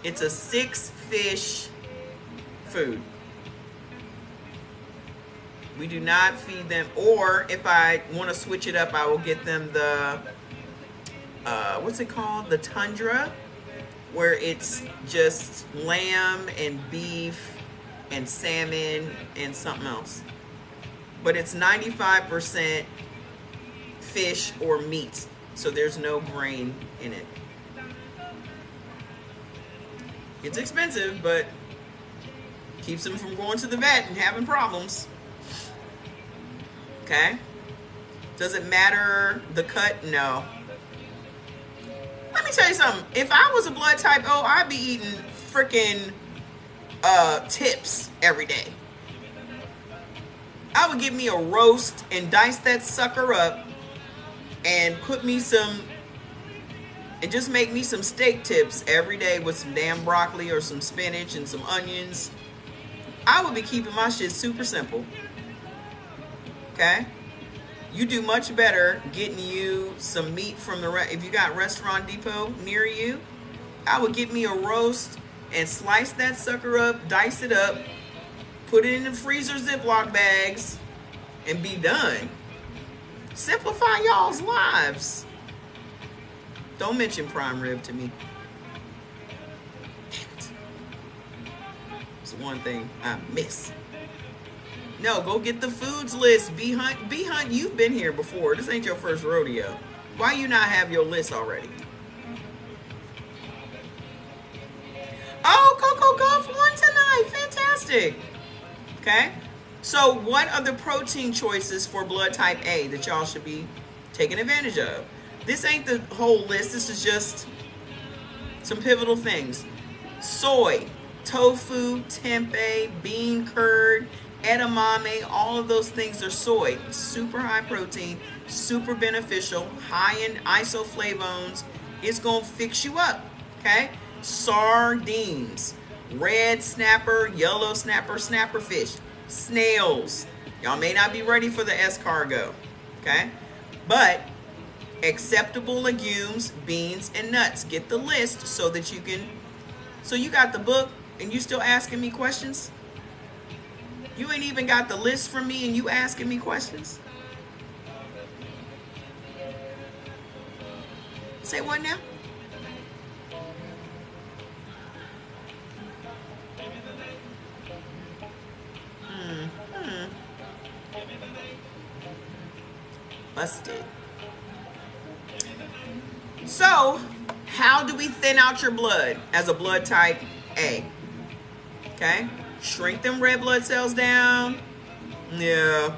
It's a 6-fish food. We do not feed them, or if I want to switch it up, I will get them the what's it called? The Tundra, where it's just lamb and beef and salmon and something else. But it's 95% fish or meat, so there's no grain in it. It's expensive, but keeps them from going to the vet and having problems. Okay? Does it matter the cut? No. Let me tell you something. If I was a blood type O, I'd be eating freaking tips every day. I would give me a roast and dice that sucker up and put me some, and just make me some steak tips every day with some damn broccoli or some spinach and some onions. I would be keeping my shit super simple. Okay? You do much better getting you some meat from if you got Restaurant Depot near you, I would get me a roast and slice that sucker up, dice it up, put it in the freezer Ziploc bags, and be done. Simplify y'all's lives. Don't mention prime rib to me. Damn it. It's the one thing I miss. No, go get the foods list. B Hunt, you've been here before. This ain't your first rodeo. Why you not have your list already? Oh, Coco Golf won tonight. Fantastic. Okay. So what are the protein choices for blood type A that y'all should be taking advantage of? This ain't the whole list. This is just Some pivotal things. Soy, tofu, tempeh, bean curd, edamame, all of those things are soy. Super high protein, super beneficial, high in isoflavones. It's going to fix you up, okay? Sardines, red snapper, yellow snapper, snapper fish, snails. Y'all may not be ready for the escargot, okay? But acceptable legumes, beans, and nuts. Get the list so that you can. So you got the book and you still asking me questions? You ain't even got the list from me and you asking me questions? Say what now? Busted. So, how do we thin out your blood as a blood type A? Okay? Shrink them red blood cells down. Yeah.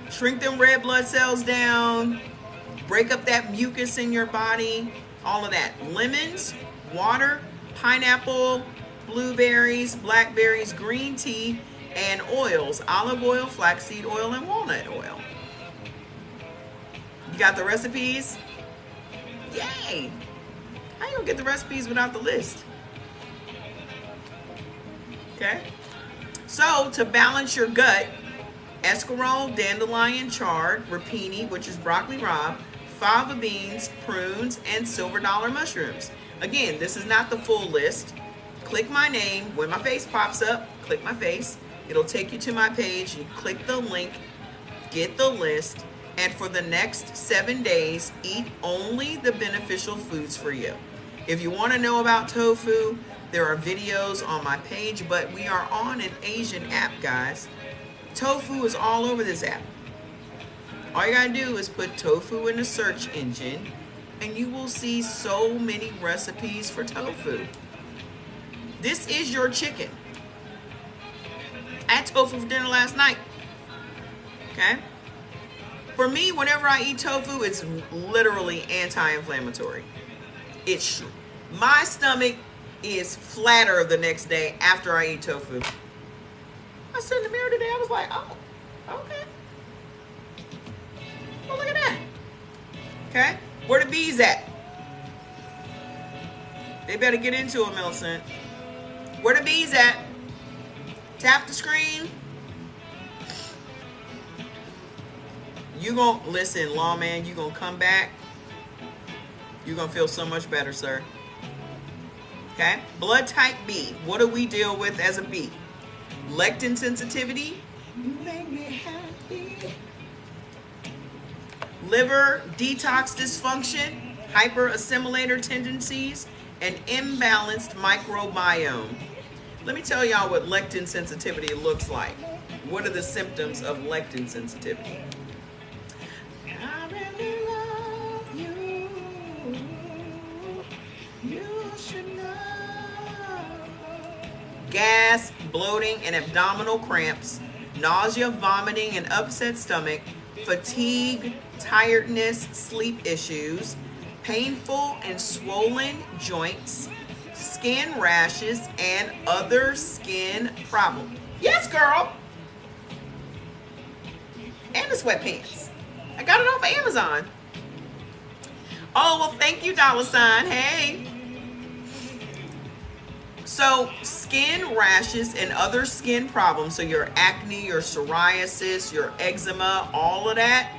Shrink them red blood cells down. Break up that mucus in your body. All of that. Lemons, water, pineapple, blueberries, blackberries, green tea, and oils. Olive oil, flaxseed oil, and walnut oil. You got the recipes? Yay! How you gonna get the recipes without the list? Okay? So, to balance your gut, escarole, dandelion chard, rapini, which is broccoli rabe, fava beans, prunes, and silver dollar mushrooms. Again, this is not the full list. Click my name. When my face pops up, click my face. It'll take you to my page. You click the link, get the list, and for the next 7 days, eat only the beneficial foods for you. If you want to know about tofu, there are videos on my page, but we are on an Asian app, guys. Tofu is all over this app. All you gotta do is put tofu in the search engine, and you will see so many recipes for tofu. This is your chicken. I had tofu for dinner last night. Okay? For me, whenever I eat tofu, it's literally anti-inflammatory. My stomach is flatter the next day after I eat tofu. I stood in the mirror today, I was like, oh, okay. Well, look at that. Okay? Where the bees at? They better get into it, Millicent. Where the bees at? Tap the screen. You gonna listen, lawman, you gonna come back. You're gonna feel so much better, sir. Okay? Blood type B. What do we deal with as a B? Lectin sensitivity. You make me happy. Liver detox dysfunction, hyperassimilator tendencies, and imbalanced microbiome. Let me tell y'all what lectin sensitivity looks like. What are the symptoms of lectin sensitivity? I really love you. You should know. Gas, bloating, and abdominal cramps, nausea, vomiting, and upset stomach, fatigue, tiredness, sleep issues, painful and swollen joints, skin rashes, and other skin problems. Yes, girl. And the sweatpants. I got it off of Amazon. Oh, well, thank you, $. Hey. So, skin rashes and other skin problems, so your acne, your psoriasis, your eczema, all of that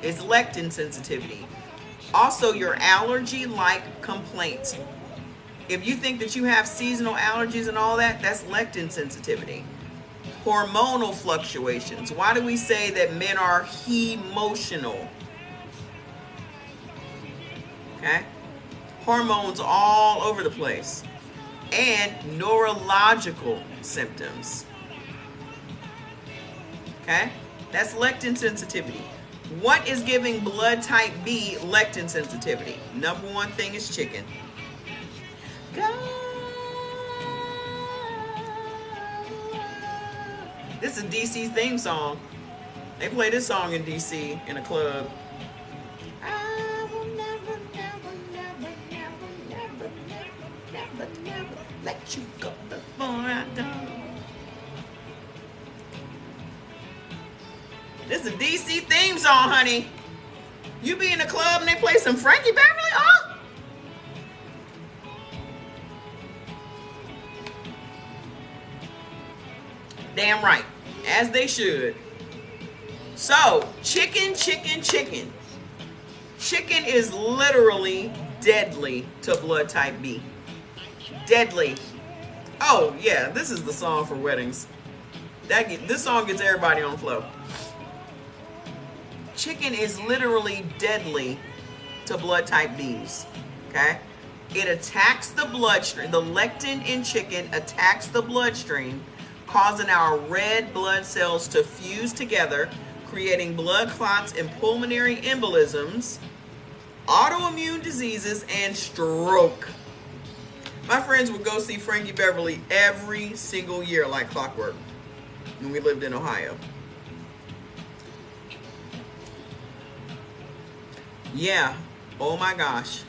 is lectin sensitivity. Also, your allergy-like complaints. If you think that you have seasonal allergies and all that, that's lectin sensitivity. Hormonal fluctuations. Why do we say that men are emotional? Okay? Hormones all over the place. And neurological symptoms. Okay? That's lectin sensitivity. What is giving blood type B lectin sensitivity? Number one thing is chicken. This is DC's theme song. They play this song in DC in a club. I will never, never, never, never, never, never never let you go before I go. This is a DC theme song, honey. You be in the club and they play some Frankie Beverly? Oh! Damn right. As they should. So, chicken, chicken, chicken. Chicken is literally deadly to blood type B. Deadly. Oh, yeah, this is the song for weddings. This song gets everybody on flow. Chicken is literally deadly to blood type Bs. Okay? It attacks the bloodstream. The lectin in chicken attacks the bloodstream, causing our red blood cells to fuse together, creating blood clots and pulmonary embolisms, autoimmune diseases, and stroke. My friends would go see Frankie Beverly every single year like clockwork when we lived in Ohio. Yeah, oh my gosh.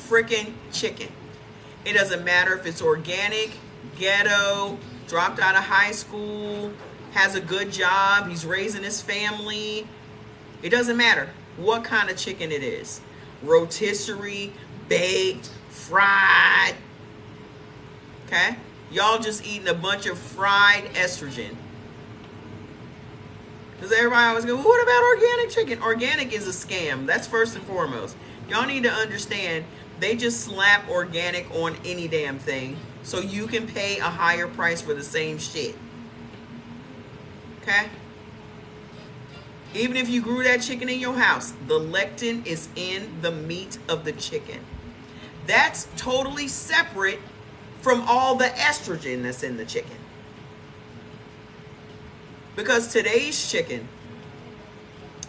Freaking chicken. It doesn't matter if it's organic, ghetto, dropped out of high school, has a good job, he's raising his family. It doesn't matter what kind of chicken it is. Rotisserie, baked, fried. Okay? Y'all just eating a bunch of fried estrogen. Because everybody always goes, well, what about organic chicken? Organic is a scam. That's first and foremost. Y'all need to understand, they just slap organic on any damn thing so you can pay a higher price for the same shit. Okay? Even if you grew that chicken in your house, the lectin is in the meat of the chicken. That's totally separate from all the estrogen that's in the chicken. Because today's chicken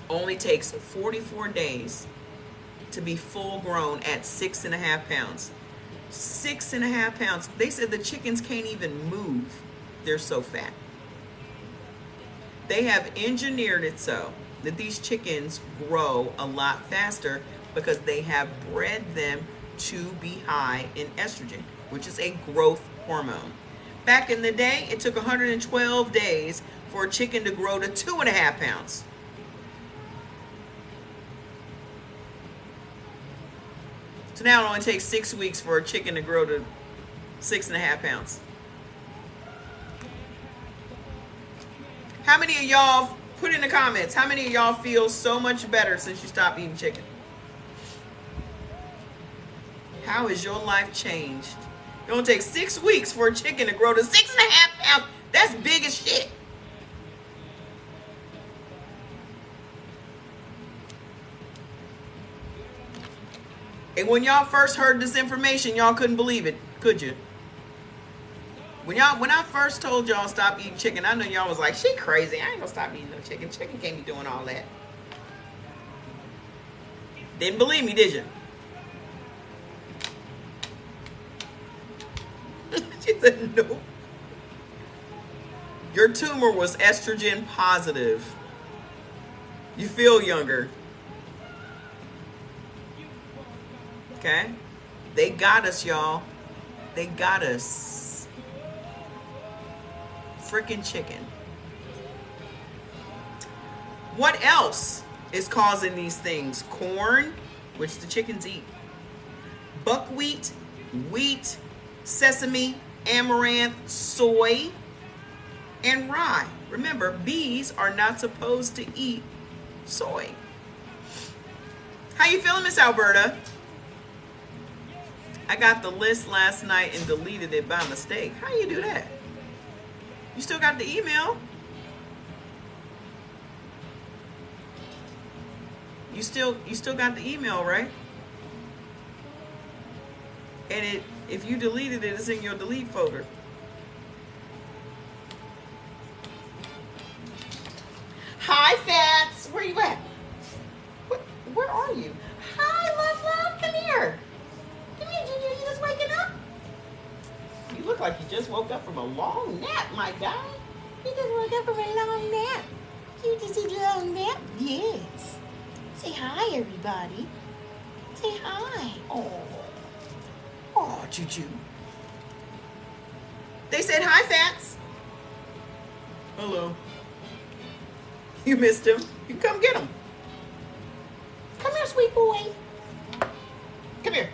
only takes 44 days to be full grown at 6.5 pounds. 6.5 pounds. They said the chickens can't even move. They're so fat. They have engineered it so that these chickens grow a lot faster because they have bred them to be high in estrogen, which is a growth hormone. Back in the day, it took 112 days for a chicken to grow to 2.5 pounds. So now it only takes 6 weeks for a chicken to grow to 6.5 pounds. How many of y'all, put in the comments, how many of y'all feel so much better since you stopped eating chicken? How has your life changed? It only takes 6 weeks for a chicken to grow to 6.5 pounds. That's big as shit. And when y'all first heard this information, y'all couldn't believe it, could you? When I first told y'all stop eating chicken, I know y'all was like, she crazy. I ain't gonna stop eating no chicken. Chicken can't be doing all that. Didn't believe me, did you? She said, no. Your tumor was estrogen positive. You feel younger. Okay? They got us, y'all. They got us. Freaking chicken. What else is causing these things? Corn, which the chickens eat. Buckwheat, wheat, sesame, amaranth, soy, and rye. Remember, bees are not supposed to eat soy. How you feeling, Miss Alberta? I got the list last night and deleted it by mistake. How you do that? You still got the email. You still got the email, right? And if you deleted it, it's in your delete folder. Hi, Fats. Where you at? Where are you? Hi, love. Come here. Come here, Ginger. You just waking up? You look like you just woke up from a long nap, my guy. You just woke up from a long nap. You just a long nap? Yes. Say hi, everybody. Say hi. Oh, Choo-choo. They said hi, Fats. Hello. You missed him. You come get him. Come here, sweet boy. Come here.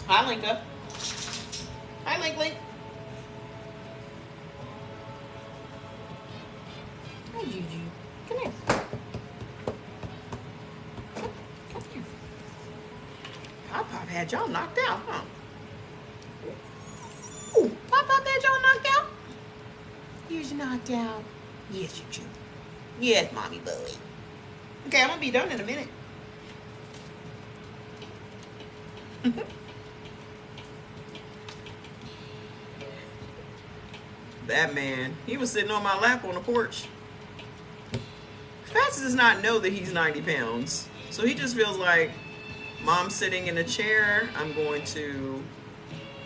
Hi, Linka. Hi, Link Link. Hi, Juju. Come here. Come here. Pop Pop had y'all knocked out, huh? Ooh, Pop Pop had y'all knocked out? Here's knocked out. Yes, Juju. Yes, mommy boy. Okay, I'm gonna be done in a minute. That man, he was sitting on my lap on the porch. Fats does not know that he's 90 pounds. So he just feels like, Mom's sitting in a chair, I'm going to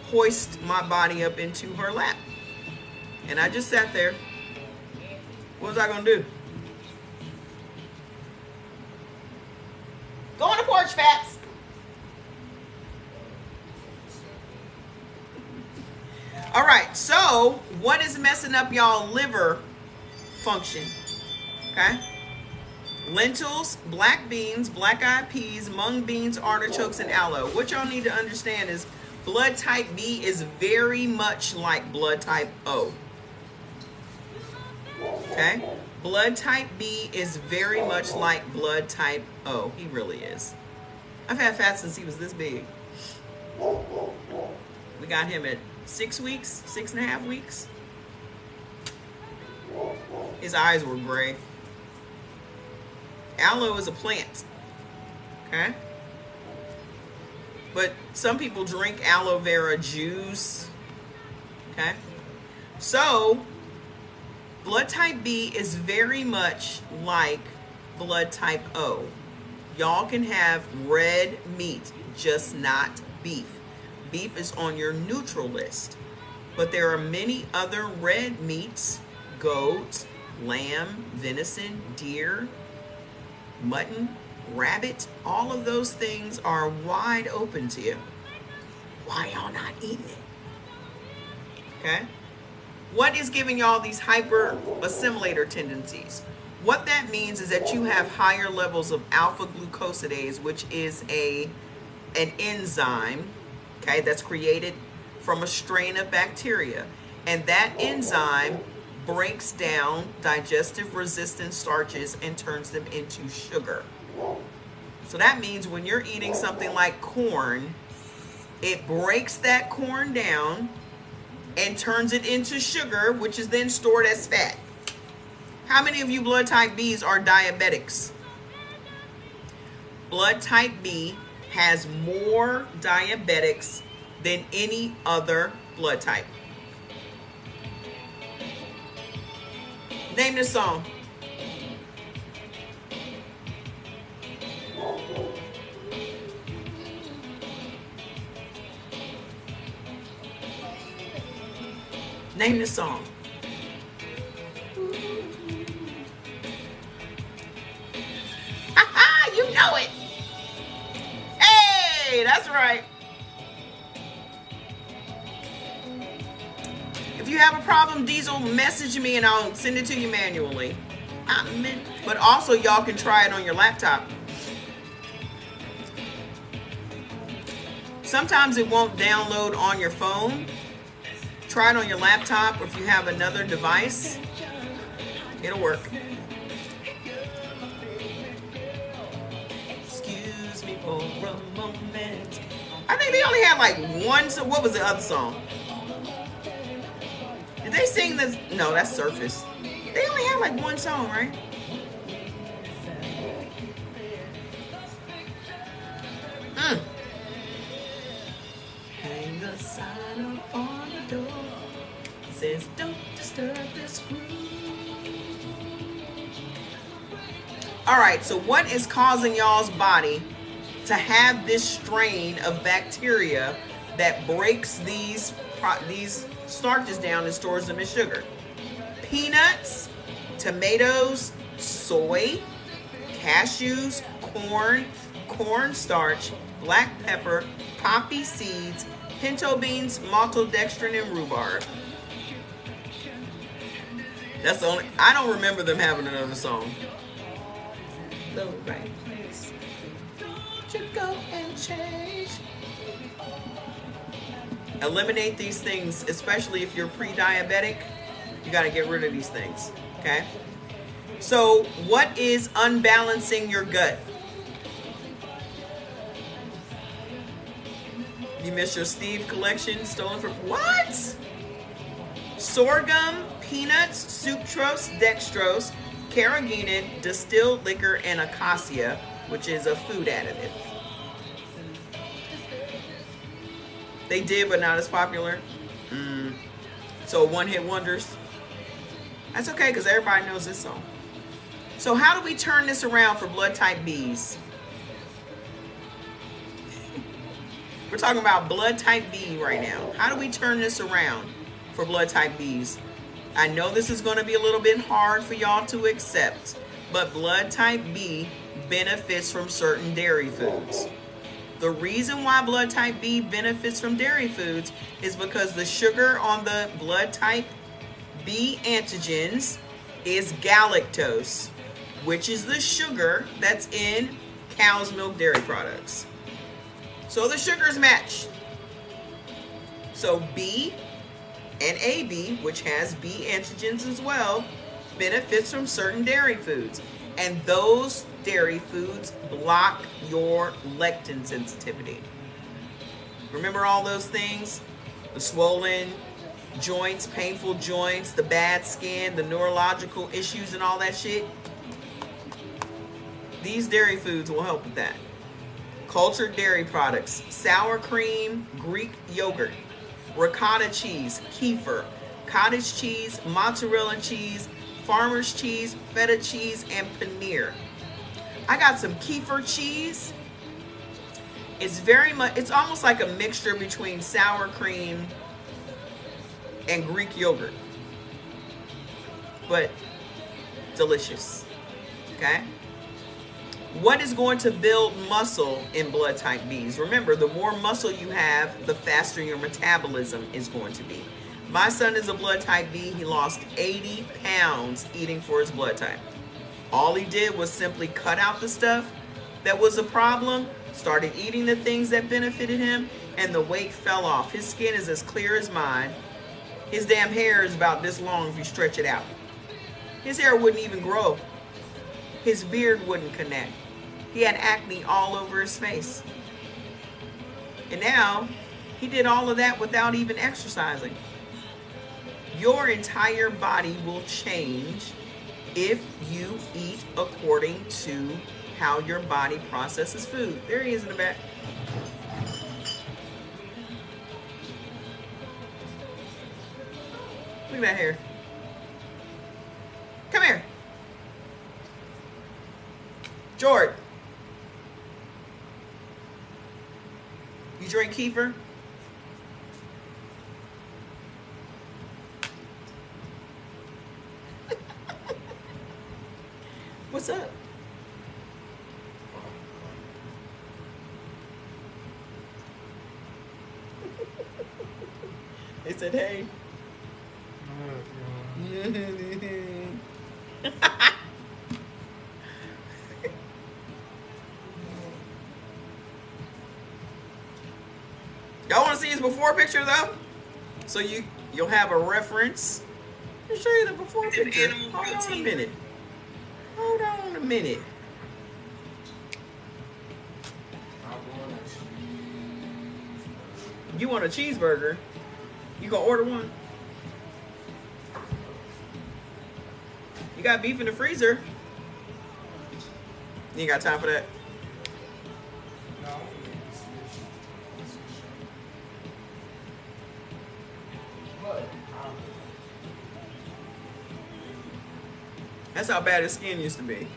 hoist my body up into her lap. And I just sat there. What was I gonna do? Go on the porch, Fats. All right, so what is messing up y'all liver function? Okay. Lentils, black beans, black-eyed peas, mung beans, artichokes, and aloe. What y'all need to understand is blood type B is very much like blood type O. Okay? Blood type B is very much like blood type O. He really is. I've had Fats since he was this big. We got him at 6 weeks, 6.5 weeks. His eyes were gray. Aloe is a plant. Okay? But some people drink aloe vera juice. Okay? So, blood type B is very much like blood type O. Y'all can have red meat, just not beef. Beef is on your neutral list. But there are many other red meats: goat, lamb, venison, deer, mutton, rabbit. All of those things are wide open to you. Why y'all not eating it? Okay? What is giving y'all these hyper assimilator tendencies? What that means is that you have higher levels of alpha glucosidase, which is an enzyme, okay, that's created from a strain of bacteria. And that enzyme breaks down digestive resistant starches and turns them into sugar. So that means when you're eating something like corn, it breaks that corn down and turns it into sugar, which is then stored as fat. How many of you blood type Bs are diabetics? Blood type B has more diabetics than any other blood type. Name this song. Name this song. You know it. Hey, that's right. If you have a problem, Diesel, message me and I'll send it to you manually. But also, y'all can try it on your laptop. Sometimes it won't download on your phone. Try it on your laptop, or if you have another device, it'll work. Excuse me for a moment. I think they only had like one. So what was the other song? Did they sing this? No, that's Surface. They only had like one song, right? Hang a sign up on the door. Says don't disturb this groove. All right, so what is causing y'all's body to have this strain of bacteria that breaks these starches down and stores them as sugar? Peanuts, tomatoes, soy, cashews, corn, cornstarch, black pepper, poppy seeds, Pinto beans, maltodextrin, and rhubarb. That's the only. I don't remember them having another song. The right place. Don't you go and change. Eliminate these things, especially if you're pre-diabetic. You got to get rid of these things. Okay. So, what is unbalancing your gut? You missed your Steve collection stolen from what? Sorghum, peanuts, sucrose, dextrose, carrageenan, distilled liquor, and acacia, which is a food additive. They did, but not as popular. So one-hit wonders. That's okay, because everybody knows this song. So how do we turn this around for blood type Bs? We're talking about blood type B right now. How do we turn this around for blood type Bs? I know this is going to be a little bit hard for y'all to accept, but blood type B benefits from certain dairy foods. The reason why blood type B benefits from dairy foods is because the sugar on the blood type B antigens is galactose, which is the sugar that's in cow's milk dairy products. So the sugars match. So B and AB, which has B antigens as well, benefits from certain dairy foods. And those dairy foods block your lectin sensitivity. Remember all those things? The swollen joints, painful joints, the bad skin, the neurological issues and all that shit. These dairy foods will help with that. Cultured dairy products, sour cream, Greek yogurt, ricotta cheese, kefir, cottage cheese, mozzarella cheese, farmer's cheese, feta cheese, and paneer. I got some kefir cheese. It's almost like a mixture between sour cream and Greek yogurt, but delicious. Okay. What is going to build muscle in blood type Bs? Remember, the more muscle you have, the faster your metabolism is going to be. My son is a blood type B. He lost 80 pounds eating for his blood type. All he did was simply cut out the stuff that was a problem, started eating the things that benefited him, and the weight fell off. His skin is as clear as mine. His damn hair is about this long if you stretch it out. His hair wouldn't even grow. His beard wouldn't connect. He had acne all over his face. And now, he did all of that without even exercising. Your entire body will change if you eat according to how your body processes food. There he is in the back. Look at that hair. Come here. George. You drink kefir? What's up? They said, hey. Y'all want to see his before picture though? So you'll have a reference. Let me show you the before picture. Hold on a minute. Hold on a minute. You want a cheeseburger? You gonna order one? You got beef in the freezer. You ain't got time for that. That's how bad his skin used to be.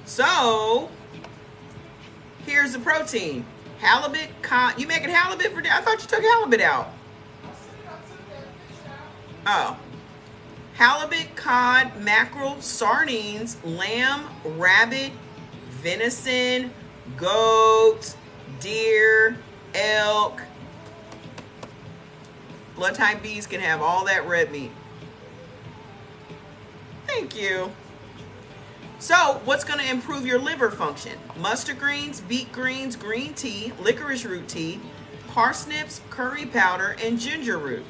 So, here's the protein. Halibut, you making halibut for dinner? I thought you took halibut out. Oh. Halibut, cod, mackerel, sardines, lamb, rabbit, venison, goat, deer, elk. Blood type Bs can have all that red meat. Thank you. So, what's going to improve your liver function? Mustard greens, beet greens, green tea, licorice root tea, parsnips, curry powder, and ginger root.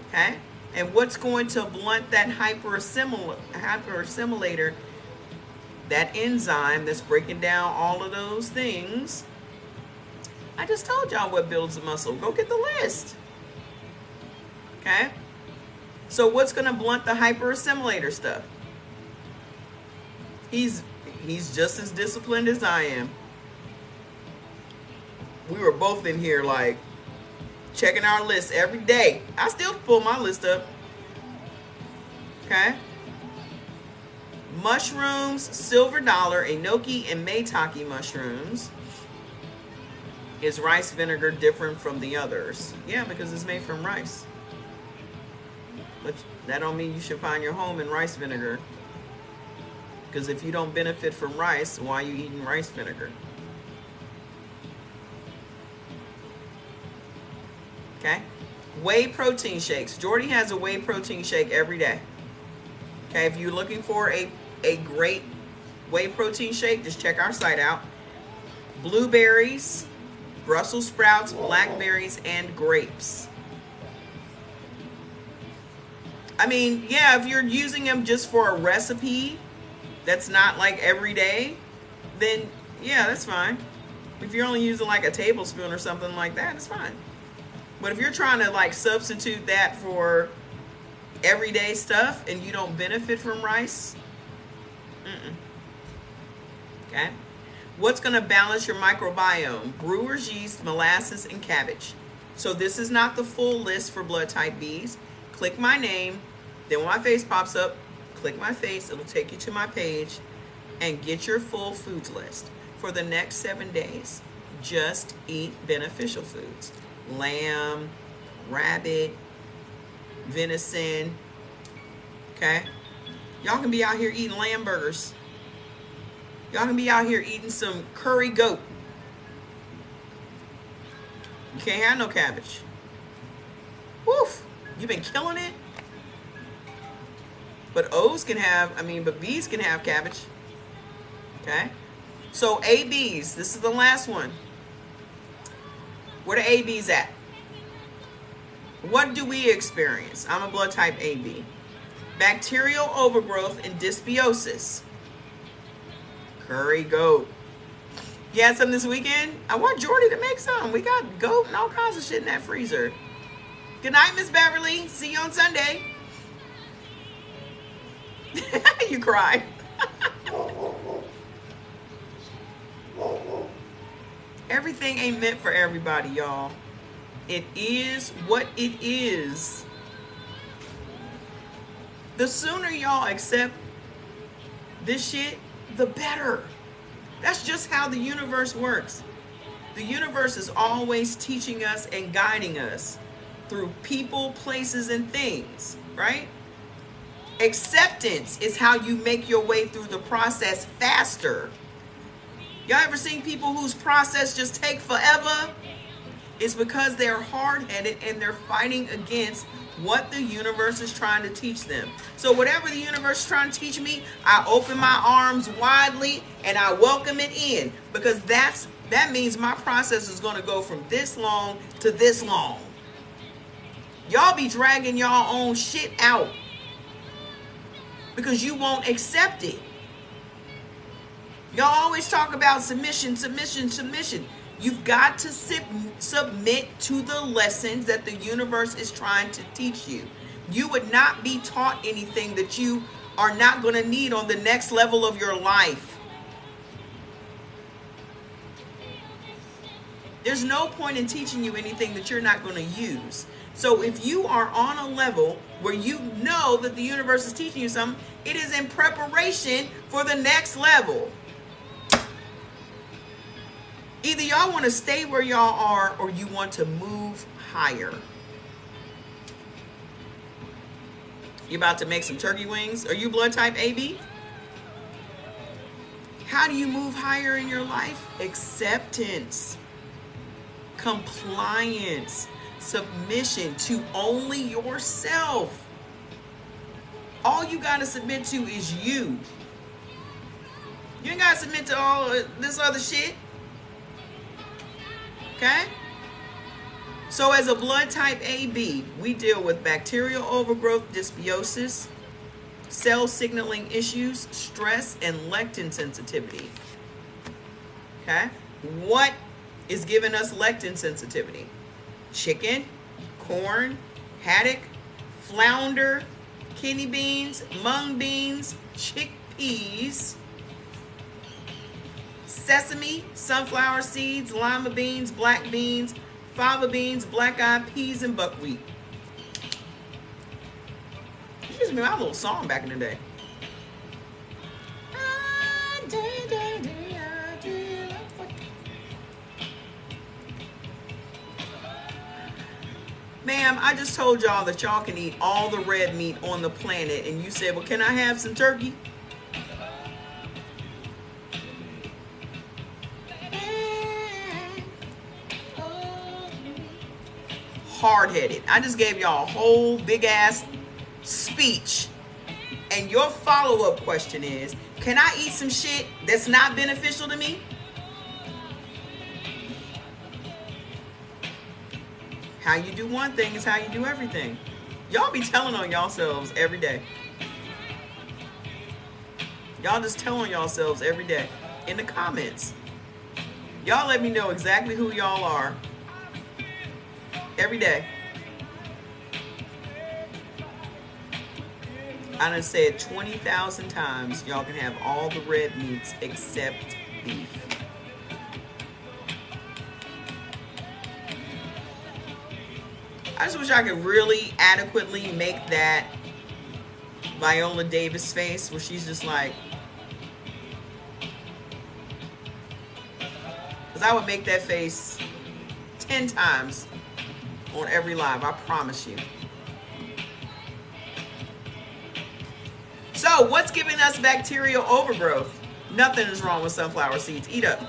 Okay? And what's going to blunt that hyperassimilator, that enzyme that's breaking down all of those things? I just told y'all what builds the muscle. Go get the list. Okay? So what's going to blunt the hyperassimilator stuff? He's just as disciplined as I am. We were both in here like checking our list every day. I still pull my list up. Okay? Mushrooms, silver dollar, enoki, and maitake mushrooms. Is rice vinegar different from the others? Yeah, because it's made from rice. But that don't mean you should find your home in rice vinegar. Because if you don't benefit from rice, why are you eating rice vinegar? Okay? Whey protein shakes. Jordy has a whey protein shake every day. Okay, if you're looking for a great whey protein shake, just check our site out. Blueberries, Brussels sprouts, blackberries, and grapes. I mean, yeah, if you're using them just for a recipe that's not like every day, then yeah, that's fine. If you're only using like a tablespoon or something like that, it's fine. But if you're trying to like substitute that for everyday stuff and you don't benefit from rice, okay? What's going to balance your microbiome? Brewer's yeast, molasses, and cabbage. So this is not the full list for blood type Bs. Click my name, then when my face pops up, click my face, it'll take you to my page, and get your full foods list. For the next 7 days, just eat beneficial foods. Lamb, rabbit, venison, okay? Y'all can be out here eating lamb burgers. Y'all can be out here eating some curry goat. You can't have no cabbage. Woof, you've been killing it. But O's can have, but B's can have cabbage. Okay? So ABs, this is the last one. Where the ABs at? What do we experience? I'm a blood type AB. Bacterial overgrowth and dysbiosis. Curry goat. You had some this weekend? I want Jordy to make some. We got goat and all kinds of shit in that freezer. Good night, Miss Beverly. See you on Sunday. You cried. Everything ain't meant for everybody, y'all. It is what it is. The sooner y'all accept this shit, the better. That's just how the universe works. The universe is always teaching us and guiding us through people, places, and things, right? Acceptance is how you make your way through the process faster. Y'all ever seen people whose process just take forever? It's because they're hard-headed and they're fighting against what the universe is trying to teach them. So whatever the universe is trying to teach me, I open my arms widely and I welcome it in, because that means my process is going to go from this long to this long. Y'all be dragging y'all own shit out because you won't accept it. Y'all always talk about submission, submission, submission. You've got to submit to the lessons that the universe is trying to teach you. You would not be taught anything that you are not going to need on the next level of your life. There's no point in teaching you anything that you're not going to use. So if you are on a level where you know that the universe is teaching you something, it is in preparation for the next level. Either y'all want to stay where y'all are or you want to move higher. You about to make some turkey wings? Are you blood type AB? How do you move higher in your life? Acceptance, compliance, submission to only yourself. All you got to submit to is you. You ain't got to submit to all this other shit. Okay? So as a blood type AB, we deal with bacterial overgrowth, dysbiosis, cell signaling issues, stress, and lectin sensitivity. Okay? What is giving us lectin sensitivity? Chicken, corn, haddock, flounder, kidney beans, mung beans, chickpeas, sesame, sunflower seeds, lima beans, black beans, fava beans, black-eyed peas, and buckwheat. It used to be my little song back in the day. Ma'am, I just told y'all that y'all can eat all the red meat on the planet, and you said, well, can I have some turkey? Hard-headed. I just gave y'all a whole big-ass speech, and your follow-up question is, can I eat some shit that's not beneficial to me? How you do one thing is how you do everything. Y'all be telling on yourselves every day. Y'all just telling yourselves every day in the comments. Y'all let me know exactly who y'all are every day. I done said 20,000 times, y'all can have all the red meats except beef. I just wish I could really adequately make that Viola Davis face where she's just like, because I would make that face 10 times on every live, I promise you. So, what's giving us bacterial overgrowth? Nothing is wrong with sunflower seeds. Eat up.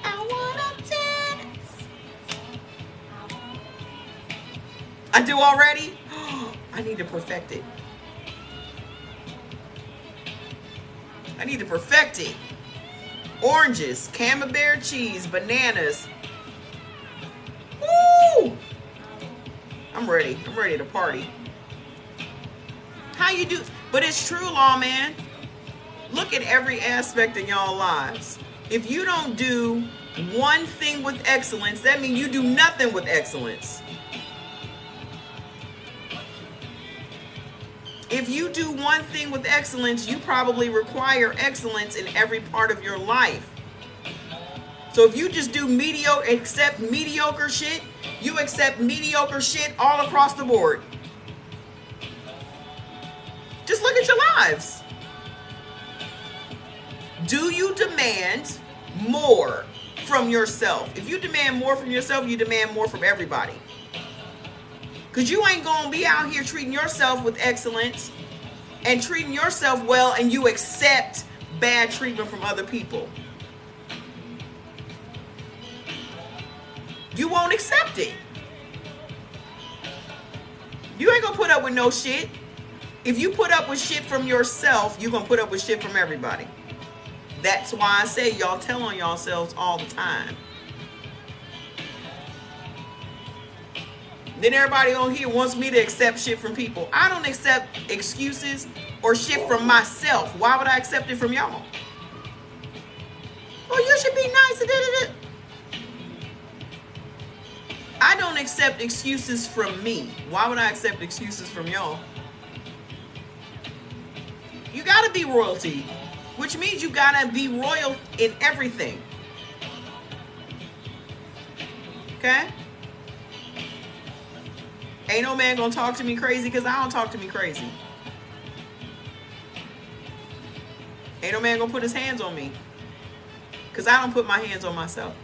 I wanna dance. I do already? I need to perfect it. I need to perfect it. Oranges, camembert cheese, bananas. Woo! I'm ready. I'm ready to party. How you do? But it's true, lawman. Look at every aspect in y'all lives. If you don't do one thing with excellence, that means you do nothing with excellence. If you do one thing with excellence, you probably require excellence in every part of your life. So if you just do mediocre, accept mediocre shit, you accept mediocre shit all across the board. Just look at your lives. Do you demand more from yourself? If you demand more from yourself, you demand more from everybody. Because you ain't going to be out here treating yourself with excellence and treating yourself well, and you accept bad treatment from other people. You won't accept it. You ain't going to put up with no shit. If you put up with shit from yourself, you're going to put up with shit from everybody. That's why I say y'all tell on yourselves all the time. Then everybody on here wants me to accept shit from people. I don't accept excuses or shit from myself. Why would I accept it from y'all? Oh, you should be nice. I don't accept excuses from me. Why would I accept excuses from y'all? You gotta be royalty, which means you gotta be royal in everything. Okay? Ain't no man gonna talk to me crazy because I don't talk to me crazy. Ain't no man gonna put his hands on me because I don't put my hands on myself.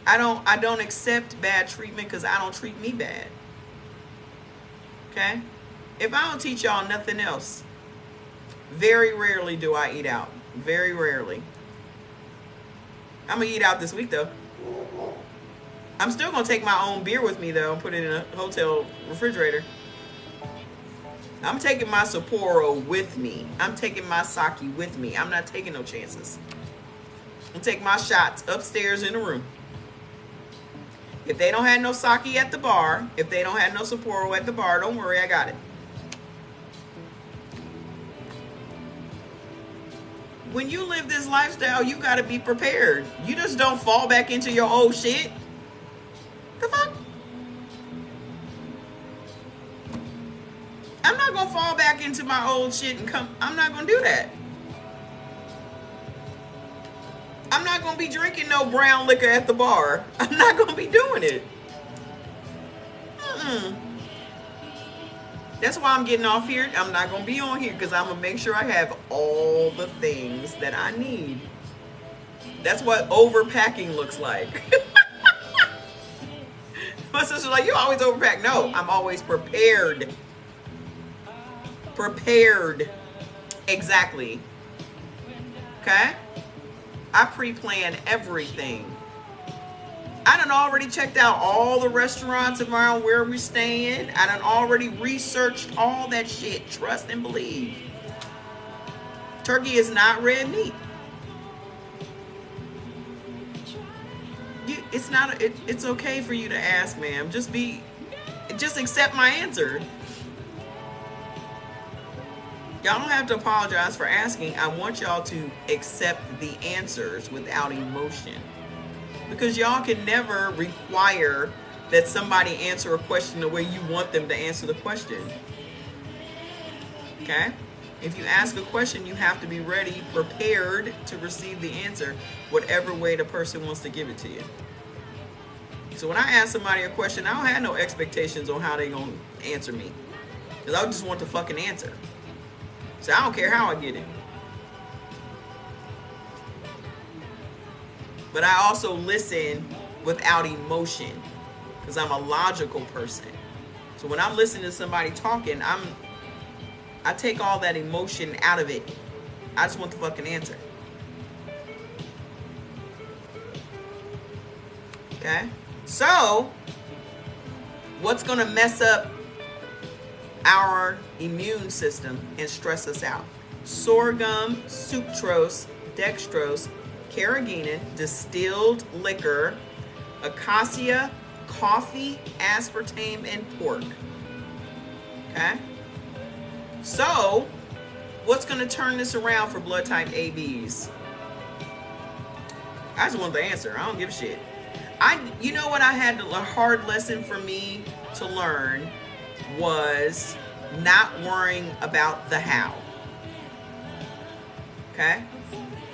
I don't accept bad treatment because I don't treat me bad. Okay? If I don't teach y'all nothing else, very rarely do I eat out. Very rarely. I'm gonna eat out this week though. I'm still gonna take my own beer with me though and put it in a hotel refrigerator. I'm taking my Sapporo with me. I'm taking my sake with me. I'm not taking no chances. I'm taking my shots upstairs in the room. If they don't have no sake at the bar, if they don't have no Sapporo at the bar, don't worry, I got it. When you live this lifestyle, you gotta be prepared. You just don't fall back into your old shit. The fuck? I'm not gonna fall back into my old shit and come. I'm not gonna do that. I'm not gonna be drinking no brown liquor at the bar. I'm not gonna be doing it. That's why I'm getting off here. I'm not gonna be on here because I'm gonna make sure I have all the things that I need. That's what overpacking looks like. My sister's like, you always overpack. No, I'm always prepared. Prepared. Exactly. Okay? I pre-plan everything. I done already checked out all the restaurants around where we're staying. I done already researched all that shit. Trust and believe. Turkey is not red meat. It's not. It's okay for you to ask, ma'am. Just accept my answer. Y'all don't have to apologize for asking. I want y'all to accept the answers without emotion. Because y'all can never require that somebody answer a question the way you want them to answer the question. Okay? If you ask a question, you have to be ready, prepared to receive the answer, whatever way the person wants to give it to you. So when I ask somebody a question, I don't have no expectations on how they gonna answer me. Because I just want the fucking answer. So I don't care how I get it. But I also listen without emotion because I'm a logical person. So when I'm listening to somebody talking, I take all that emotion out of it. I just want the fucking answer. Okay? So, what's going to mess up our immune system and stress us out? Sorghum, sucrose, dextrose, carrageenan, distilled liquor, acacia, coffee, aspartame, and pork. Okay? So, what's going to turn this around for blood type ABs? I just want the answer. I don't give a shit. You know what I had a hard lesson for me to learn was not worrying about the how. Okay?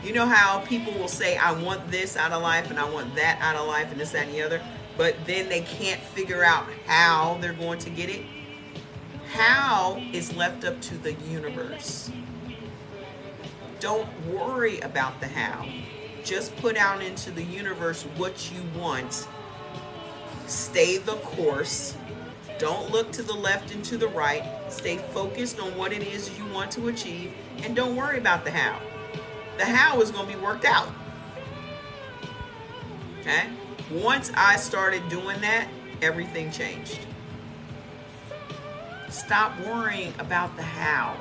You know how people will say, I want this out of life and I want that out of life and this, that, and the other, but then they can't figure out how they're going to get it? How is left up to the universe. Don't worry about the how. Just put out into the universe what you want. Stay the course. Don't look to the left and to the right. Stay focused on what it is you want to achieve, and don't worry about the how. The how is going to be worked out. Okay? Once I started doing that, everything changed. Stop worrying about the how.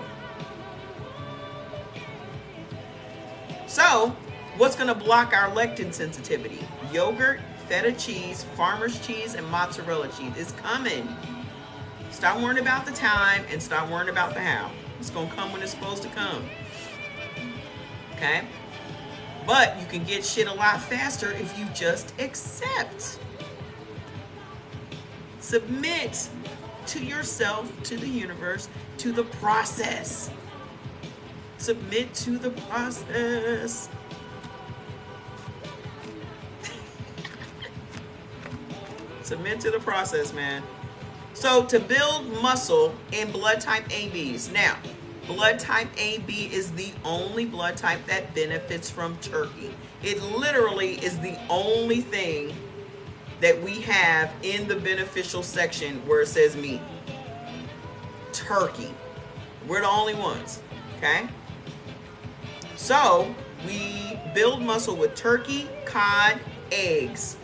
So, what's going to block our lectin sensitivity? Yogurt, feta cheese, farmer's cheese, and mozzarella cheese. It's coming. Stop worrying about the time and stop worrying about the how. It's going to come when it's supposed to come. Okay? But you can get shit a lot faster if you just accept. Submit to yourself, to the universe, to the process. Submit to the process. Submit to the process, man. So to build muscle in blood type ABs. Now, blood type AB is the only blood type that benefits from turkey. It literally is the only thing that we have in the beneficial section where it says meat. Turkey. We're the only ones, okay? So we build muscle with turkey, cod, eggs,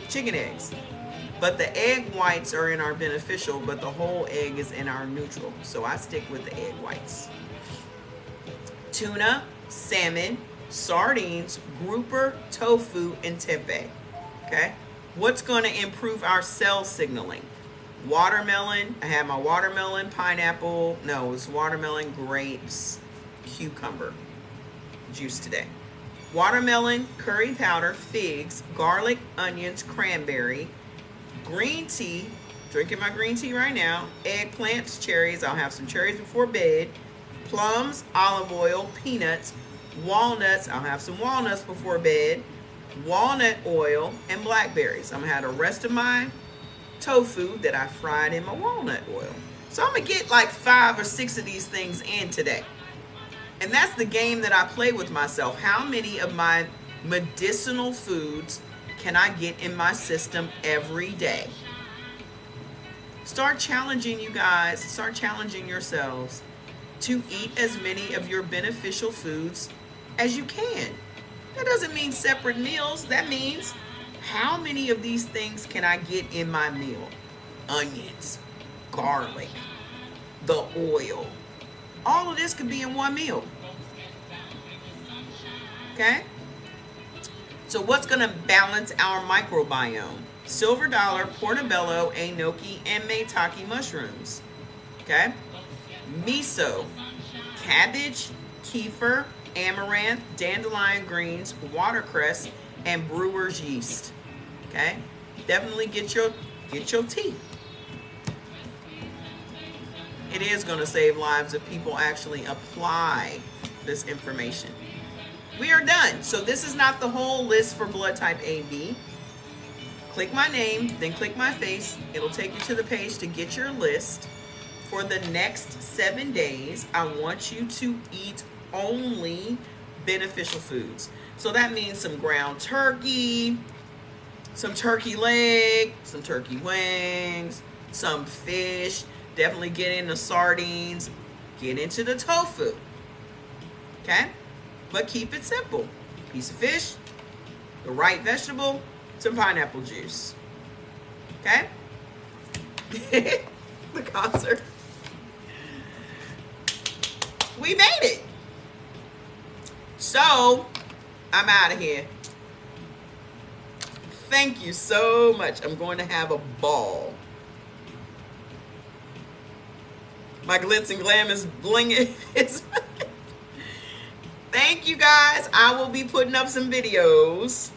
chicken eggs. But the egg whites are in our beneficial, but the whole egg is in our neutral. So I stick with the egg whites. Tuna, salmon, sardines, grouper, tofu, and tempeh. Okay? What's going to improve our cell signaling? Watermelon. I have my watermelon, pineapple. No, it's watermelon, grapes, cucumber juice today. Watermelon, curry powder, figs, garlic, onions, cranberry, green tea. Drinking my green tea right now. Eggplants, cherries. I'll have some cherries before bed. Plums, olive oil, peanuts, walnuts. I'll have some walnuts before bed. Walnut oil and blackberries. I'm going to have the rest of my tofu that I fried in my walnut oil. So I'm going to get like 5 or 6 of these things in today. And that's the game that I play with myself. How many of my medicinal foods can I get in my system every day? Start challenging you guys. Start challenging yourselves to eat as many of your beneficial foods as you can. That doesn't mean separate meals. That means how many of these things can I get in my meal? Onions, garlic, the oil. All of this could be in one meal. Okay? So what's going to balance our microbiome? Silver dollar, portobello, enoki, and maitake mushrooms. Okay? Miso, cabbage, kefir, amaranth, dandelion greens, watercress, and brewer's yeast. Okay? Definitely get your tea. It is going to save lives if people actually apply this information. We are done. So this is not the whole list for blood type AB. Click my name, then click my face. It'll take you to the page to get your list. For the next 7 days, I want you to eat only beneficial foods. So that means some ground turkey, some turkey leg, some turkey wings, some fish. Definitely get into sardines. Get into the tofu. Okay? But keep it simple. Piece of fish, the right vegetable, some pineapple juice. Okay? The concert. We made it. So, I'm out of here. Thank you so much. I'm going to have a ball. My glitz and glam is blinging. Thank you guys. I will be putting up some videos.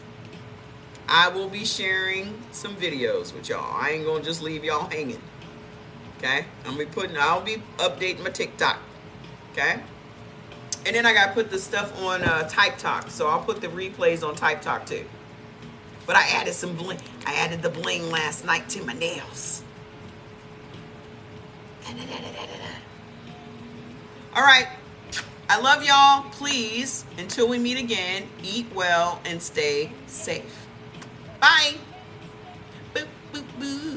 I will be sharing some videos with y'all. I ain't gonna just leave y'all hanging. Okay? I'll be updating my TikTok. Okay? And then I gotta put the stuff on Type Talk. So I'll put the replays on Type Talk too. But I added some bling. I added the bling last night to my nails. All right. I love y'all. Please, until we meet again, eat well and stay safe. Bye. Boop, boop, boop.